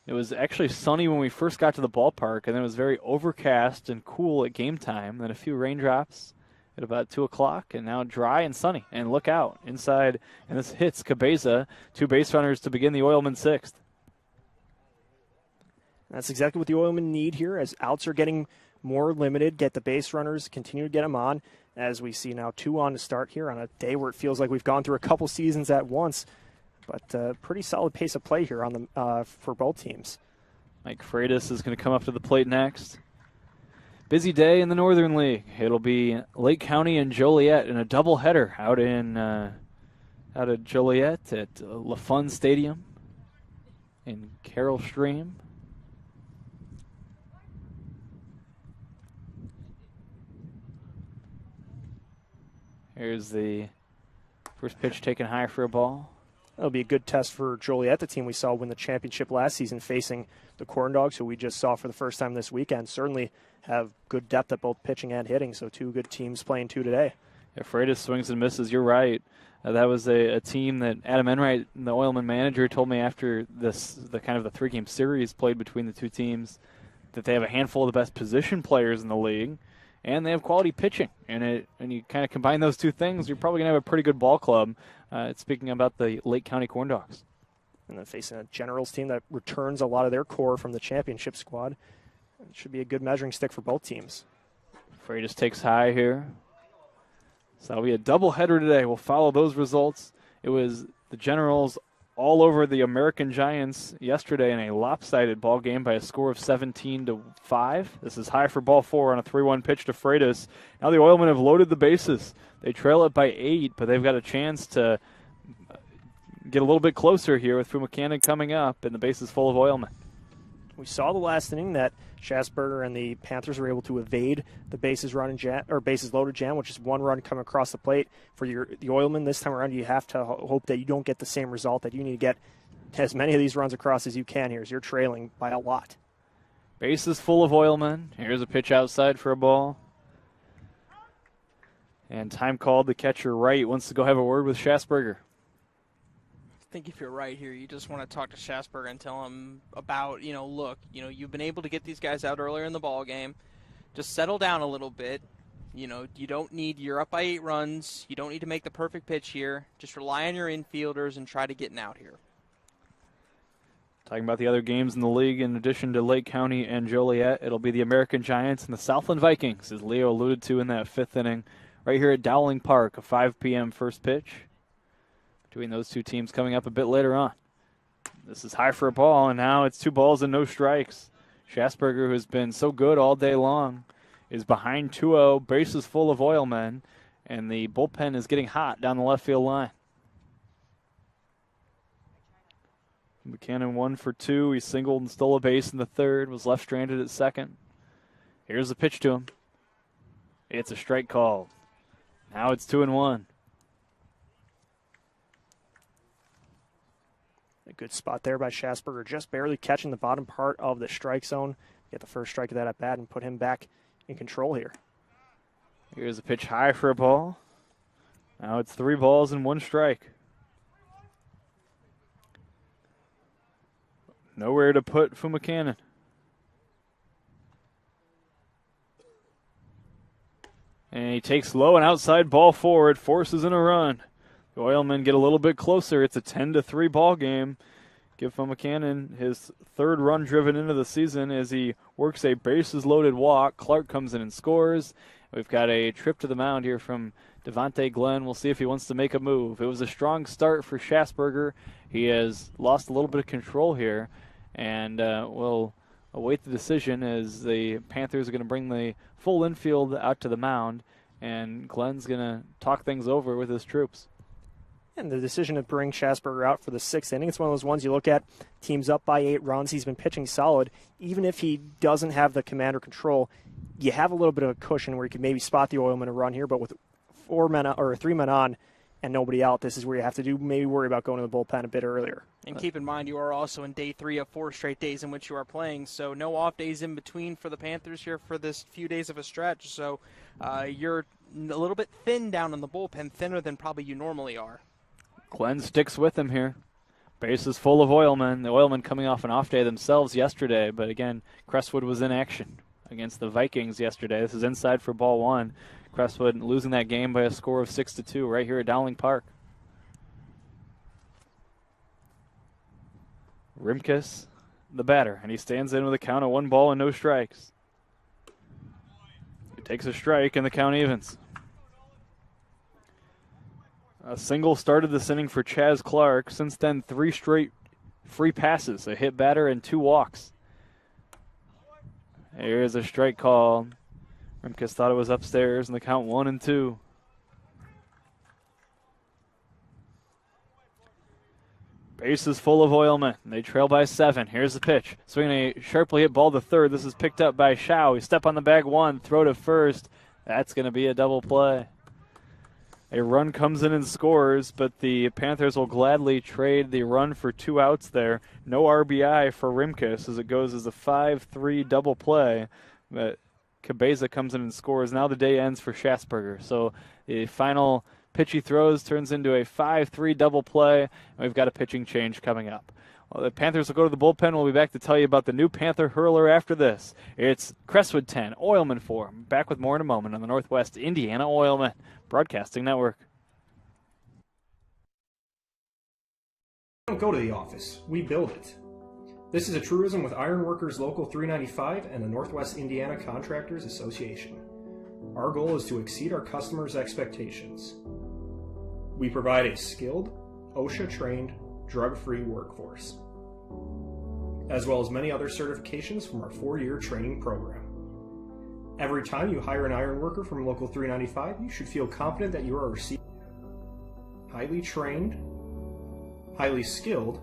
Speaker 1: It was actually sunny when we first got to the ballpark, and then it was very overcast and cool at game time. Then a few raindrops at about 2 o'clock, and now dry and sunny. And look out inside, and this hits Cabeza. 2 base runners to begin the Oilman 6th.
Speaker 2: That's exactly what the Oilmen need here, as outs are getting more limited. Get the base runners, continue to get them on, as we see now 2 on to start here on a day where it feels like we've gone through a couple seasons at once. But pretty solid pace of play here on the for both teams.
Speaker 1: Mike Freitas is going to come up to the plate next. Busy day in the Northern League. It'll be Lake County and Joliet in a doubleheader out of Joliet at LaFun Stadium in Carroll Stream. Here's the first pitch taken high for a ball.
Speaker 2: That'll be a good test for Joliet, the team we saw win the championship last season, facing the Corn Dogs, who we just saw for the first time this weekend. Certainly have good depth at both pitching and hitting, so 2 good teams playing 2 today.
Speaker 1: Yeah, Freitas swings and misses. You're right. That was a team that Adam Enright, the Oilman manager, told me after the 3-game series played between the 2 teams that they have a handful of the best position players in the league, and they have quality pitching. And you kind of combine those 2 things, you're probably going to have a pretty good ball club. Speaking about the Lake County Corn Dogs.
Speaker 2: And then facing a Generals team that returns a lot of their core from the championship squad. It should be a good measuring stick for both teams.
Speaker 1: Freitas takes high here. So that'll be a doubleheader today. We'll follow those results. It was the Generals all over the American Giants yesterday in a lopsided ball game by a score of 17-5. This is high for ball 4 on a 3-1 pitch to Freitas. Now the Oilmen have loaded the bases. They trail it by 8, but they've got a chance to get a little bit closer here with Fumacannon coming up, and the base is full of Oilmen.
Speaker 2: We saw the last inning that Schasberger and the Panthers were able to evade the bases loaded jam, which is 1 run coming across the plate. For the Oilmen this time around, you have to hope that you don't get the same result, that you need to get as many of these runs across as you can here, as you're trailing by a lot.
Speaker 1: Base is full of Oilmen. Here's a pitch outside for a ball. And time called. The catcher Wright wants to go have a word with Schasberger.
Speaker 3: I think if you're right here, you just want to talk to Schasberger and tell him about, look, you've been able to get these guys out earlier in the ball game. Just settle down a little bit. You don't need, you're up by 8 runs. You don't need to make the perfect pitch here. Just rely on your infielders and try to get an out here.
Speaker 1: Talking about the other games in the league, in addition to Lake County and Joliet, it'll be the American Giants and the Southland Vikings, as Leo alluded to in that 5th inning, right here at Dowling Park, a 5 p.m. first pitch. Between those 2 teams coming up a bit later on. This is high for a ball, and now it's 2 balls and no strikes. Schasberger, who has been so good all day long, is behind 2-0, bases full of Oilmen, and the bullpen is getting hot down the left field line. Buchanan 1 for 2. He singled and stole a base in the third, was left stranded at second. Here's the pitch to him. It's a strike called. Now it's 2-1.
Speaker 2: A good spot there by Schasberger, just barely catching the bottom part of the strike zone. Get the first strike of that at bat and put him back in control here.
Speaker 1: Here's a pitch high for a ball. Now it's 3 balls and 1 strike. Nowhere to put for Buchanan. And he takes low and outside ball forward, forces in a run. The Oilmen get a little bit closer. It's a 10-3 ball game. Give Buchanan his 3rd run driven into the season as he works a bases-loaded walk. Clark comes in and scores. We've got a trip to the mound here from Devontae Glenn. We'll see if he wants to make a move. It was a strong start for Schasberger. He has lost a little bit of control here, and we'll await the decision as the Panthers are going to bring the full infield out to the mound, and Glenn's going to talk things over with his troops.
Speaker 2: And the decision to bring Schasberger out for the 6th inning, it's one of those ones you look at, team's up by 8 runs, he's been pitching solid. Even if he doesn't have the command or control, you have a little bit of a cushion where you can maybe spot the Oilmen a run here, but with 3 men on and nobody out, this is where you have to maybe worry about going to the bullpen a bit earlier.
Speaker 3: And keep in mind, you are also in day 3 of 4 straight days in which you are playing, so no off days in between for the Panthers here for this few days of a stretch. So you're a little bit thin down in the bullpen, thinner than probably you normally are.
Speaker 1: Glenn sticks with him here. Base is full of Oilmen. The Oilmen coming off an off day themselves yesterday, but again, Crestwood was in action against the Vikings yesterday. This is inside for ball 1. Crestwood losing that game by a score of 6-2 right here at Dowling Park. Rimkus, the batter, and he stands in with a count of 1 ball and no strikes. He takes a strike and the count evens. A single started this inning for Chaz Clark. Since then, 3 straight free passes, a hit batter and 2 walks. Here's a strike call. Rimkus thought it was upstairs, and the count 1-2. Base is full of Oilmen. They trail by 7. Here's the pitch. Swinging a sharply hit ball to third. This is picked up by Shao. He step on the bag 1, throw to first. That's going to be a double play. A run comes in and scores, but the Panthers will gladly trade the run for 2 outs there. No RBI for Rimkus as it goes as a 5-3 double play. But Cabeza comes in and scores. Now the day ends for Schasberger. So the final pitch he throws turns into a 5-3 double play, and we've got a pitching change coming up. Well, the Panthers will go to the bullpen. We'll be back to tell you about the new Panther hurler after this. It's Crestwood 10, Oilmen 4. Back with more in a moment on the Northwest Indiana Oilmen Broadcasting Network.
Speaker 13: We don't go to the office, we build it. This is a truism with Ironworkers Local 395 and the Northwest Indiana Contractors Association. Our goal is to exceed our customers' expectations. We provide a skilled, OSHA-trained, drug-free workforce, as well as many other certifications from our 4-year training program. Every time you hire an ironworker from Local 395, you should feel confident that you are receiving highly trained, highly skilled,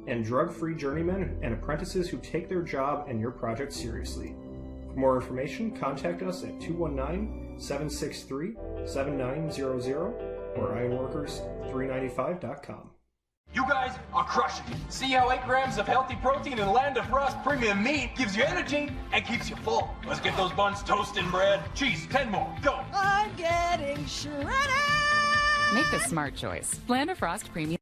Speaker 13: and drug-free journeymen and apprentices who take their job and your project seriously. For more information, contact us at 219-763-7900 or ironworkers395.com.
Speaker 10: You guys are crushing it. See how 8 grams of healthy protein in Land of Frost premium meat gives you energy and keeps you full. Let's get those buns toasting, bread. Cheese, 10 more. Go.
Speaker 9: I'm getting shredded.
Speaker 11: Make the smart choice. Land of Frost Premium.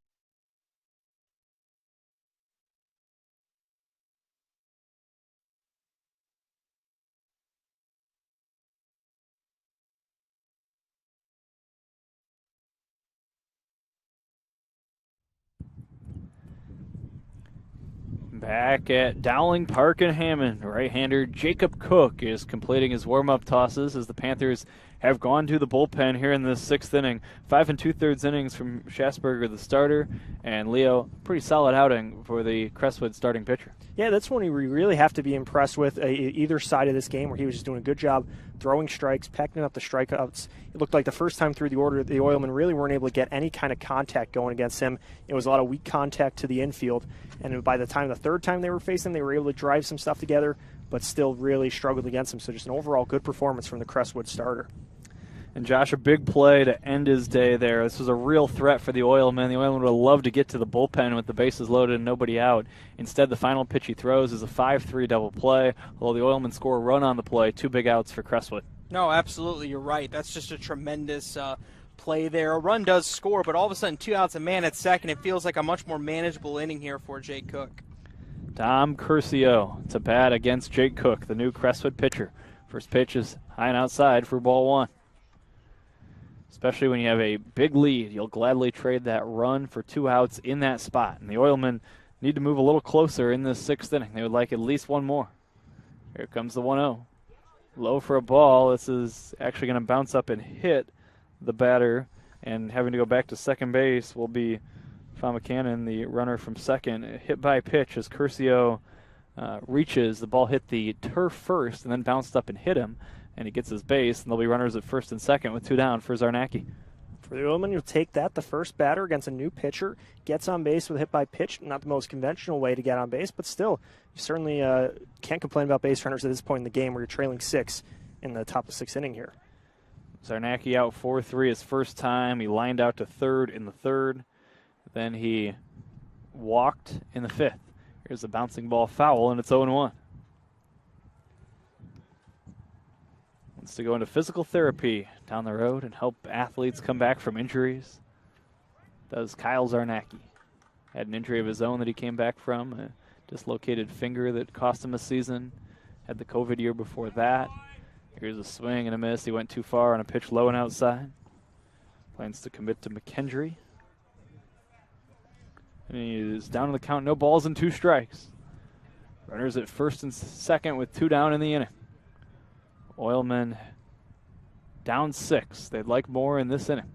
Speaker 1: Back at Dowling Park in Hammond, right-hander Jacob Cook is completing his warm-up tosses as the Panthers have gone to the bullpen here in the 6th inning. 5 2/3 innings from Schasberger, the starter, and Leo, pretty solid outing for the Crestwood starting pitcher.
Speaker 2: Yeah, that's one we really have to be impressed with either side of this game, where he was just doing a good job throwing strikes, packing up the strikeouts. It looked like the first time through the order, the Oilmen really weren't able to get any kind of contact going against him. It was a lot of weak contact to the infield, and by the time the third time they were facing him, they were able to drive some stuff together, but still really struggled against him. So just an overall good performance from the Crestwood starter.
Speaker 1: And Josh, a big play to end his day there. This was a real threat for the Oilmen. The Oilmen would have loved to get to the bullpen with the bases loaded and nobody out. Instead, the final pitch he throws is a 5-3 double play, although the Oilmen score a run on the play. 2 big outs for Crestwood.
Speaker 3: No, absolutely, you're right. That's just a tremendous play there. A run does score, but all of a sudden 2 outs, a man at second. It feels like a much more manageable inning here for Jake Cook.
Speaker 1: Dom Curcio to bat against Jake Cook, the new Crestwood pitcher. First pitch is high and outside for ball 1. Especially when you have a big lead, you'll gladly trade that run for 2 outs in that spot. And the Oilmen need to move a little closer in this 6th inning. They would like at least one more. Here comes the 1-0. Low for a ball. This is actually going to bounce up and hit the batter. And having to go back to second base will be Famacanon, the runner from second. Hit by pitch as Curcio reaches. The ball hit the turf first and then bounced up and hit him. And he gets his base, and there'll be runners at first and second with 2 down for Zarnacki.
Speaker 2: For the Oilmen, you'll take that. The first batter against a new pitcher gets on base with a hit by pitch. Not the most conventional way to get on base, but still, you certainly can't complain about base runners at this point in the game where you're trailing 6 in the top of the 6th inning here.
Speaker 1: Zarnacki out 4-3 his first time. He lined out to third in the 3rd. Then he walked in the 5th. Here's a bouncing ball foul, and it's 0-1. To go into physical therapy down the road and help athletes come back from injuries. Does Kyle Zarnacki. Had an injury of his own that he came back from, a dislocated finger that cost him a season. Had the COVID year before that. Here's a swing and a miss. He went too far on a pitch low and outside. Plans to commit to McKendry. And he is down in the count. No balls and 2 strikes. Runners at first and second with 2 down in the inning. Oilmen down 6. They'd like more in this inning.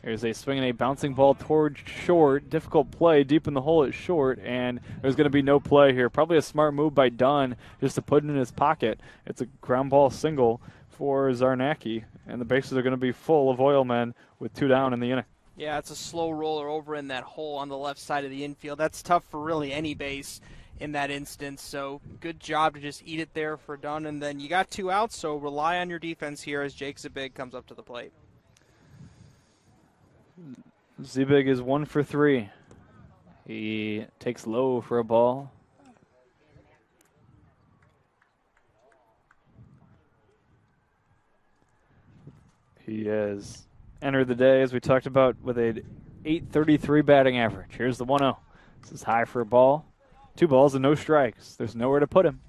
Speaker 1: Here's a swing and a bouncing ball toward short. Difficult play deep in the hole at short, and there's going to be no play here. Probably a smart move by Dunn just to put it in his pocket. It's a ground ball single for Zarnacki, and the bases are going to be full of Oilmen with 2 down in the inning.
Speaker 3: Yeah, it's a slow roller over in that hole on the left side of the infield. That's tough for really any base in that instance, so good job to just eat it there for Dunn. And then you got 2 outs, so rely on your defense here as Jake Zabig comes up to the plate.
Speaker 1: Zabig is 1 for 3. He takes low for a ball. He has entered the day, as we talked about, with a .833 batting average. Here's the 1-0. This is high for a ball. 2 balls and no strikes. There's nowhere to put him.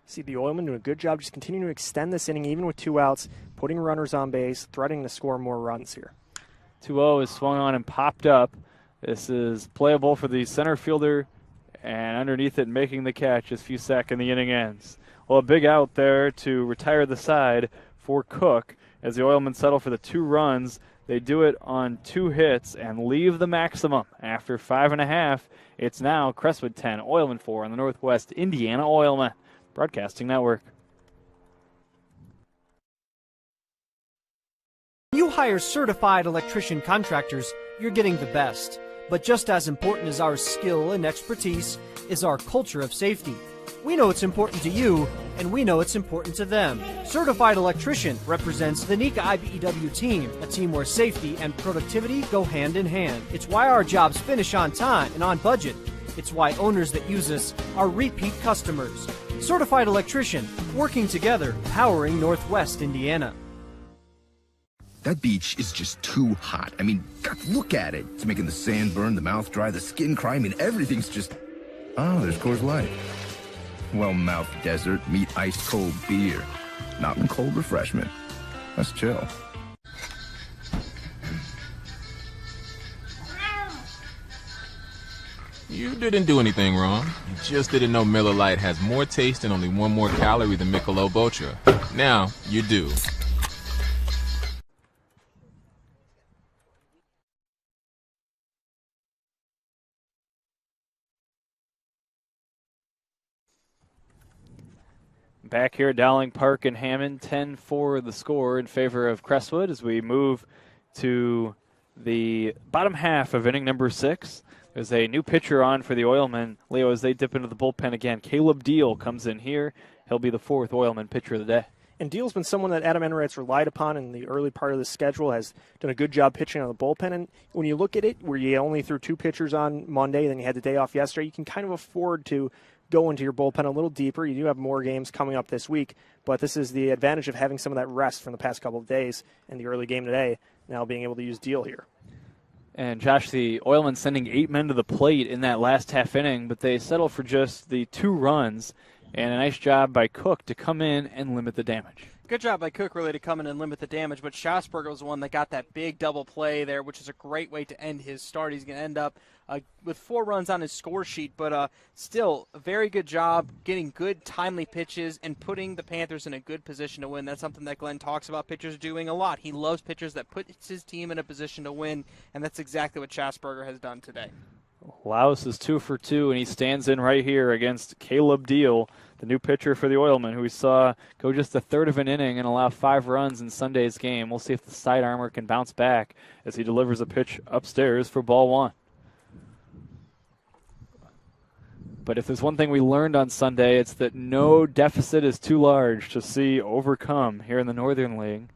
Speaker 2: See the Oilmen doing a good job just continuing to extend this inning even with 2 outs, putting runners on base, threatening to score more runs here.
Speaker 1: 2-0 is swung on and popped up. This is playable for the center fielder, and underneath it making the catch as Fusak, and the inning ends. Well, a big out there to retire the side for Cook as the Oilmen settle for the 2 runs. They do it on 2 hits and leave the maximum. After 5.5, it's now Crestwood 10, Oilmen 4 on the Northwest Indiana Oilmen Broadcasting Network.
Speaker 4: When you hire certified electrician contractors, you're getting the best. But just as important as our skill and expertise is our culture of safety. We know it's important to you, and we know it's important to them. Certified Electrician represents the NICA IBEW team, a team where safety and productivity go hand in hand. It's why our jobs finish on time and on budget. It's why owners that use us are repeat customers. Certified Electrician, working together, powering Northwest Indiana.
Speaker 5: That beach is just too hot. I mean, God, look at it. It's making the sand burn, the mouth dry, the skin cry. I mean, everything's just... Oh, there's Coors Light. Well, mouth desert, meet ice cold beer. Mountain cold refreshment. Let's chill.
Speaker 6: You didn't do anything wrong. You just didn't know Miller Lite has more taste and only one more calorie than Michelob Ultra. Now, you do.
Speaker 1: Back here at Dowling Park in Hammond, 10-4 the score in favor of Crestwood as we move to the bottom half of inning number 6. There's a new pitcher on for the Oilmen, Leo, as they dip into the bullpen again. Caleb Deal comes in here. He'll be the 4th Oilman pitcher of the day.
Speaker 2: And Deal's been someone that Adam Enright's relied upon in the early part of the schedule, has done a good job pitching on the bullpen. And when you look at it, where you only threw 2 pitchers on Monday, then you had the day off yesterday, you can kind of afford to go into your bullpen a little deeper. You do have more games coming up this week, but this is the advantage of having some of that rest from the past couple of days and the early game today, now being able to use Deal here.
Speaker 1: And Josh, the Oilmen sending 8 men to the plate in that last half inning, but they settle for just the 2 runs, and a nice job by Cook to come in and limit the damage.
Speaker 3: Good job by Cook really to come in and limit the damage, but Schassberger was the one that got that big double play there, which is a great way to end his start. He's going to end up with 4 runs on his score sheet, but still a very good job getting good, timely pitches and putting the Panthers in a good position to win. That's something that Glenn talks about pitchers doing a lot. He loves pitchers that put his team in a position to win, and that's exactly what Schassberger has done today.
Speaker 1: Laos is 2 for 2, and he stands in right here against Caleb Deal, the new pitcher for the Oilmen, who we saw go just a third of an inning and allow 5 runs in Sunday's game. We'll see if the sidearmer can bounce back as he delivers a pitch upstairs for ball 1. But if there's one thing we learned on Sunday, it's that no deficit is too large to see overcome here in the Northern League.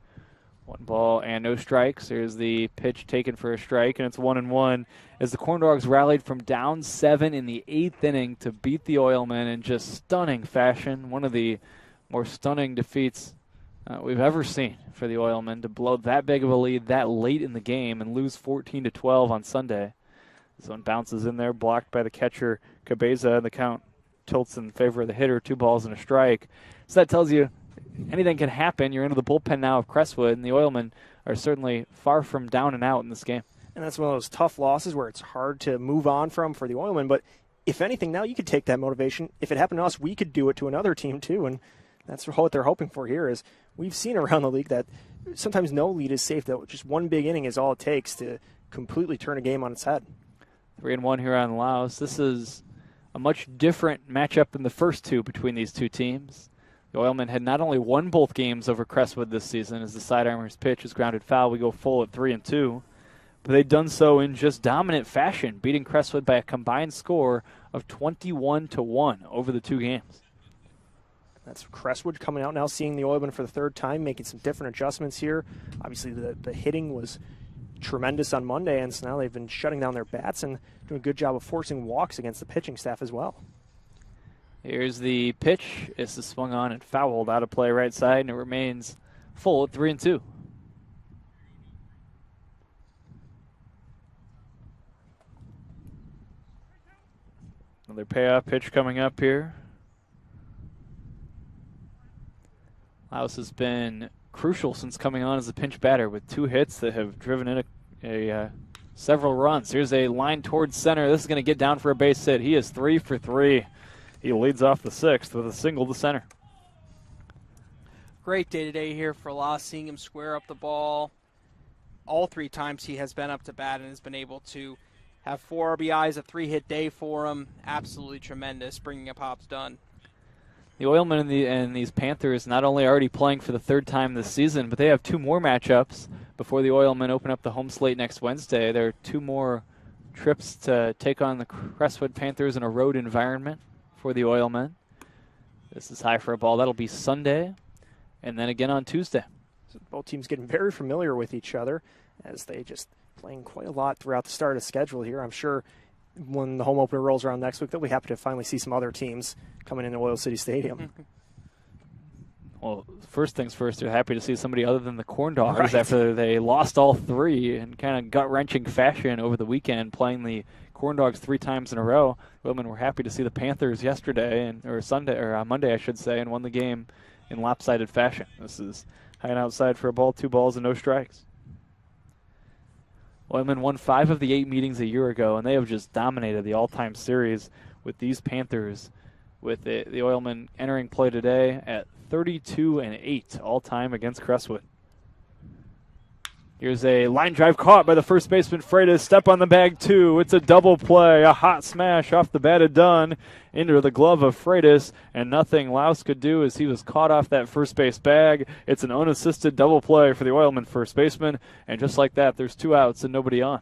Speaker 1: 1 ball and no strikes. Here's the pitch taken for a strike, and it's 1-1 as the Corn Dogs rallied from down 7 in the 8th inning to beat the Oilmen in just stunning fashion. One of the more stunning defeats we've ever seen for the Oilmen, to blow that big of a lead that late in the game and lose 14-12 on Sunday. This one bounces in there, blocked by the catcher Cabeza, and the count tilts in favor of the hitter, 2 balls and a strike. So that tells you anything can happen. You're into the bullpen now of Crestwood, and the Oilmen are certainly far from down and out in this game.
Speaker 2: And that's one of those tough losses where it's hard to move on from for the Oilmen. But if anything, now you could take that motivation. If it happened to us, we could do it to another team too. And that's what they're hoping for here. Is we've seen around the league that sometimes no lead is safe. That just 1 big inning is all it takes to completely turn a game on its head.
Speaker 1: 3-1 here on Laos. This is a much different matchup than the first 2 between these 2 teams. The Oilmen had not only won both games over Crestwood this season as the sidearmer's pitch is grounded foul. We go full at 3-2. But they've done so in just dominant fashion, beating Crestwood by a combined score of 21-1 over the 2 games.
Speaker 2: That's Crestwood coming out now, seeing the Oilmen for the 3rd time, making some different adjustments here. Obviously, the hitting was tremendous on Monday, and so now they've been shutting down their bats and doing a good job of forcing walks against the pitching staff as well.
Speaker 1: Here's the pitch. This is swung on and fouled out of play right side, and it remains full at 3-2. Another payoff pitch coming up here. Laos has been crucial since coming on as a pinch batter with 2 hits that have driven in several runs. Here's a line towards center. This is going to get down for a base hit. He is 3 for 3. He leads off the 6th with a single to center.
Speaker 3: Great day today here for Laos, seeing him square up the ball. All 3 times he has been up to bat and has been able to have 4 RBIs, a 3-hit day for him. Absolutely tremendous, bringing up Hobbs done.
Speaker 1: The Oilmen and these Panthers not only already playing for the 3rd time this season, but they have 2 more matchups before the Oilmen open up the home slate next Wednesday. There are 2 more trips to take on the Crestwood Panthers in a road environment for the Oilmen. This is high for a ball. That'll be Sunday, and then again on Tuesday.
Speaker 2: So both teams getting very familiar with each other as they just playing quite a lot throughout the start of the schedule here. I'm sure when the home opener rolls around next week, they'll be happy to finally see some other teams coming into Oil City Stadium.
Speaker 1: Well, first things first, they're happy to see somebody other than the Corn Dogs after they lost all 3 in kind of gut-wrenching fashion over the weekend, playing the Corn Dogs 3 times in a row. Women were happy to see the Panthers yesterday, or Monday, I should say, and won the game in lopsided fashion. This is high and outside for a ball, 2 balls and no strikes. Oilmen won 5 of the 8 meetings a year ago, and they have just dominated the all-time series with these Panthers, with the Oilmen entering play today at 32-8 all-time against Crestwood. Here's a line drive caught by the first baseman, Freitas. Step on the bag, 2. It's a double play. A hot smash off the batted done into the glove of Freitas, and nothing Laus could do as he was caught off that first base bag. It's an unassisted double play for the Oilman first baseman, and just like that, there's 2 outs and nobody on.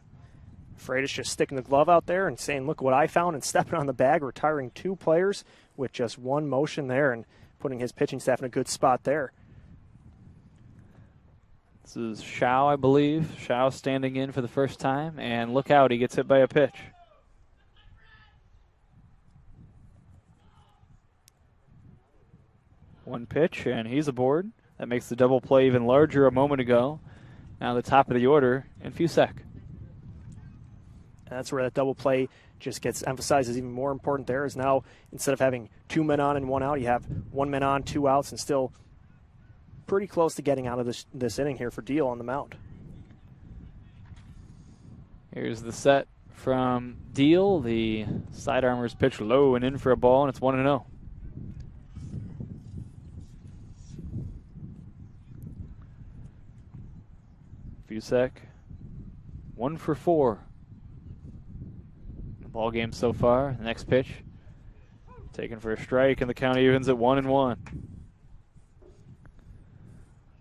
Speaker 2: Freitas just sticking the glove out there and saying, look what I found, and stepping on the bag, retiring 2 players with just one motion there and putting his pitching staff in a good spot there.
Speaker 1: This is Shao, I believe. Shao standing in for the first time, and look out, he gets hit by a pitch. One pitch, and he's aboard. That makes the double play even larger a moment ago. Now the top of the order, and Fusek.
Speaker 2: And that's where that double play just gets emphasized as even more important there, is now instead of having 2 men on and 1 out, you have 1 man on, 2 outs, and still pretty close to getting out of this inning here for Deal on the mound.
Speaker 1: Here's the set from Deal. The sidearmers pitch low and in for a ball, and it's 1-0. Fusek, 1 for 4. The ball game so far. The next pitch, taken for a strike, and the count evens at 1-1.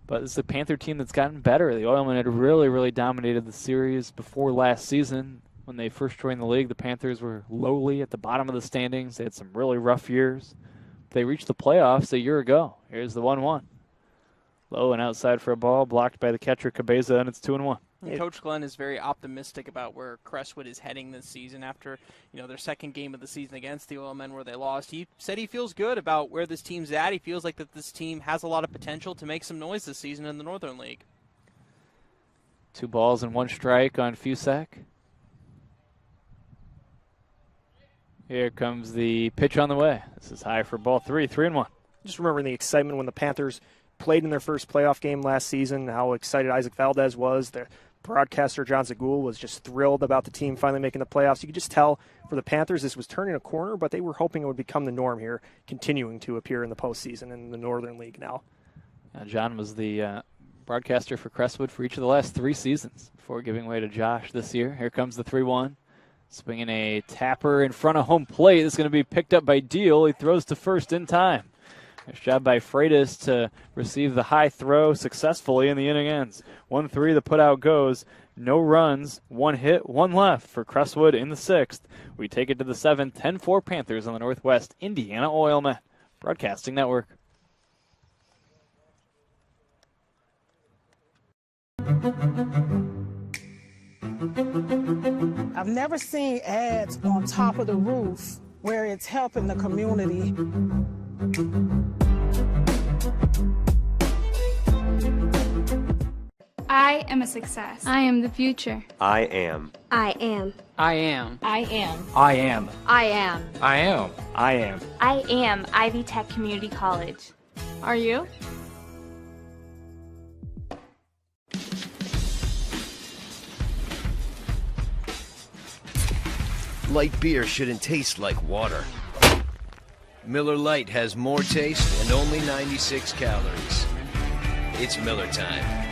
Speaker 1: But it's a Panther team that's gotten better. The Oilmen had really dominated the series before last season. When they first joined the league, the Panthers were lowly at the bottom of the standings. They had some really rough years. They reached the playoffs a year ago. Here's the 1-1. Low and outside for a ball, blocked by the catcher Cabeza, and it's 2-1.
Speaker 3: Coach Glenn is very optimistic about where Crestwood is heading this season after, their second game of the season against the Oilmen where they lost. He said he feels good about where this team's at. He feels like that this team has a lot of potential to make some noise this season in the Northern League.
Speaker 1: 2 balls and 1 strike on Fusek. Here comes the pitch on the way. This is high for ball 3, 3-1.
Speaker 2: Just remembering the excitement when the Panthers played in their first playoff game last season, how excited Isaac Valdez was. The broadcaster John Zagul was just thrilled about the team finally making the playoffs. You could just tell for the Panthers this was turning a corner, but they were hoping it would become the norm here, continuing to appear in the postseason in the Northern League now.
Speaker 1: John was the broadcaster for Crestwood for each of the last 3 seasons before giving way to Josh this year. Here comes the 3-1. Swinging a tapper in front of home plate. This is going to be picked up by Deal. He throws to first in time. Nice job by Freitas to receive the high throw successfully, and the inning ends. 1-3, the putout goes. No runs, 1 hit, 1 left for Crestwood in the 6th. We take it to the 7th, 10-4 Panthers on the Northwest Indiana Oilmen Broadcasting Network.
Speaker 7: I've never seen ads on top of the roof where it's helping the community.
Speaker 8: I am a success. I am the future.
Speaker 14: I am.
Speaker 8: I am.
Speaker 15: I am.
Speaker 8: I am.
Speaker 15: I am.
Speaker 8: I am.
Speaker 15: I am.
Speaker 14: I am.
Speaker 8: I am Ivy Tech Community College. Are you?
Speaker 12: Light beer shouldn't taste like water. Miller Lite has more taste and only 96 calories. It's Miller time.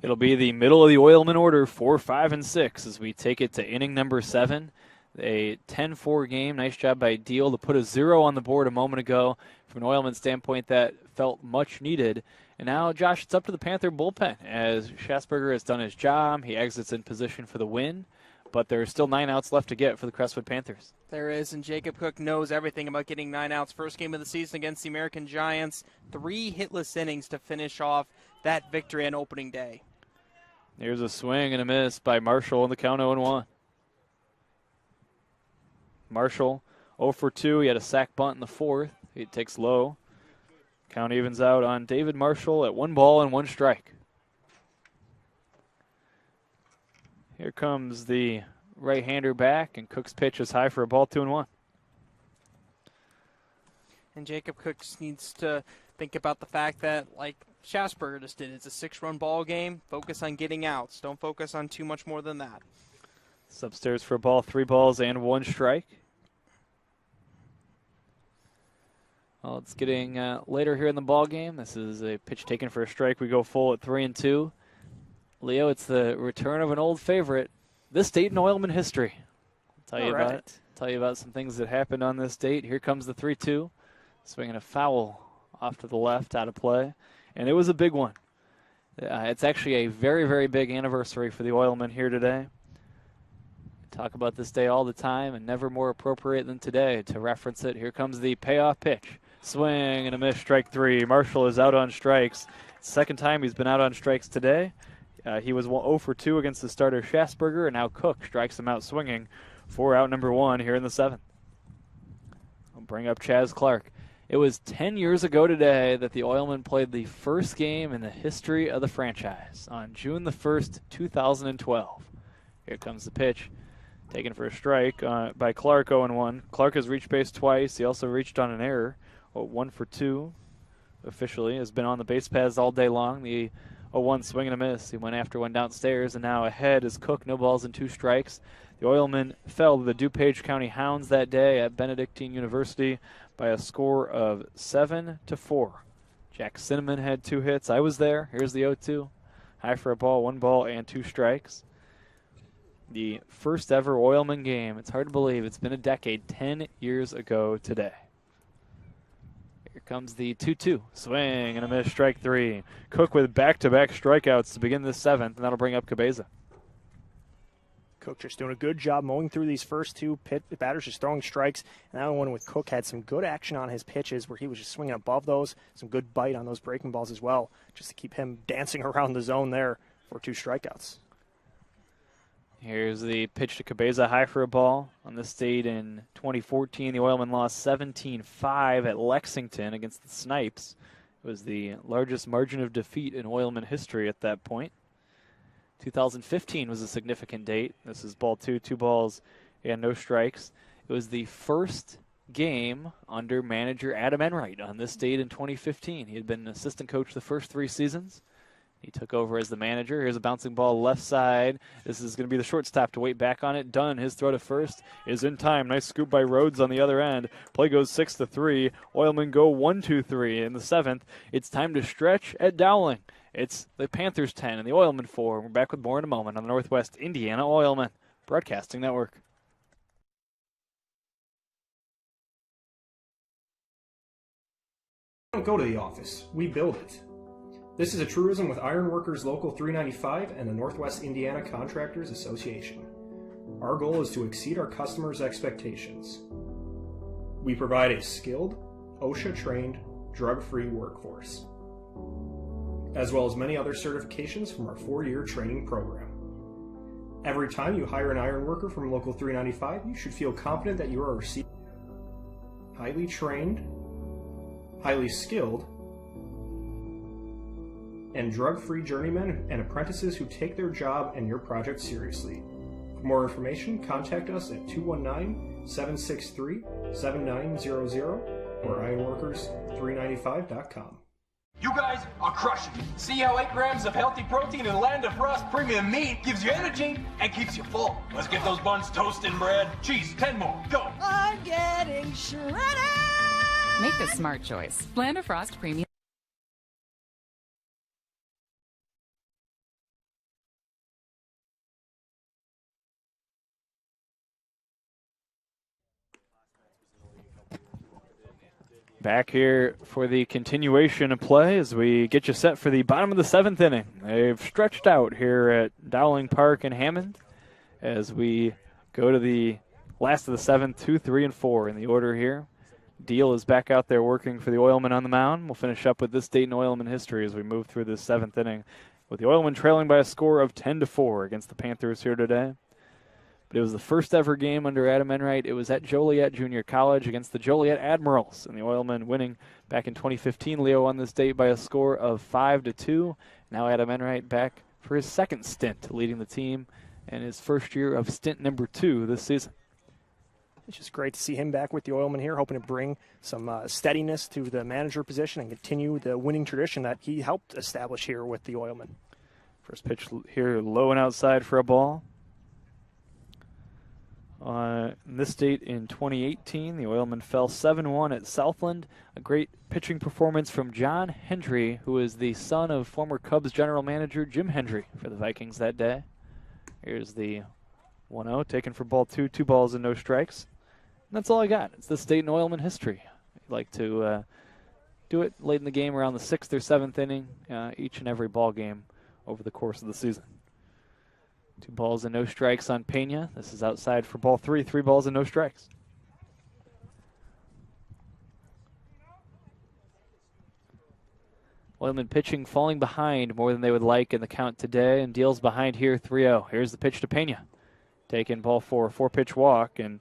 Speaker 1: It'll be the middle of the Oilmen order, 4, 5, and 6, as we take it to inning number 7. A 10-4 game. Nice job by Deal to put a 0 on the board a moment ago. From an Oilman standpoint, that felt much needed. And now, Josh, it's up to the Panther bullpen as Schasberger has done his job. He exits in position for the win, but there are still 9 outs left to get for the Crestwood Panthers.
Speaker 3: There is, and Jacob Cook knows everything about getting 9 outs. First game of the season against the American Giants. 3 hitless innings to finish off that victory on opening day.
Speaker 1: Here's a swing and a miss by Marshall, and the count 0-1. Marshall 0 for 2. He had a sac bunt in the 4th. He takes low. Count evens out on David Marshall at 1 ball and 1 strike. Here comes the right-hander back, and Cook's pitch is high for a ball, 2-1.
Speaker 3: And Jacob Cooks needs to think about the fact that, like Schasberger just did, it's a 6-run ball game. Focus on getting outs. Don't focus on too much more than that.
Speaker 1: It's upstairs for a ball, 3 balls and 1 strike. Well, it's getting later here in the ball game. This is a pitch taken for a strike. We go full at 3-2. Leo, it's the return of an old favorite. This date in Oilmen history. I'll tell you about it. Tell you about some things that happened on this date. Here comes the 3-2. Swinging a foul off to the left, out of play. And it was a big one. It's actually a very, very big anniversary for the Oilmen here today. Talk about this day all the time, and never more appropriate than today to reference it. Here comes the payoff pitch. Swing and a miss, strike 3. Marshall is out on strikes. Second time he's been out on strikes today. He was 0 for 2 against the starter Schasberger, and now Cook strikes him out swinging for out number 1 here in the 7th. I'll bring up Chaz Clark. It was 10 years ago today that the Oilmen played the first game in the history of the franchise on June the 1st, 2012. Here comes the pitch. Taken for a strike by Clark, 0-1. Clark has reached base twice. He also reached on an error. 1 for 2 officially. Has been on the base paths all day long. The 0-1 swing and a miss. He went after one downstairs, and now ahead is Cook. No balls and 2 strikes. The Oilmen fell to the DuPage County Hounds that day at Benedictine University by a score of 7-4. Jack Cinnamon had 2 hits. I was there. Here's the 0-2. High for a ball, 1 ball and 2 strikes. The first ever Oilmen game. It's hard to believe. It's been a decade, 10 years ago today. Here comes the 2-2. Swing and a miss, strike 3. Cook with back-to-back strikeouts to begin the 7th, and that'll bring up Cabeza.
Speaker 2: Cook just doing a good job mowing through these first 2 batters, just throwing strikes. And that one with Cook had some good action on his pitches where he was just swinging above those. Some good bite on those breaking balls as well, just to keep him dancing around the zone there for 2 strikeouts.
Speaker 1: Here's the pitch to Cabeza, high for a ball. On this date in 2014, the Oilmen lost 17-5 at Lexington against the Snipes. It was the largest margin of defeat in Oilmen history at that point. 2015 was a significant date. This is ball 2, 2 balls and no strikes. It was the first game under manager Adam Enright on this date in 2015. He had been an assistant coach the first 3 seasons. He took over as the manager. Here's a bouncing ball left side. This is going to be the shortstop to wait back on it. Dunn, his throw to first is in time. Nice scoop by Rhodes on the other end. Play goes 6-3. Oilmen go 1-2-3 in the 7th. It's time to stretch at Dowling. It's the Panthers 10 and the Oilmen 4. We're back with more in a moment on the Northwest Indiana Oilmen Broadcasting Network.
Speaker 13: We don't go to the office. We build it. This is a truism with Ironworkers Local 395 and the Northwest Indiana Contractors Association. Our goal is to exceed our customers' expectations. We provide a skilled, OSHA-trained, drug-free workforce, as well as many other certifications from our 4-year training program. Every time you hire an ironworker from Local 395, you should feel confident that you are receiving highly trained, highly skilled, and drug-free journeymen and apprentices who take their job and your project seriously. For more information, contact us at 219-763-7900 or ironworkers395.com.
Speaker 10: You guys are crushing it. See how 8 grams of healthy protein in Land of Frost premium meat gives you energy and keeps you full. Let's get those buns toasted and bread. Cheese, 10 more. Go.
Speaker 9: I'm getting shredded.
Speaker 11: Make the smart choice. Land of Frost Premium.
Speaker 1: Back here for the continuation of play as we get you set for the bottom of the 7th inning. They've stretched out here at Dowling Park in Hammond as we go to the last of the 7th, 2, 3, and 4 in the order here. Deal is back out there working for the Oilmen on the mound. We'll finish up with this date in Oilmen history as we move through this 7th inning with the Oilmen trailing by a score of 10-4 against the Panthers here today. but it was the first ever game under Adam Enright. It was at Joliet Junior College against the Joliet Admirals, and the Oilmen winning back in 2015. Leo won this date by a score of 5-2. Now Adam Enright back for his second stint, leading the team and his first year of stint number 2 this season.
Speaker 2: It's just great to see him back with the Oilmen here, hoping to bring some steadiness to the manager position and continue the winning tradition that he helped establish here with the Oilmen.
Speaker 1: First pitch here, low and outside for a ball. This date in 2018, the Oilmen fell 7-1 at Southland. A great pitching performance from John Hendry, who is the son of former Cubs general manager Jim Hendry for the Vikings that day. Here's the 1-0 taken for ball 2, 2 balls and no strikes. And that's all I got. It's this date in Oilmen history. I'd like to do it late in the game around the 6th or 7th inning, each and every ball game over the course of the season. 2 balls and no strikes on Pena. This is outside for ball 3, 3 balls and no strikes. Oilmen pitching falling behind more than they would like in the count today, and deals behind here 3-0. Here's the pitch to Pena. Taking ball 4, 4-pitch walk, and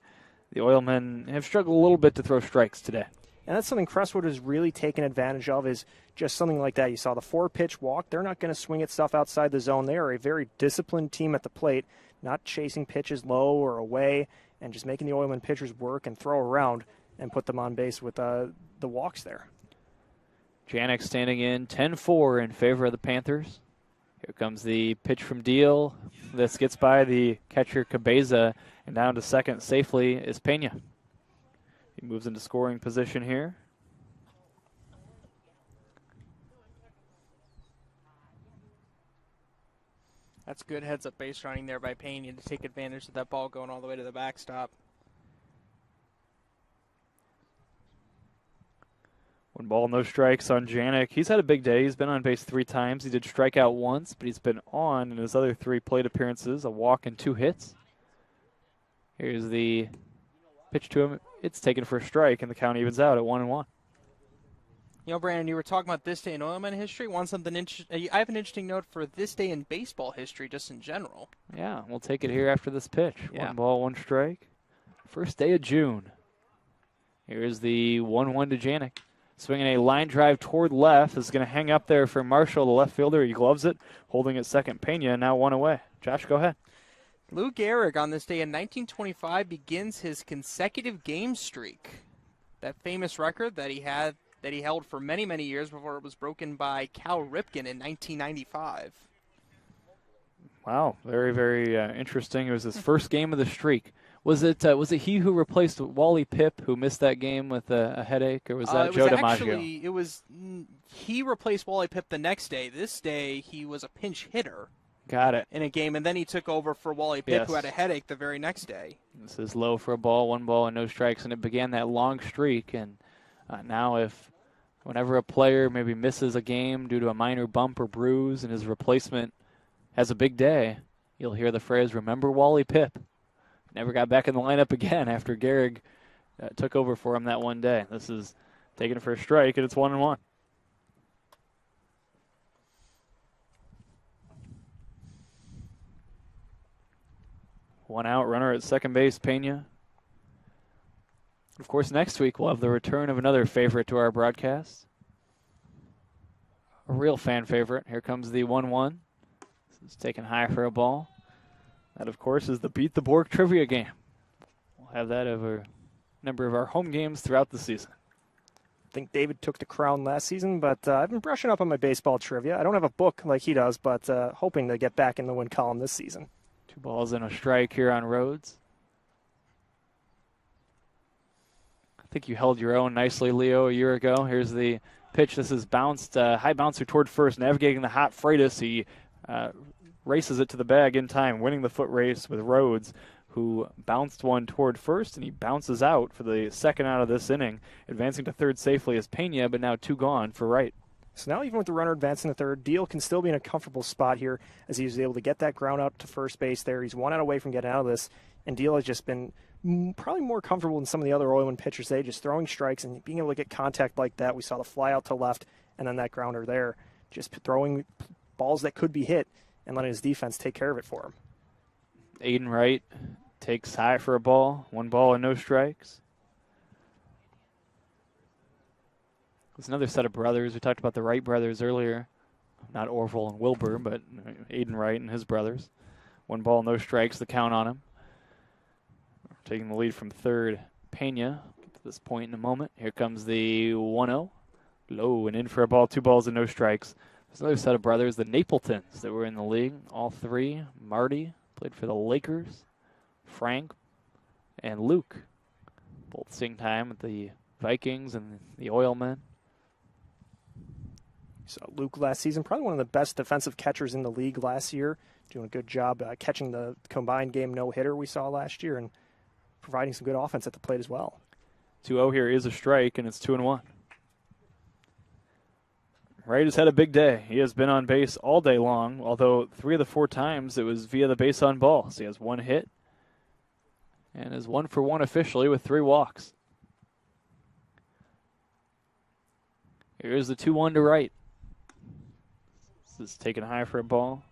Speaker 1: the Oilmen have struggled a little bit to throw strikes today.
Speaker 2: And that's something Crestwood has really taken advantage of, is just something like that. You saw the 4-pitch walk. They're not going to swing at stuff outside the zone. They are a very disciplined team at the plate, not chasing pitches low or away, and just making the Oilmen pitchers work and throw around and put them on base with the walks there.
Speaker 1: Janik standing in 10-4 in favor of the Panthers. Here comes the pitch from Deal. This gets by the catcher Cabeza, and down to second safely is Pena. He moves into scoring position here.
Speaker 3: That's good heads-up base running there by Pena to take advantage of that ball going all the way to the backstop.
Speaker 1: 1 ball, no strikes on Janik. He's had a big day. He's been on base 3 times. He did strike out once, but he's been on in his other 3 plate appearances, a walk and 2 hits. Here's the pitch to him. It's taken for a strike, and the count evens out at 1-1.
Speaker 3: You know, Brandon, you were talking about this day in Oilmen history. I have an interesting note for this day in baseball history, just in general.
Speaker 1: Yeah, we'll take it here after this pitch.
Speaker 3: Yeah.
Speaker 1: 1 ball, 1 strike. First day of June. Here's the 1-1 to Janik. Swinging a line drive toward left. Is going to hang up there for Marshall, the left fielder. He gloves it, holding at second. Pena now 1 away. Josh, go ahead.
Speaker 3: Lou Gehrig on this day in 1925 begins his consecutive game streak. That famous record that he held for many, many years before it was broken by Cal Ripken in 1995.
Speaker 1: Wow, very, very interesting. It was his first game of the streak. Was it he who replaced Wally Pipp, who missed that game with a headache, or was that Joe DiMaggio?
Speaker 3: He replaced Wally Pipp the next day. This day he was a pinch hitter.
Speaker 1: Got it.
Speaker 3: In a game, and then he took over for Wally Pipp, who had a headache the very next day.
Speaker 1: This is low for a ball, 1 ball and no strikes, and it began that long streak. And now whenever a player maybe misses a game due to a minor bump or bruise and his replacement has a big day, you'll hear the phrase, "Remember Wally Pipp." Never got back in the lineup again after Gehrig took over for him that one day. This is taken for a strike, and it's 1-1. One out, runner at second base, Pena. Of course, next week we'll have the return of another favorite to our broadcast. A real fan favorite. Here comes the 1-1. This is taken high for a ball. That, of course, is the Beat the Bork trivia game. We'll have that over a number of our home games throughout the season.
Speaker 2: I think David took the crown last season, but I've been brushing up on my baseball trivia. I don't have a book like he does, but hoping to get back in the win column this season.
Speaker 1: 2 balls and a strike here on Rhodes. I think you held your own nicely, Leo, a year ago. Here's the pitch. This is bounced, high bouncer toward first, navigating the hot Freitas. He races it to the bag in time, winning the foot race with Rhodes, who bounced one toward first, and he bounces out for the second out of this inning, advancing to third safely as Pena, but now 2 gone for Wright.
Speaker 2: So now even with the runner advancing to third, Deal can still be in a comfortable spot here as he was able to get that ground out to first base there. He's 1 out away from getting out of this, and Deal has just been probably more comfortable than some of the other Oilmen pitchers today, just throwing strikes and being able to get contact like that. We saw the fly out to left and then that grounder there, just throwing balls that could be hit and letting his defense take care of it for him.
Speaker 1: Aiden Wright takes high for a ball. 1 ball and no strikes. There's another set of brothers. We talked about the Wright brothers earlier. Not Orville and Wilbur, but Aiden Wright and his brothers. 1 ball, no strikes, the count on him. Taking the lead from third, Pena. Get to this point in a moment. Here comes the 1-0. Low and in for a ball, 2 balls and no strikes. There's another set of brothers, the Napletons, that were in the league. All 3. Marty played for the Lakers. Frank and Luke, both seeing time with the Vikings and the Oilmen.
Speaker 2: So Luke last season, probably one of the best defensive catchers in the league last year, doing a good job catching the combined game no-hitter we saw last year and providing some good offense at the plate as well.
Speaker 1: 2-0 here is a strike, and it's 2-1. Wright has had a big day. He has been on base all day long, although 3 of the 4 times it was via the base on ball. So he has 1 hit and is 1 for 1 officially with 3 walks. Here's the 2-1 to Wright. This is taken high for a ball.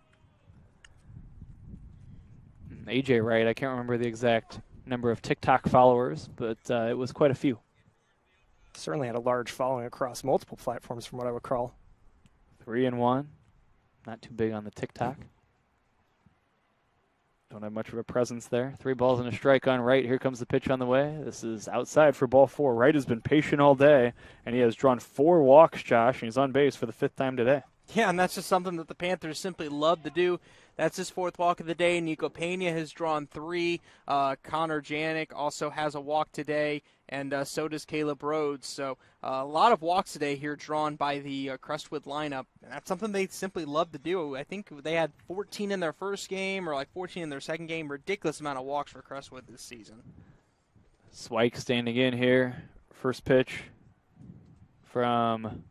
Speaker 1: AJ Wright, I can't remember the exact number of TikTok followers, but it was quite a few.
Speaker 2: Certainly had a large following across multiple platforms from what I recall.
Speaker 1: 3-1. Not too big on the TikTok. Don't have much of a presence there. 3 balls and a strike on Wright. Here comes the pitch on the way. This is outside for ball 4. Wright has been patient all day, and he has drawn 4 walks, Josh, and he's on base for the 5th time today.
Speaker 3: Yeah, and that's just something that the Panthers simply love to do. That's his 4th walk of the day. Nico Pena has drawn 3. Connor Janik also has a walk today, and so does Caleb Rhodes. So a lot of walks today here drawn by the Crestwood lineup. And that's something they simply love to do. I think they had 14 in their first game or like 14 in their second game. Ridiculous amount of walks for Crestwood this season.
Speaker 1: Swike standing in here. First pitch from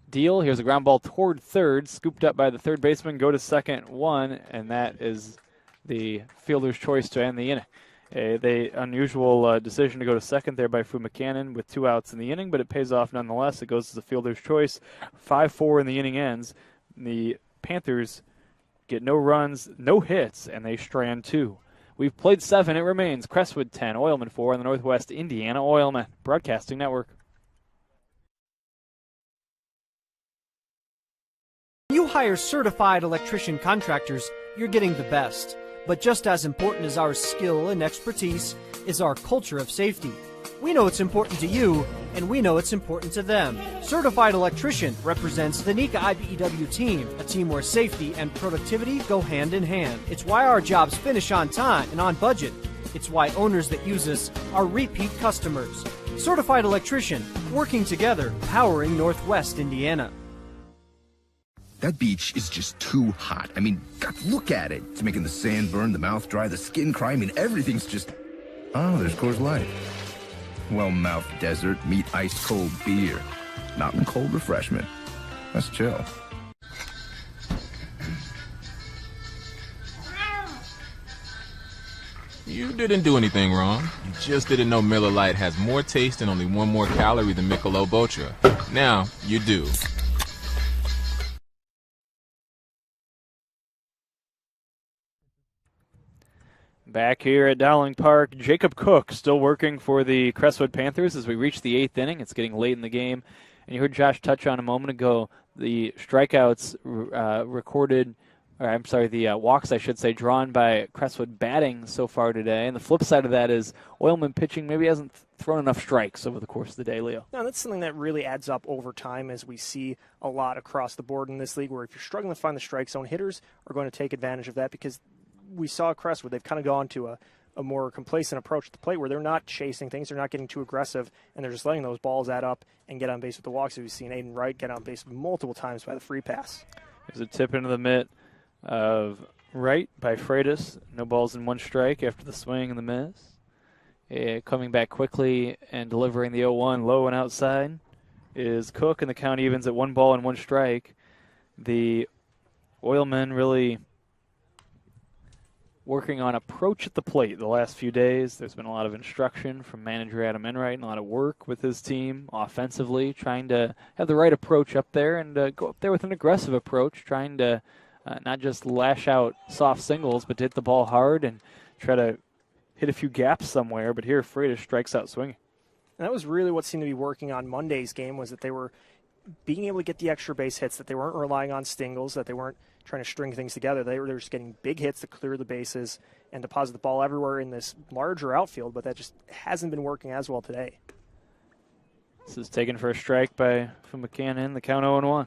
Speaker 1: Deal. Here's a ground ball toward third, scooped up by the third baseman. Go to second, 1, and that is the fielder's choice to end the inning. The unusual decision to go to second there by Fu McCannon with 2 outs in the inning, but it pays off nonetheless. It goes as the fielder's choice. 5-4 in the inning ends. The Panthers get no runs, no hits, and they strand 2. We've played 7. It remains Crestwood 10, Oilmen 4 on the Northwest Indiana Oilmen Broadcasting Network.
Speaker 4: You hire certified electrician contractors, you're getting the best. But just as important as our skill and expertise is our culture of safety. We know it's important to you, and we know it's important to them. Certified Electrician represents the NECA IBEW team, a team where safety and productivity go hand in hand. It's why our jobs finish on time and on budget. It's why owners that use us are repeat customers. Certified Electrician, working together, powering Northwest Indiana.
Speaker 5: That beach is just too hot. I mean, God, look at it. It's making the sand burn, the mouth dry, the skin cry. I mean, everything's just... Oh, there's Coors Light. Well-mouthed desert, meet ice-cold beer. Mountain cold refreshment. That's chill.
Speaker 6: You didn't do anything wrong. You just didn't know Miller Lite has more taste and only 1 more calorie than Michelob Ultra. Now, you do.
Speaker 1: Back here at Dowling Park, Jacob Cook still working for the Crestwood Panthers as we reach the 8th inning. It's getting late in the game. And you heard Josh touch on a moment ago the strikeouts the walks, I should say, drawn by Crestwood batting so far today. And the flip side of that is Oilman pitching maybe hasn't thrown enough strikes over the course of the day, Leo.
Speaker 2: No, that's something that really adds up over time as we see a lot across the board in this league where if you're struggling to find the strike zone, hitters are going to take advantage of that because we saw Crestwood, they've kind of gone to a more complacent approach at the plate where they're not chasing things, they're not getting too aggressive, and they're just letting those balls add up and get on base with the walks. We've seen Aiden Wright get on base multiple times by the free pass.
Speaker 1: There's a tip into the mitt of Wright by Freitas. No balls in 1 strike after the swing and the miss. Coming back quickly and delivering the 0-1 low and outside is Cook, and the count evens at 1 ball and 1 strike. The Oilmen really working on approach at the plate the last few days. There's been a lot of instruction from manager Adam Enright and a lot of work with his team offensively, trying to have the right approach up there and go up there with an aggressive approach, trying to not just lash out soft singles, but to hit the ball hard and try to hit a few gaps somewhere, but here Freitas strikes out swinging.
Speaker 2: And that was really what seemed to be working on Monday's game, was that they were being able to get the extra base hits, that they weren't relying on singles, that they weren't trying to string things together. They were just getting big hits to clear the bases and deposit the ball everywhere in this larger outfield, but that just hasn't been working as well today.
Speaker 1: This is taken for a strike from McCannon, the count 0-1.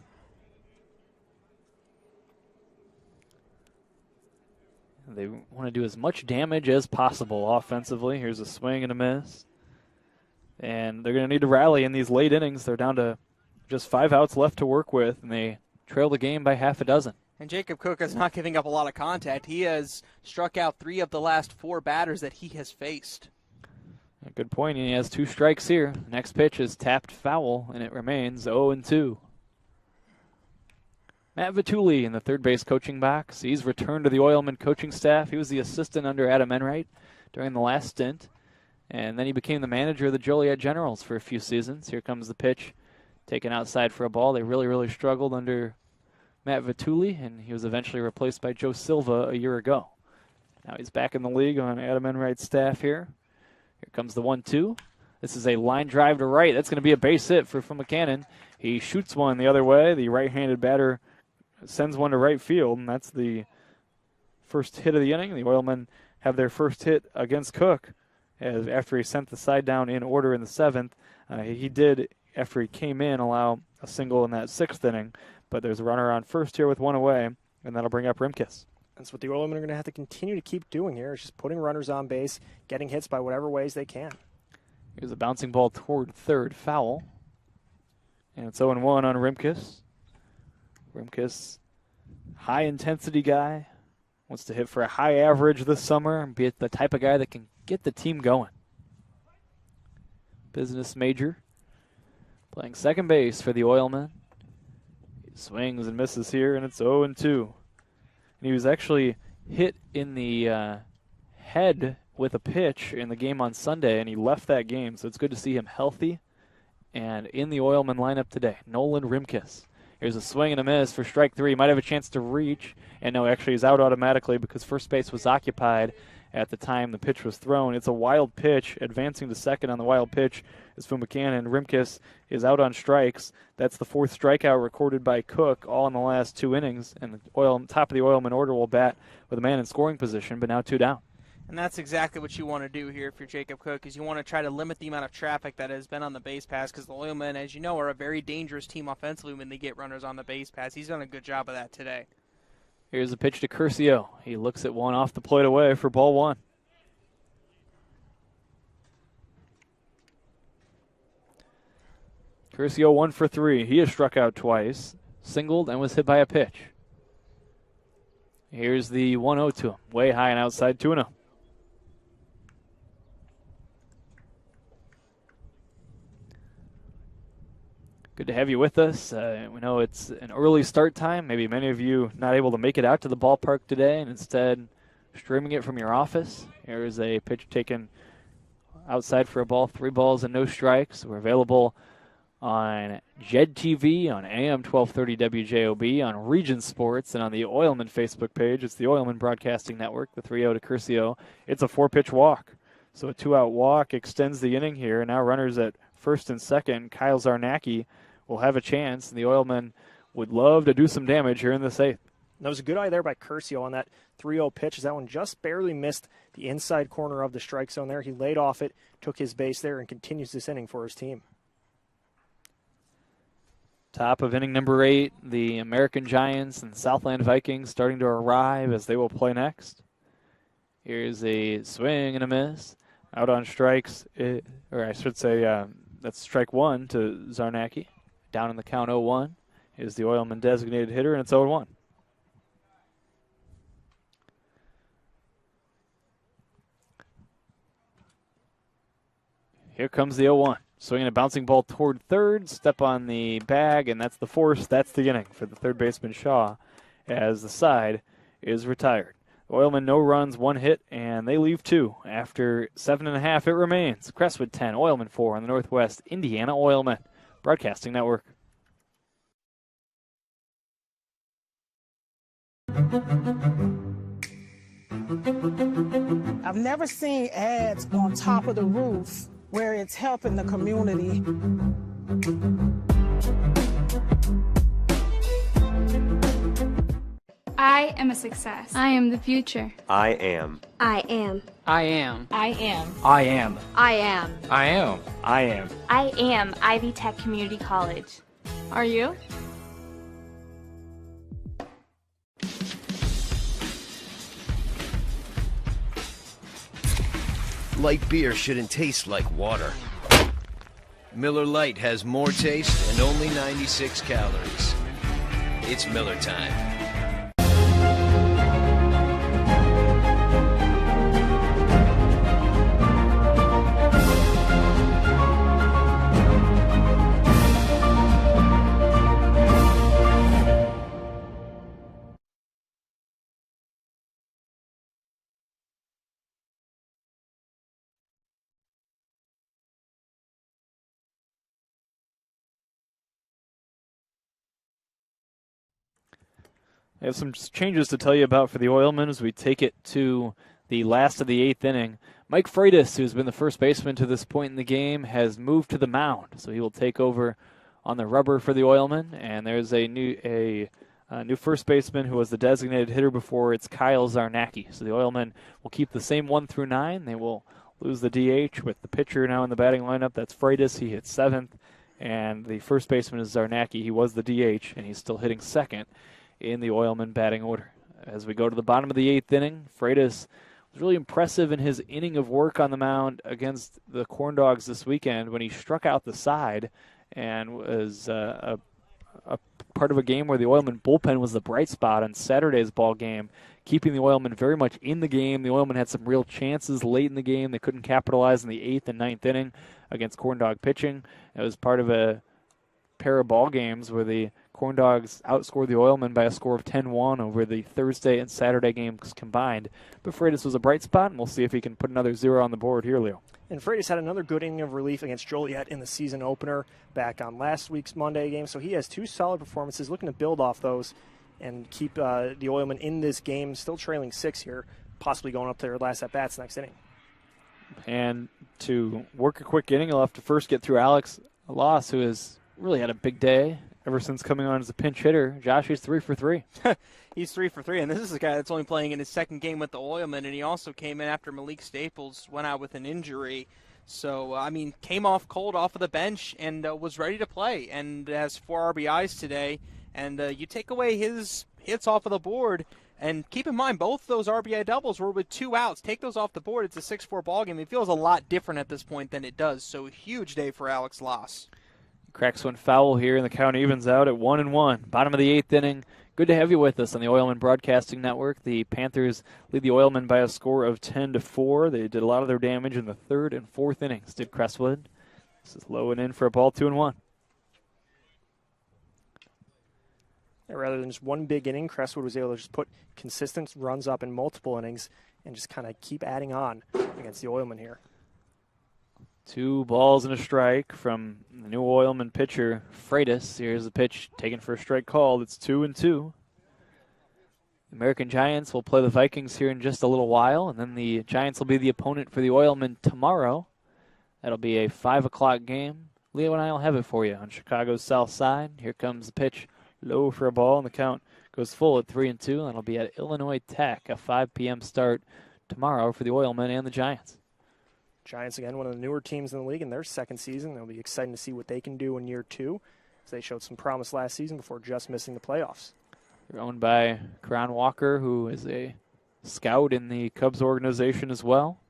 Speaker 1: They want to do as much damage as possible offensively. Here's a swing and a miss. And they're going to need to rally in these late innings. They're down to just 5 outs left to work with, and they trail the game by half a dozen.
Speaker 3: And Jacob Cook is not giving up a lot of contact. He has struck out 3 of the last 4 batters that he has faced.
Speaker 1: A good point. He has 2 strikes here. Next pitch is tapped foul, and it remains 0-2. Matt Vituli in the third base coaching box. He's returned to the Oilmen coaching staff. He was the assistant under Adam Enright during the last stint. And then he became the manager of the Joliet Generals for a few seasons. Here comes the pitch, taken outside for a ball. They really, really struggled under Matt Vituli, and he was eventually replaced by Joe Silva a year ago. Now he's back in the league on Adam Enright's staff here. Here comes the 1-2. This is a line drive to right. That's going to be a base hit for McCannon. He shoots one the other way. The right-handed batter sends one to right field, and that's the first hit of the inning. The Oilmen have their first hit against Cook after he sent the side down in order in the 7th. He did, after he came in, allow a single in that 6th inning, but there's a runner on first here with 1 away, and that'll bring up Rimkus.
Speaker 2: That's what the Oilmen are going to have to continue to keep doing here, is just putting runners on base, getting hits by whatever ways they can.
Speaker 1: Here's a bouncing ball toward third, foul. And it's 0-1 on Rimkus. Rimkus, high-intensity guy, wants to hit for a high average this summer and be the type of guy that can get the team going. Business major, playing second base for the Oilmen. He swings and misses here, and it's 0-2. And he was actually hit in the head with a pitch in the game on Sunday, and he left that game, so it's good to see him healthy and in the Oilmen lineup today. Nolan Rimkus. Here's a swing and a miss for strike 3. Might have a chance to reach, and no, actually he's out automatically because first base was occupied at the time the pitch was thrown. It's a wild pitch. Advancing to second on the wild pitch is from McCannon. Rimkus is out on strikes. That's the 4th strikeout recorded by Cook, all in the last 2 innings, and the top of the Oilman order will bat with a man in scoring position, but now 2 down.
Speaker 3: And that's exactly what you want to do here if you're Jacob Cook, is you want to try to limit the amount of traffic that has been on the base pass, because the Oilmen, as you know, are a very dangerous team offensively when they get runners on the base pass. He's done a good job of that today.
Speaker 1: Here's a pitch to Curcio. He looks at one off the plate away for ball 1. Curcio 1 for 3. He has struck out twice, singled, and was hit by a pitch. Here's the 1-0 to him. Way high and outside, 2-0. Good to have you with us. We know it's an early start time. Maybe many of you not able to make it out to the ballpark today and instead streaming it from your office. Here's a pitch taken outside for a ball, 3 balls and no strikes. We're available on JED TV, on AM 1230 WJOB, on Region Sports, and on the Oilman Facebook page. It's the Oilman Broadcasting Network, the 3-0 to Curcio. It's a 4-pitch walk. So a 2-out walk extends the inning here. Now runners at first and second. Kyle Zarnacki will have a chance, and the Oilmen would love to do some damage here in the 8th.
Speaker 2: That was a good eye there by Curcio on that 3-0 pitch. That one just barely missed the inside corner of the strike zone there. He laid off it, took his base there, and continues this inning for his team.
Speaker 1: Top of inning number 8, the American Giants and Southland Vikings starting to arrive as they will play next. Here's a swing and a miss. Out on strikes, or I should say that's strike 1 to Zarnacki. Down in the count 0-1 is the Oilman designated hitter, and it's 0-1. Here comes the 0-1. Swinging a bouncing ball toward third, step on the bag, and that's the force. That's the inning for the third baseman Shaw as the side is retired. Oilmen, no runs, 1 hit, and they leave 2. After 7.5, it remains Crestwood 10, Oilmen 4 on the Northwest Indiana Oilmen Broadcasting Network.
Speaker 7: I've never seen ads on top of the roof where it's helping the community.
Speaker 14: I am a success.
Speaker 15: I am the future.
Speaker 16: I am.
Speaker 15: I am.
Speaker 17: I am.
Speaker 14: I am.
Speaker 17: I am.
Speaker 15: I am.
Speaker 17: I am.
Speaker 16: I am.
Speaker 8: I am Ivy Tech Community College.
Speaker 15: Are you?
Speaker 12: Light beer shouldn't taste like water. Miller Lite has more taste and only 96 calories. It's Miller time.
Speaker 1: I have some changes to tell you about for the Oilmen as we take it to the last of the eighth inning. Mike Freitas, who's been the first baseman to this point in the game, has moved to the mound, so he will take over on the rubber for the Oilmen. And there's a new first baseman who was the designated hitter before. It's Kyle Zarnacki. So the Oilmen will keep the same 1 through 9. They will lose the DH with the pitcher now in the batting lineup. That's Freitas. He hits 7th. And the first baseman is Zarnacki. He was the DH, and he's still hitting 2nd in the Oilmen batting order. As we go to the bottom of the 8th inning, Freitas was really impressive in his inning of work on the mound against the Corn Dogs this weekend when he struck out the side and was a part of a game where the Oilmen bullpen was the bright spot on Saturday's ball game, keeping the Oilmen very much in the game. The Oilmen had some real chances late in the game. They couldn't capitalize in the 8th and 9th inning against Corn Dog pitching. It was part of a pair of ball games where the Corn Dogs outscored the Oilmen by a score of 10-1 over the Thursday and Saturday games combined. But Freitas was a bright spot, and we'll see if he can put another 0 on the board here, Leo.
Speaker 2: And Freitas had another good inning of relief against Joliet in the season opener back on last week's Monday game. So he has 2 solid performances, looking to build off those and keep the Oilmen in this game, still trailing 6 here, possibly going up to their last at-bats next inning.
Speaker 1: And to work a quick inning, he'll have to first get through Alex Loss, who has really had a big day ever since coming on as a pinch hitter. Josh, he's 3 for 3.
Speaker 3: He's 3 for 3, and this is a guy that's only playing in his 2nd game with the Oilmen, and he also came in after Malik Staples went out with an injury. So, came off cold off of the bench and was ready to play, and has 4 RBIs today. And you take away his hits off of the board, and keep in mind, both those RBI doubles were with 2 outs. Take those off the board, it's a 6-4 ballgame. It feels a lot different at this point than it does. So, huge day for Alex Loss.
Speaker 1: Cracks one foul here, and the count evens out at 1-1. Bottom of the 8th inning. Good to have you with us on the Oilmen Broadcasting Network. The Panthers lead the Oilmen by a score of 10-4. They did a lot of their damage in the 3rd and 4th innings, did Crestwood. This is low and in for a ball, 2-1.
Speaker 2: Rather than just one big inning, Crestwood was able to just put consistent runs up in multiple innings and just kind of keep adding on against the Oilmen here.
Speaker 1: 2 balls and a strike from the new Oilman pitcher, Freitas. Here's the pitch taken for a strike called. It's 2-2. The American Giants will play the Vikings here in just a little while, and then the Giants will be the opponent for the Oilmen tomorrow. That'll be a 5 o'clock game. Leo and I will have it for you on Chicago's south side. Here comes the pitch, low for a ball, and the count goes full at 3-2. And it'll be at Illinois Tech, a 5 p.m. start tomorrow for the Oilmen and the Giants.
Speaker 2: Giants, again, one of the newer teams in the league in their 2nd season. It'll be exciting to see what they can do in year 2, as they showed some promise last season before just missing the playoffs.
Speaker 1: They're owned by Karan Walker, who is a scout in the Cubs organization as well.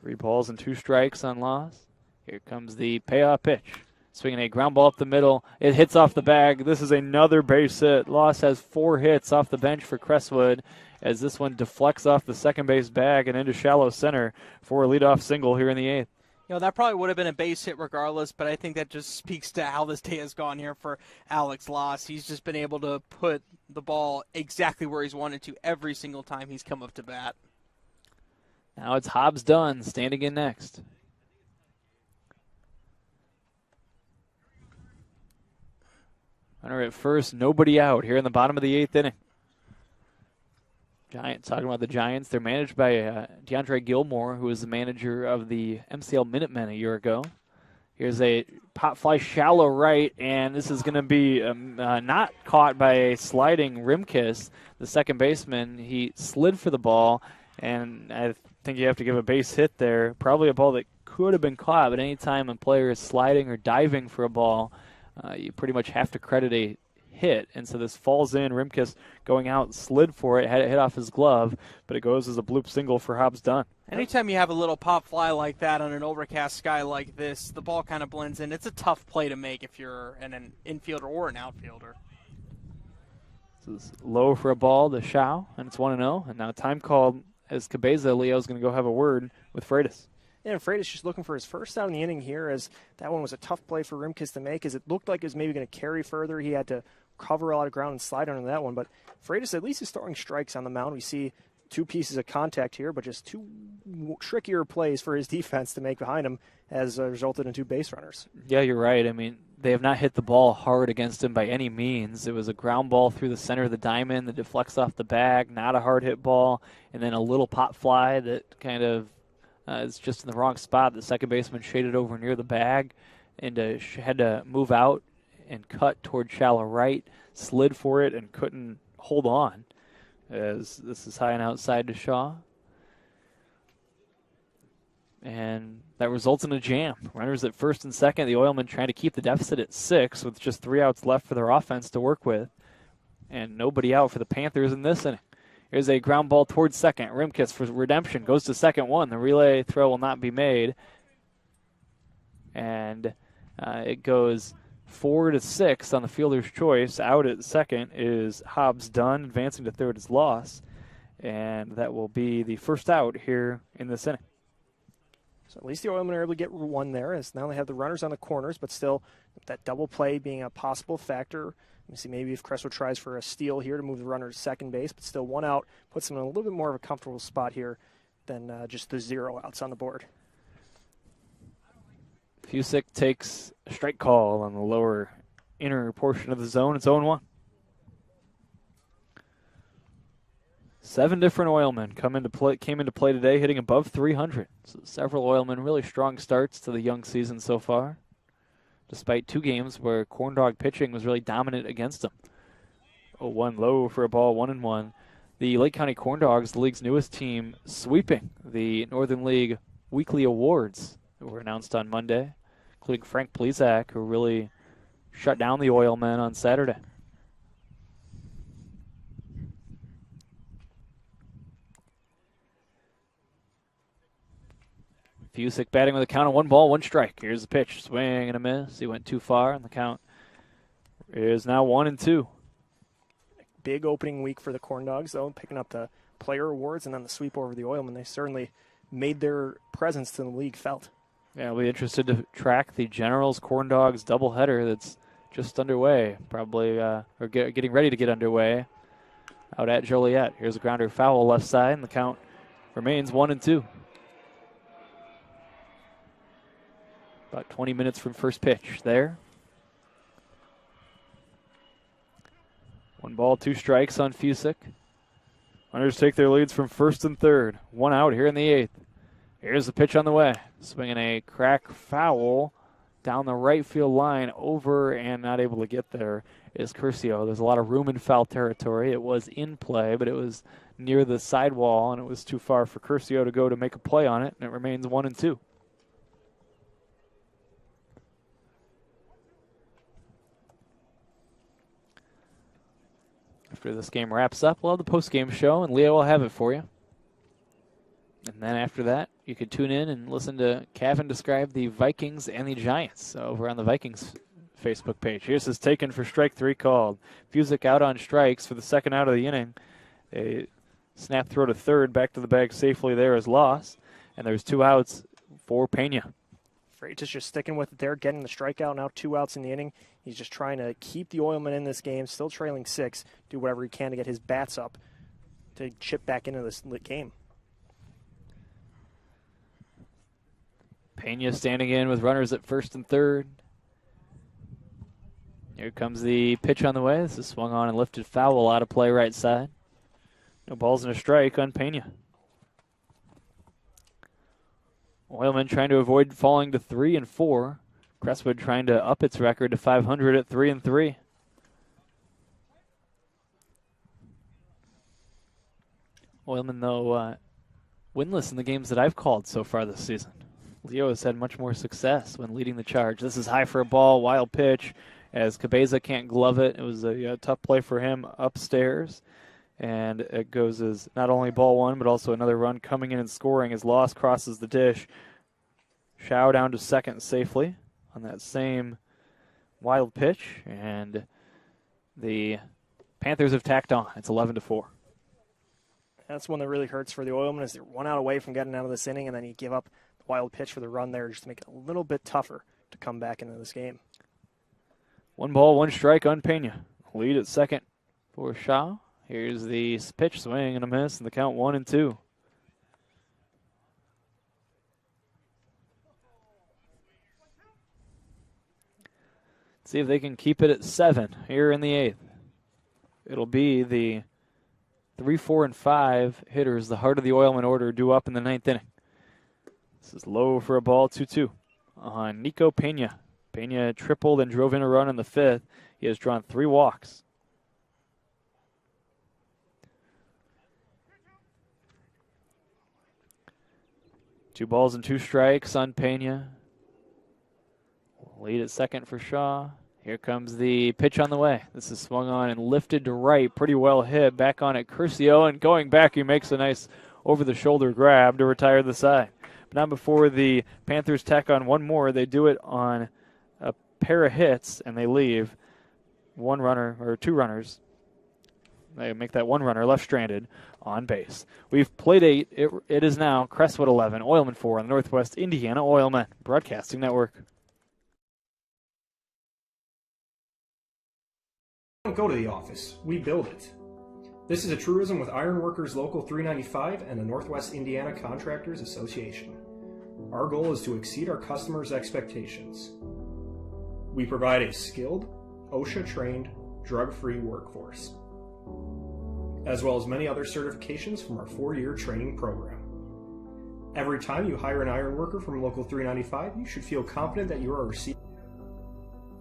Speaker 1: 3 balls and 2 strikes on Loss. Here comes the payoff pitch. Swinging a ground ball up the middle. It hits off the bag. This is another base hit. Loss has 4 hits off the bench for Crestwood, as this one deflects off the second base bag and into shallow center for a leadoff single here in the 8th.
Speaker 3: That probably would have been a base hit regardless, but I think that just speaks to how this day has gone here for Alex Loss. He's just been able to put the ball exactly where he's wanted to every single time he's come up to bat.
Speaker 1: Now it's Hobbs Dunn standing in next. Runner at first, nobody out here in the bottom of the 8th inning. Giants, talking about the Giants, they're managed by DeAndre Gilmore, who was the manager of the MCL Minutemen a year ago. Here's a pop fly shallow right, and this is going to be not caught by a sliding Rimkus, the second baseman. He slid for the ball, and I think you have to give a base hit there. Probably a ball that could have been caught, but any time a player is sliding or diving for a ball, you pretty much have to credit a hit. And so this falls in. Rimkus going out, slid for it, had it hit off his glove, but it goes as a bloop single for Hobbs Dunn.
Speaker 3: Anytime you have a little pop fly like that on an overcast sky like this, the ball kind of blends in. It's a tough play to make if you're an infielder or an outfielder.
Speaker 1: This is low for a ball to Shao, and it's 1-0. And now time called as Cabeza. Leo's going to go have a word with Freitas.
Speaker 2: Yeah, and Freitas just looking for his first out in the inning here, as that one was a tough play for Rimkus to make, as it looked like it was maybe going to carry further. He had to cover a lot of ground and slide under that one, but Freitas at least is throwing strikes on the mound. We see 2 pieces of contact here, but just 2 trickier plays for his defense to make behind him has resulted in 2 base runners.
Speaker 1: Yeah, you're right. I mean, they have not hit the ball hard against him by any means. It was a ground ball through the center of the diamond that deflects off the bag, not a hard hit ball, and then a little pop fly that kind of is just in the wrong spot. The second baseman shaded over near the bag and had to move out and cut toward shallow right, slid for it and couldn't hold on, as this is high and outside to Shaw. And that results in a jam. Runners at first and second. The Oilmen trying to keep the deficit at 6 with just 3 outs left for their offense to work with. And nobody out for the Panthers in this inning. Here's a ground ball towards second. Rimkus for redemption. Goes to second one. The relay throw will not be made. And it goes 4-6 on the fielder's choice. Out at second is Hobbs Dunn. Advancing to third is Loss. And that will be the first out here in this inning.
Speaker 2: So at least the Oilmen are able to get one there, as now they have the runners on the corners, but still that double play being a possible factor. Let me see maybe if Crestwood tries for a steal here to move the runner to second base, but still 1 out puts them in a little bit more of a comfortable spot here than just the 0 outs on the board.
Speaker 1: Fusick takes a strike call on the lower inner portion of the zone. It's 0-1. 7 different Oilmen came into play today, hitting above 300. So several Oilmen, really strong starts to the young season so far, despite 2 games where Corn Dog pitching was really dominant against them. 0-1 low for a ball, 1-1. The Lake County Corn Dogs, the league's newest team, sweeping the Northern League weekly awards that were announced on Monday, including Frank Plezak, who really shut down the Oilmen on Saturday. Fusick batting with a count of 1 ball, 1 strike. Here's the pitch, swing and a miss. He went too far, and the count is now 1-2.
Speaker 2: Big opening week for the Corn Dogs, though, picking up the player awards and then the sweep over the Oilmen. They certainly made their presence to the league felt.
Speaker 1: Yeah, I'll be interested to track the Generals Corn Dogs doubleheader that's just underway, probably or getting ready to get underway out at Joliet. Here's a grounder foul left side, and the count remains 1-2. About 20 minutes from first pitch there. 1 ball, 2 strikes on Fusick. Runners take their leads from first and third. 1 out here in the 8th. Here's the pitch on the way. Swinging a crack foul down the right field line, over and not able to get there is Curcio. There's a lot of room in foul territory. It was in play, but it was near the sidewall, and it was too far for Curcio to go to make a play on it, and it remains 1-2. After this game wraps up, we'll have the post-game show, and Leo will have it for you. And then after that, you can tune in and listen to Kevin describe the Vikings and the Giants over on the Vikings Facebook page. Here's his taken for strike 3 called. Fusick out on strikes for the second out of the inning. A snap throw to third, back to the bag safely there is Loss. And there's 2 outs for Pena.
Speaker 2: Freitas just sticking with it there, getting the strikeout, now 2 outs in the inning. He's just trying to keep the Oilmen in this game, still trailing 6, do whatever he can to get his bats up to chip back into this game.
Speaker 1: Pena standing in with runners at first and third. Here comes the pitch on the way. This is swung on and lifted foul out of play right side. No balls and a strike on Pena. Oilmen trying to avoid falling to 3-4. Crestwood trying to up its record to 500 at 3-3. Oilmen, though, winless in the games that I've called so far this season. Leo has had much more success when leading the charge. This is high for a ball, wild pitch, as Cabeza can't glove it. It was a tough play for him upstairs. And it goes as not only ball one, but also another run coming in and scoring as Loss crosses the dish. Shao down to second safely on that same wild pitch. And the Panthers have tacked on. It's 11-4.
Speaker 2: That's one that really hurts for the Oilmen, is they're 1 out away from getting out of this inning, and then you give up the wild pitch for the run there just to make it a little bit tougher to come back into this game.
Speaker 1: 1 ball, 1 strike on Pena. Lead at second for Shaw. Here's the pitch, swing and a miss, and the count 1-2. See if they can keep it at 7 here in the 8th. It'll be the 3, 4, and 5 hitters, the heart of the Oilmen order, due up in the 9th inning. This is low for a ball, 2-2 on Nico Pena. Pena tripled and drove in a run in the 5th. He has drawn 3 walks. Two balls and 2 strikes on Pena. Lead at second for Shaw. Here comes the pitch on the way. This is swung on and lifted to right. Pretty well hit. Back on it, Curcio, and going back, he makes a nice over-the-shoulder grab to retire the side. But not before the Panthers tack on one more. They do it on a pair of hits, and they leave 1 runner, or 2 runners. They make that 1 runner left stranded on base. We've played 8. It is now Crestwood 11, Oilmen 4 on the Northwest Indiana Oilmen Broadcasting Network.
Speaker 13: We don't go to the office, we build it. This is a truism with Ironworkers Local 395 and the Northwest Indiana Contractors Association. Our goal is to exceed our customers' expectations. We provide a skilled, OSHA-trained, drug-free workforce, as well as many other certifications from our 4-year training program. Every time you hire an ironworker from Local 395, you should feel confident that you are receiving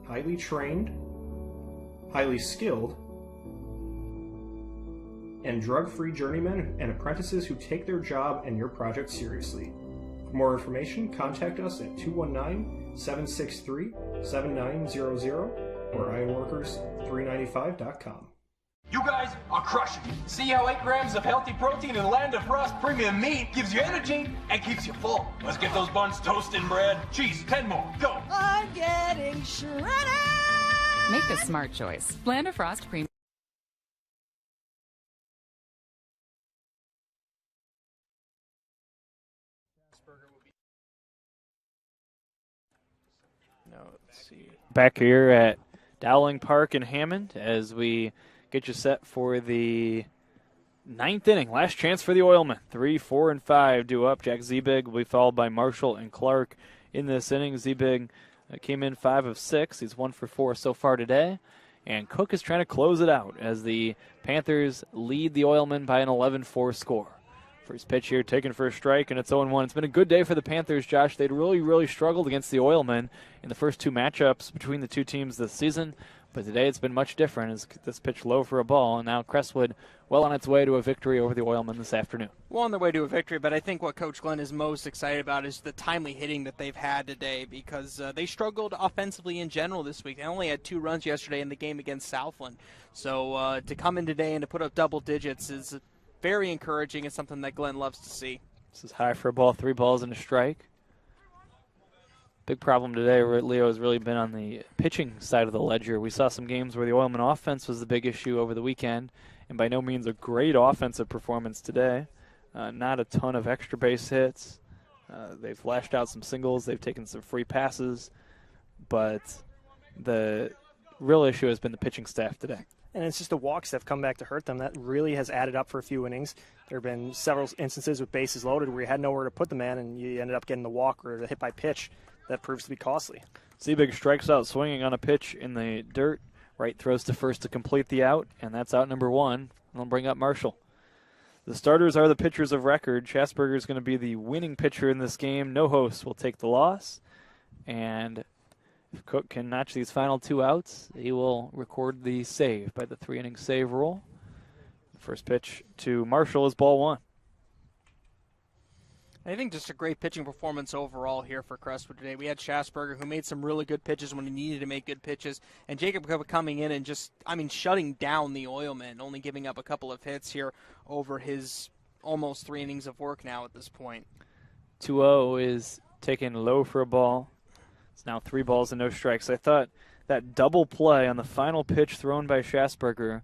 Speaker 13: highly trained, highly skilled, and drug-free journeymen and apprentices who take their job and your project seriously. For more information, contact us at 219-763-7900 or ironworkers395.com.
Speaker 10: You guys are crushing it. See how 8 grams of healthy protein in the land of frost premium meat gives you energy and keeps you full. Let's get those buns toasted and bread. Cheese, 10 more. Go.
Speaker 9: I'm getting shredded.
Speaker 11: Make the smart choice. Land of Frost Premium.
Speaker 1: Let's see. Back here at Dowling Park in Hammond as we get you set for the 9th inning. Last chance for the Oilmen. 3, 4, and 5 due up. Jack Zebig will be followed by Marshall and Clark in this inning. Zebig came in 5 of 6. He's 1 for 4 so far today. And Cook is trying to close it out as the Panthers lead the Oilmen by an 11-4 score. First pitch here taken for a strike, and it's 0-1. It's been a good day for the Panthers, Josh. They'd really struggled against the Oilmen in the first 2 matchups between the 2 teams this season. But today it's been much different as this pitch low for a ball, and now Crestwood well on its way to a victory over the Oilmen this afternoon.
Speaker 3: Well, on their way to a victory, but I think what Coach Glenn is most excited about is the timely hitting that they've had today, because they struggled offensively in general this week. They only had 2 runs yesterday in the game against Southland. So to come in today and to put up double digits is very encouraging. It's something that Glenn loves to see.
Speaker 1: This is high for a ball, 3 balls and a strike. Big problem today, Leo, has really been on the pitching side of the ledger. We saw some games where the Oilmen offense was the big issue over the weekend, and by no means a great offensive performance today. Not a ton of extra base hits. They've flashed out some singles. They've taken some free passes. But the real issue has been the pitching staff today.
Speaker 2: And it's just the walks that have come back to hurt them. That really has added up for a few innings. There have been several instances with bases loaded where you had nowhere to put the man, and you ended up getting the walk or the hit by pitch. That proves to be costly.
Speaker 1: Seabig strikes out swinging on a pitch in the dirt. Wright throws to first to complete the out, and that's out number 1. They'll bring up Marshall. The starters are the pitchers of record. Schasberger is going to be the winning pitcher in this game. No host will take the loss. And if Cook can notch these final 2 outs, he will record the save by the 3-inning save rule. First pitch to Marshall is ball 1.
Speaker 3: I think just a great pitching performance overall here for Crestwood today. We had Schasberger, who made some really good pitches when he needed to make good pitches, and Jacob Cook coming in and just, shutting down the Oilmen, only giving up a couple of hits here over his almost 3 innings of work now at this point.
Speaker 1: 2-0 is taken low for a ball. It's now 3 balls and no strikes. I thought that double play on the final pitch thrown by Schasberger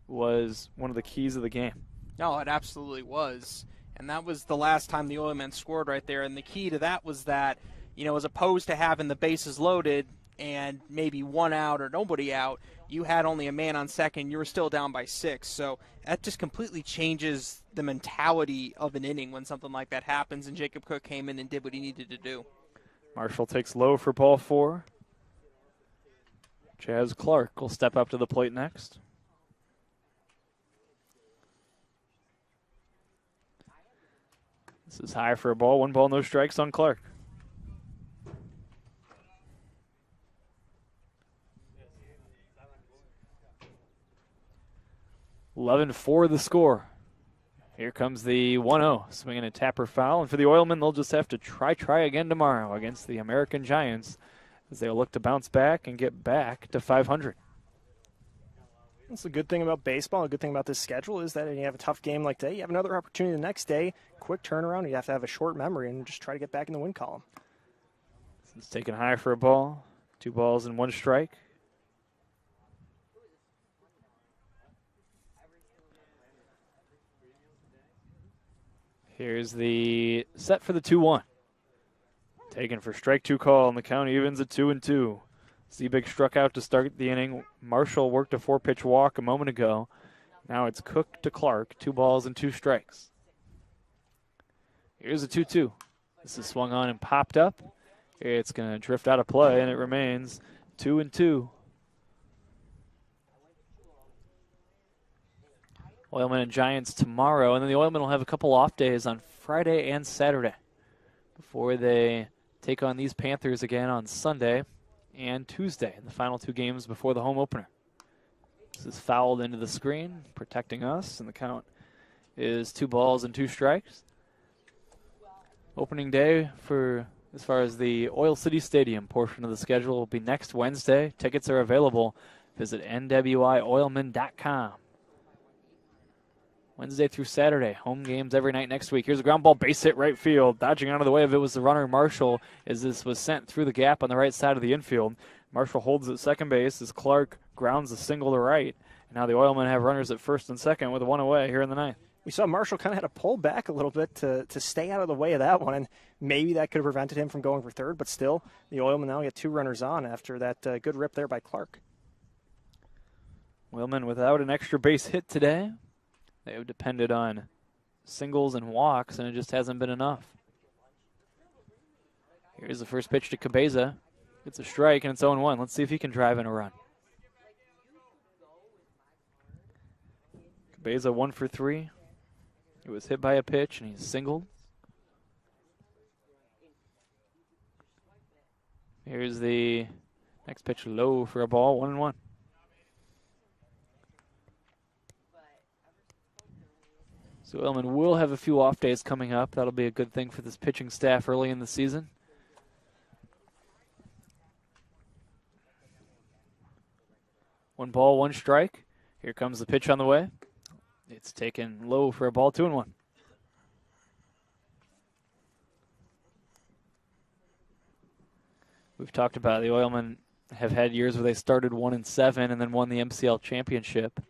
Speaker 1: was one of the keys of the game.
Speaker 3: No, it absolutely was. And that was the last time the Oilmen scored right there. And the key to that was that, as opposed to having the bases loaded and maybe 1 out or nobody out, you had only a man on second. You were still down by 6. So that just completely changes the mentality of an inning when something like that happens. And Jacob Cook came in and did what he needed to do.
Speaker 1: Marshall takes low for ball 4. Chaz Clark will step up to the plate next. This is high for a ball. 1 ball, no strikes on Clark. (11-4) the score. Here comes the 1-0. Swinging a tapper foul. And for the Oilmen, they'll just have to try again tomorrow against the American Giants as they'll look to bounce back and get back to 500.
Speaker 2: That's the good thing about baseball. A good thing about this schedule is that when you have a tough game like today, you have another opportunity the next day. Quick turnaround. You have to have a short memory and just try to get back in the win column.
Speaker 1: It's taken high for a ball. 2 balls and 1 strike. Here's the set for the 2-1. Taken for strike 2 call, and the count evens at 2-2. Seabig struck out to start the inning. Marshall worked a 4-pitch walk a moment ago. Now it's Cook to Clark, 2 balls and 2 strikes. Here's a 2-2. This is swung on and popped up. It's going to drift out of play, and it remains 2-2. Oilmen and Giants tomorrow, and then the Oilmen will have a couple off days on Friday and Saturday before they take on these Panthers again on Sunday and Tuesday in the final 2 games before the home opener. This is fouled into the screen, protecting us, and the count is 2 balls and 2 strikes. Opening day for as far as the Oil City Stadium portion of the schedule will be next Wednesday. Tickets are available. Visit NWIOilman.com. Wednesday through Saturday, home games every night next week. Here's a ground ball base hit right field. Dodging out of the way of it was the runner Marshall as this was sent through the gap on the right side of the infield. Marshall holds at second base as Clark grounds a single to right. And now the Oilmen have runners at first and second with 1 away here in the ninth.
Speaker 2: We saw Marshall kind of had to pull back a little bit to stay out of the way of that one, and maybe that could have prevented him from going for third, but still, the Oilmen now get 2 runners on after that good rip there by Clark.
Speaker 1: Oilmen without an extra base hit today. They have depended on singles and walks, and it just hasn't been enough. Here's the first pitch to Cabeza. It's a strike, and it's 0-1. Let's see if he can drive in a run. Cabeza 1 for 3. He was hit by a pitch, and he's singled. Here's the next pitch low for a ball, 1-1. So Oilmen will have a few off days coming up. That'll be a good thing for this pitching staff early in the season. One ball, 1 strike. Here comes the pitch on the way. It's taken low for a ball, 2-1. We've talked about the Oilmen have had years where they started 1-7 and then won the MCL championship.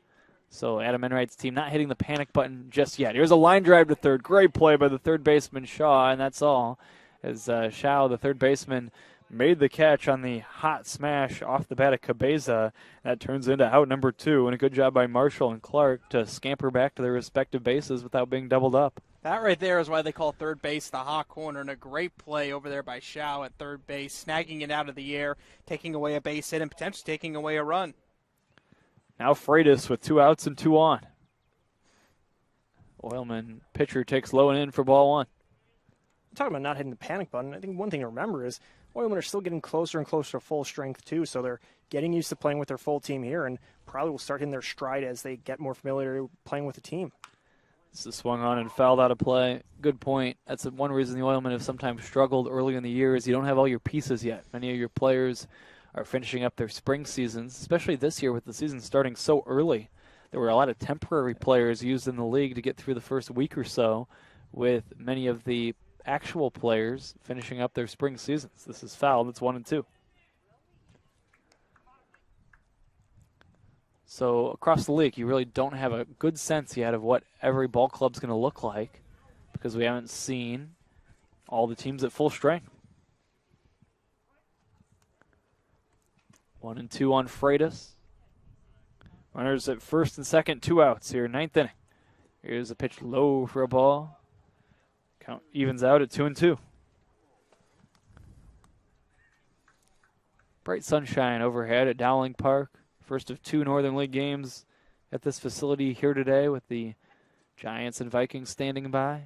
Speaker 1: So Adam Enright's team not hitting the panic button just yet. Here's a line drive to third. Great play by the third baseman, Shaw, and that's all. As Shaw, the third baseman, made the catch on the hot smash off the bat of Cabeza. That turns into out number 2, and a good job by Marshall and Clark to scamper back to their respective bases without being doubled up.
Speaker 3: That right there is why they call third base the hot corner, and a great play over there by Shaw at third base, snagging it out of the air, taking away a base hit, and potentially taking away a run.
Speaker 1: Now Freitas with 2 outs and 2 on. Oilmen pitcher takes low and in for ball one.
Speaker 2: Talking about not hitting the panic button, I think one thing to remember is Oilmen are still getting closer and closer to full strength too, so they're getting used to playing with their full team here and probably will start hitting their stride as they get more familiar playing with the team.
Speaker 1: This is swung on and fouled out of play. Good point. That's one reason the Oilmen have sometimes struggled early in the year is you don't have all your pieces yet. Many of your players are finishing up their spring seasons, especially this year with the season starting so early. There were a lot of temporary players used in the league to get through the first week or so, with many of the actual players finishing up their spring seasons. This is fouled. It's 1-2. So across the league, you really don't have a good sense yet of what every ball club's going to look like because we haven't seen all the teams at full strength. 1-2 on Freitas. Runners at first and second, 2 outs here, 9th inning. Here's a pitch low for a ball. Count evens out at 2-2. Bright sunshine overhead at Dowling Park. First of 2 Northern League games at this facility here today with the Giants and Vikings standing by.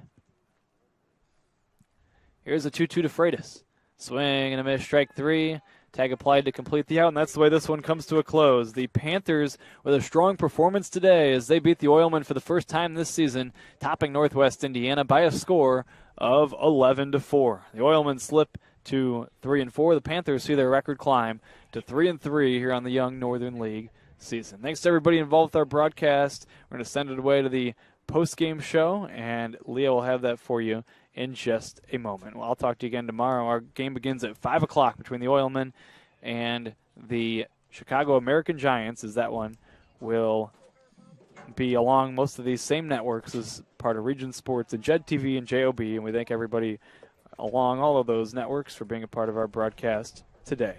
Speaker 1: Here's a 2-2 to Freitas. Swing and a miss, strike 3. Tag applied to complete the out, and that's the way this one comes to a close. The Panthers with a strong performance today as they beat the Oilmen for the first time this season, topping Northwest Indiana by a score of 11-4. The Oilmen slip to 3-4. The Panthers see their record climb to 3-3 here on the young Northern League season. Thanks to everybody involved with our broadcast. We're going to send it away to the post-game show, and Leah will have that for you in just a moment. Well, I'll talk to you again tomorrow. Our game begins at 5 o'clock between the Oilmen and the Chicago American Giants, as that one will be along most of these same networks as part of Region Sports and Jed TV and JOB, and we thank everybody along all of those networks for being a part of our broadcast today.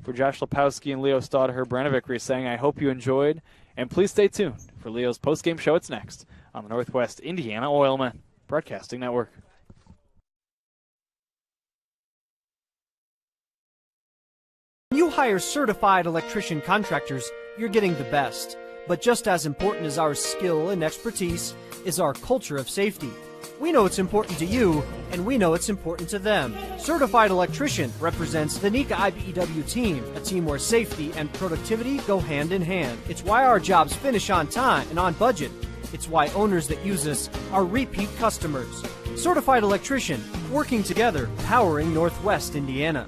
Speaker 1: For Josh Lepowski and Leo Staudaher, Brenna Vickery saying, I hope you enjoyed, and please stay tuned for Leo's postgame show. It's next on the Northwest Indiana Oilmen Broadcasting Network.
Speaker 4: When you hire certified electrician contractors, you're getting the best. But just as important as our skill and expertise is our culture of safety. We know it's important to you, and we know it's important to them. Certified Electrician represents the NECA IBEW team, a team where safety and productivity go hand in hand. It's why our jobs finish on time and on budget. It's why owners that use us are repeat customers. Certified Electrician, working together, powering Northwest Indiana.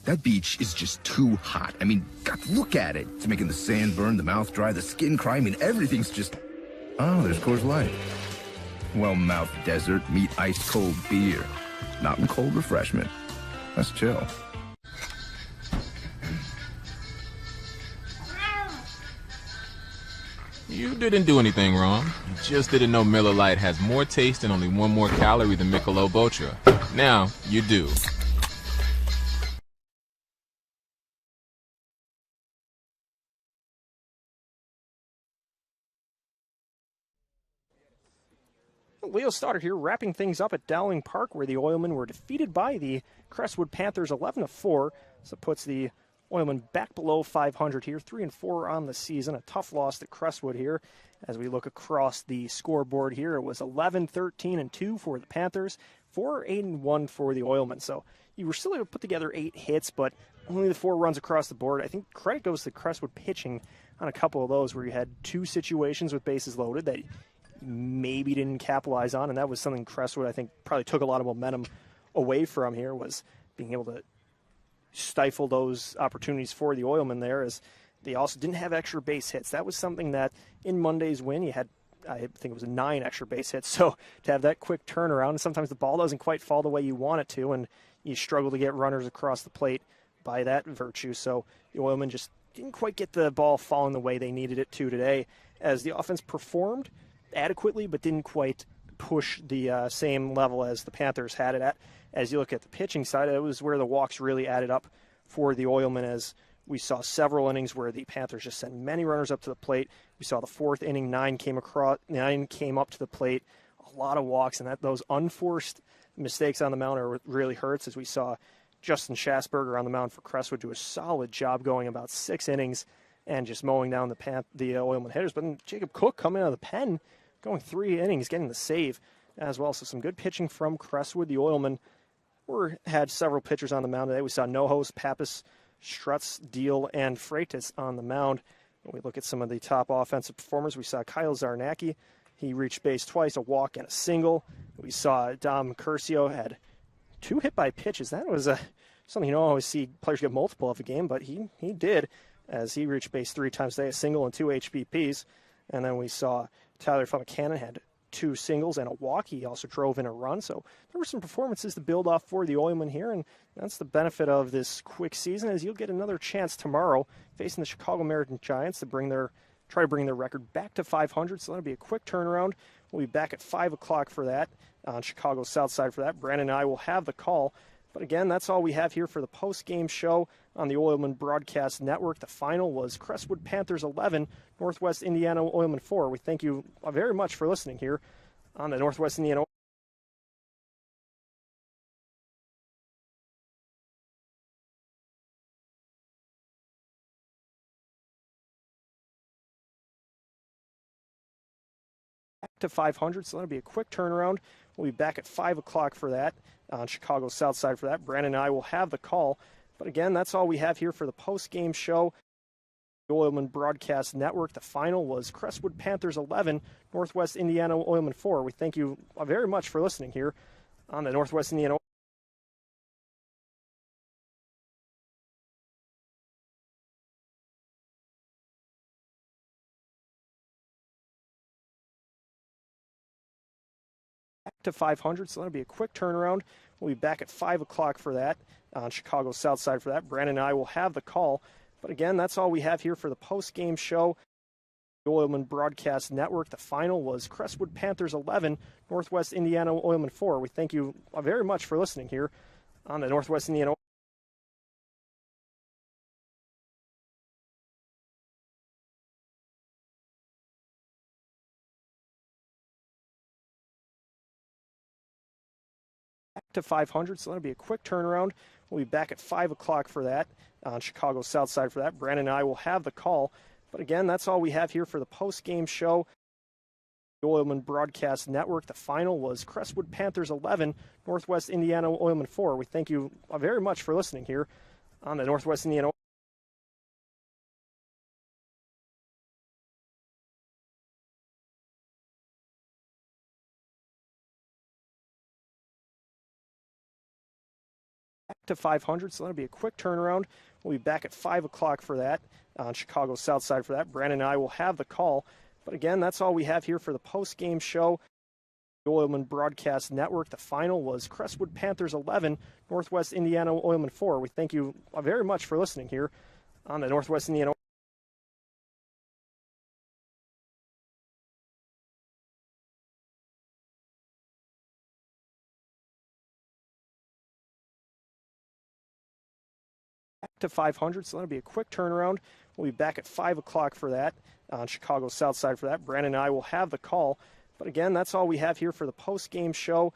Speaker 5: That beach is just too hot. I mean, God, look at it. It's making the sand burn, the mouth dry, the skin cry. I mean, everything's just... Oh, there's Coors Light. Well-mouthed desert, meet ice-cold beer. Not in cold refreshment. Let's chill.
Speaker 6: You didn't do anything wrong. You just didn't know Miller Lite has more taste and only 1 more calorie than Michelob Ultra. Now, you do.
Speaker 2: Leo Staudaher here, wrapping things up at Dowling Park, where the Oilmen were defeated by the Crestwood Panthers 11-4. So it puts the Oilmen back below 500 here, 3-4 on the season. A tough loss to Crestwood here. As we look across the scoreboard here, it was 11-13-2 for the Panthers, 4-8-1 for the Oilmen. So you were still able to put together 8 hits, but only the 4 runs across the board. I think credit goes to Crestwood pitching on a couple of those where you had 2 situations with bases loaded that maybe didn't capitalize on, and that was something Crestwood, I think, probably took a lot of momentum away from here, was being able to stifle those opportunities for the Oilmen there, as they also didn't have extra base hits. That was something that in Monday's win, you had, I think it was 9 extra base hits, so to have that quick turnaround, sometimes the ball doesn't quite fall the way you want it to, and you struggle to get runners across the plate by that virtue, so the Oilmen just didn't quite get the ball falling the way they needed it to today, as the offense performed adequately, but didn't quite push the same level as the Panthers had it at. As you look at the pitching side, it was where the walks really added up for the Oilmen, as we saw several innings where the Panthers just sent many runners up to the plate. We saw the 4th inning, 9 came up to the plate, a lot of walks, and those unforced mistakes on the mound are what really hurts, as we saw Justin Schassberger on the mound for Crestwood do a solid job going about 6 innings and just mowing down the Oilmen hitters. But then Jacob Cook coming out of the pen going 3 innings, getting the save as well. So some good pitching from Crestwood. The Oilmen had several pitchers on the mound today. We saw Nohos, Pappas, Strutz, Deal, and Freitas on the mound. When we look at some of the top offensive performers, we saw Kyle Zarnacki. He reached base twice, a walk and a single. We saw Dom Curcio had 2 hit by pitches. That was something you don't always see players get multiple of a game, but he did, as he reached base 3 times today, a single and 2 HBPs. And then we saw Tyler Fumikanen had 2 singles and a walk. He also drove in a run. So there were some performances to build off for the Oilmen here, and that's the benefit of this quick season, is you'll get another chance tomorrow facing the Chicago American Giants to try to bring their record back to 500. So that'll be a quick turnaround. We'll be back at 5 o'clock for that on Chicago's South Side for that. Brandon and I will have the call. But again, that's all we have here for the post-game show on the Oilman Broadcast Network. The final was Crestwood Panthers 11, Northwest Indiana Oilmen 4. We thank you very much for listening here on the Northwest Indiana to 500, so that'll be a quick turnaround. We'll be back at 5 o'clock for that on Chicago's South Side for that. Brandon and I will have the call. But again, that's all we have here for the post-game show. The Oilman Broadcast Network. The final was Crestwood Panthers 11, Northwest Indiana Oilmen 4. We thank you very much for listening here on the Northwest Indiana to 500, so that'll be a quick turnaround. We'll be back at 5 o'clock for that on Chicago's South Side for that. Brandon and I will have the call. But again, that's all we have here for the post-game show. The Oilman Broadcast Network. The final was Crestwood Panthers 11, Northwest Indiana Oilmen 4. We thank you very much for listening here on the Northwest Indiana to 500, so that'll be a quick turnaround. We'll be back at 5 o'clock for that on Chicago's South Side for that. Brandon and I will have the call. But again, that's all we have here for the post-game show. The Oilman Broadcast Network. The final was Crestwood Panthers 11, Northwest Indiana Oilmen 4. We thank you very much for listening here on the Northwest Indiana to 500, so that'll be a quick turnaround. We'll be back at 5 o'clock for that on Chicago's South Side for that. Brandon and I will have the call. But again, that's all we have here for the post-game show. The Oilman Broadcast Network. The final was Crestwood Panthers 11, Northwest Indiana Oilmen 4. We thank you very much for listening here on the Northwest Indiana to 500, so that'll be a quick turnaround. We'll be back at 5 o'clock for that on Chicago's South Side for that. Brandon and I will have the call. But again, that's all we have here for the post-game show.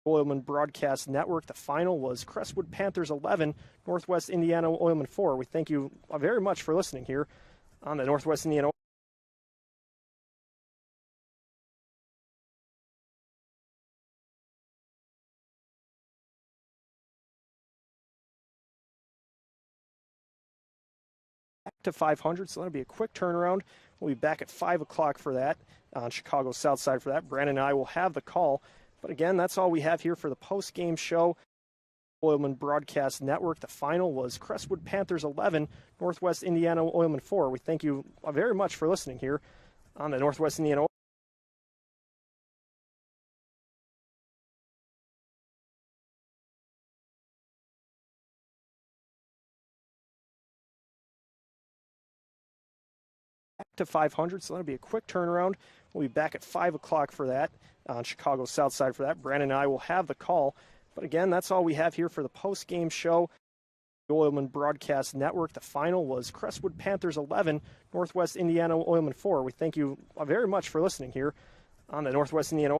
Speaker 2: Oilman Broadcast Network. The final was Crestwood Panthers 11, Northwest Indiana Oilmen 4. We thank you very much for listening here on the Northwest Indiana to 500, so that'll be a quick turnaround. We'll be back at 5 o'clock for that on Chicago's South Side for that. Brandon and I will have the call. But again, that's all we have here for the post-game show. Oilman Broadcast Network. The final was Crestwood Panthers 11, Northwest Indiana Oilmen 4. We thank you very much for listening here on the Northwest Indiana to 500, so that'll be a quick turnaround. We'll be back at 5 o'clock for that on Chicago's South Side for that. Brandon and I will have the call. But again, that's all we have here for the post-game show. The Oilman Broadcast Network. The final was Crestwood Panthers 11, Northwest Indiana Oilmen 4. We thank you very much for listening here on the Northwest Indiana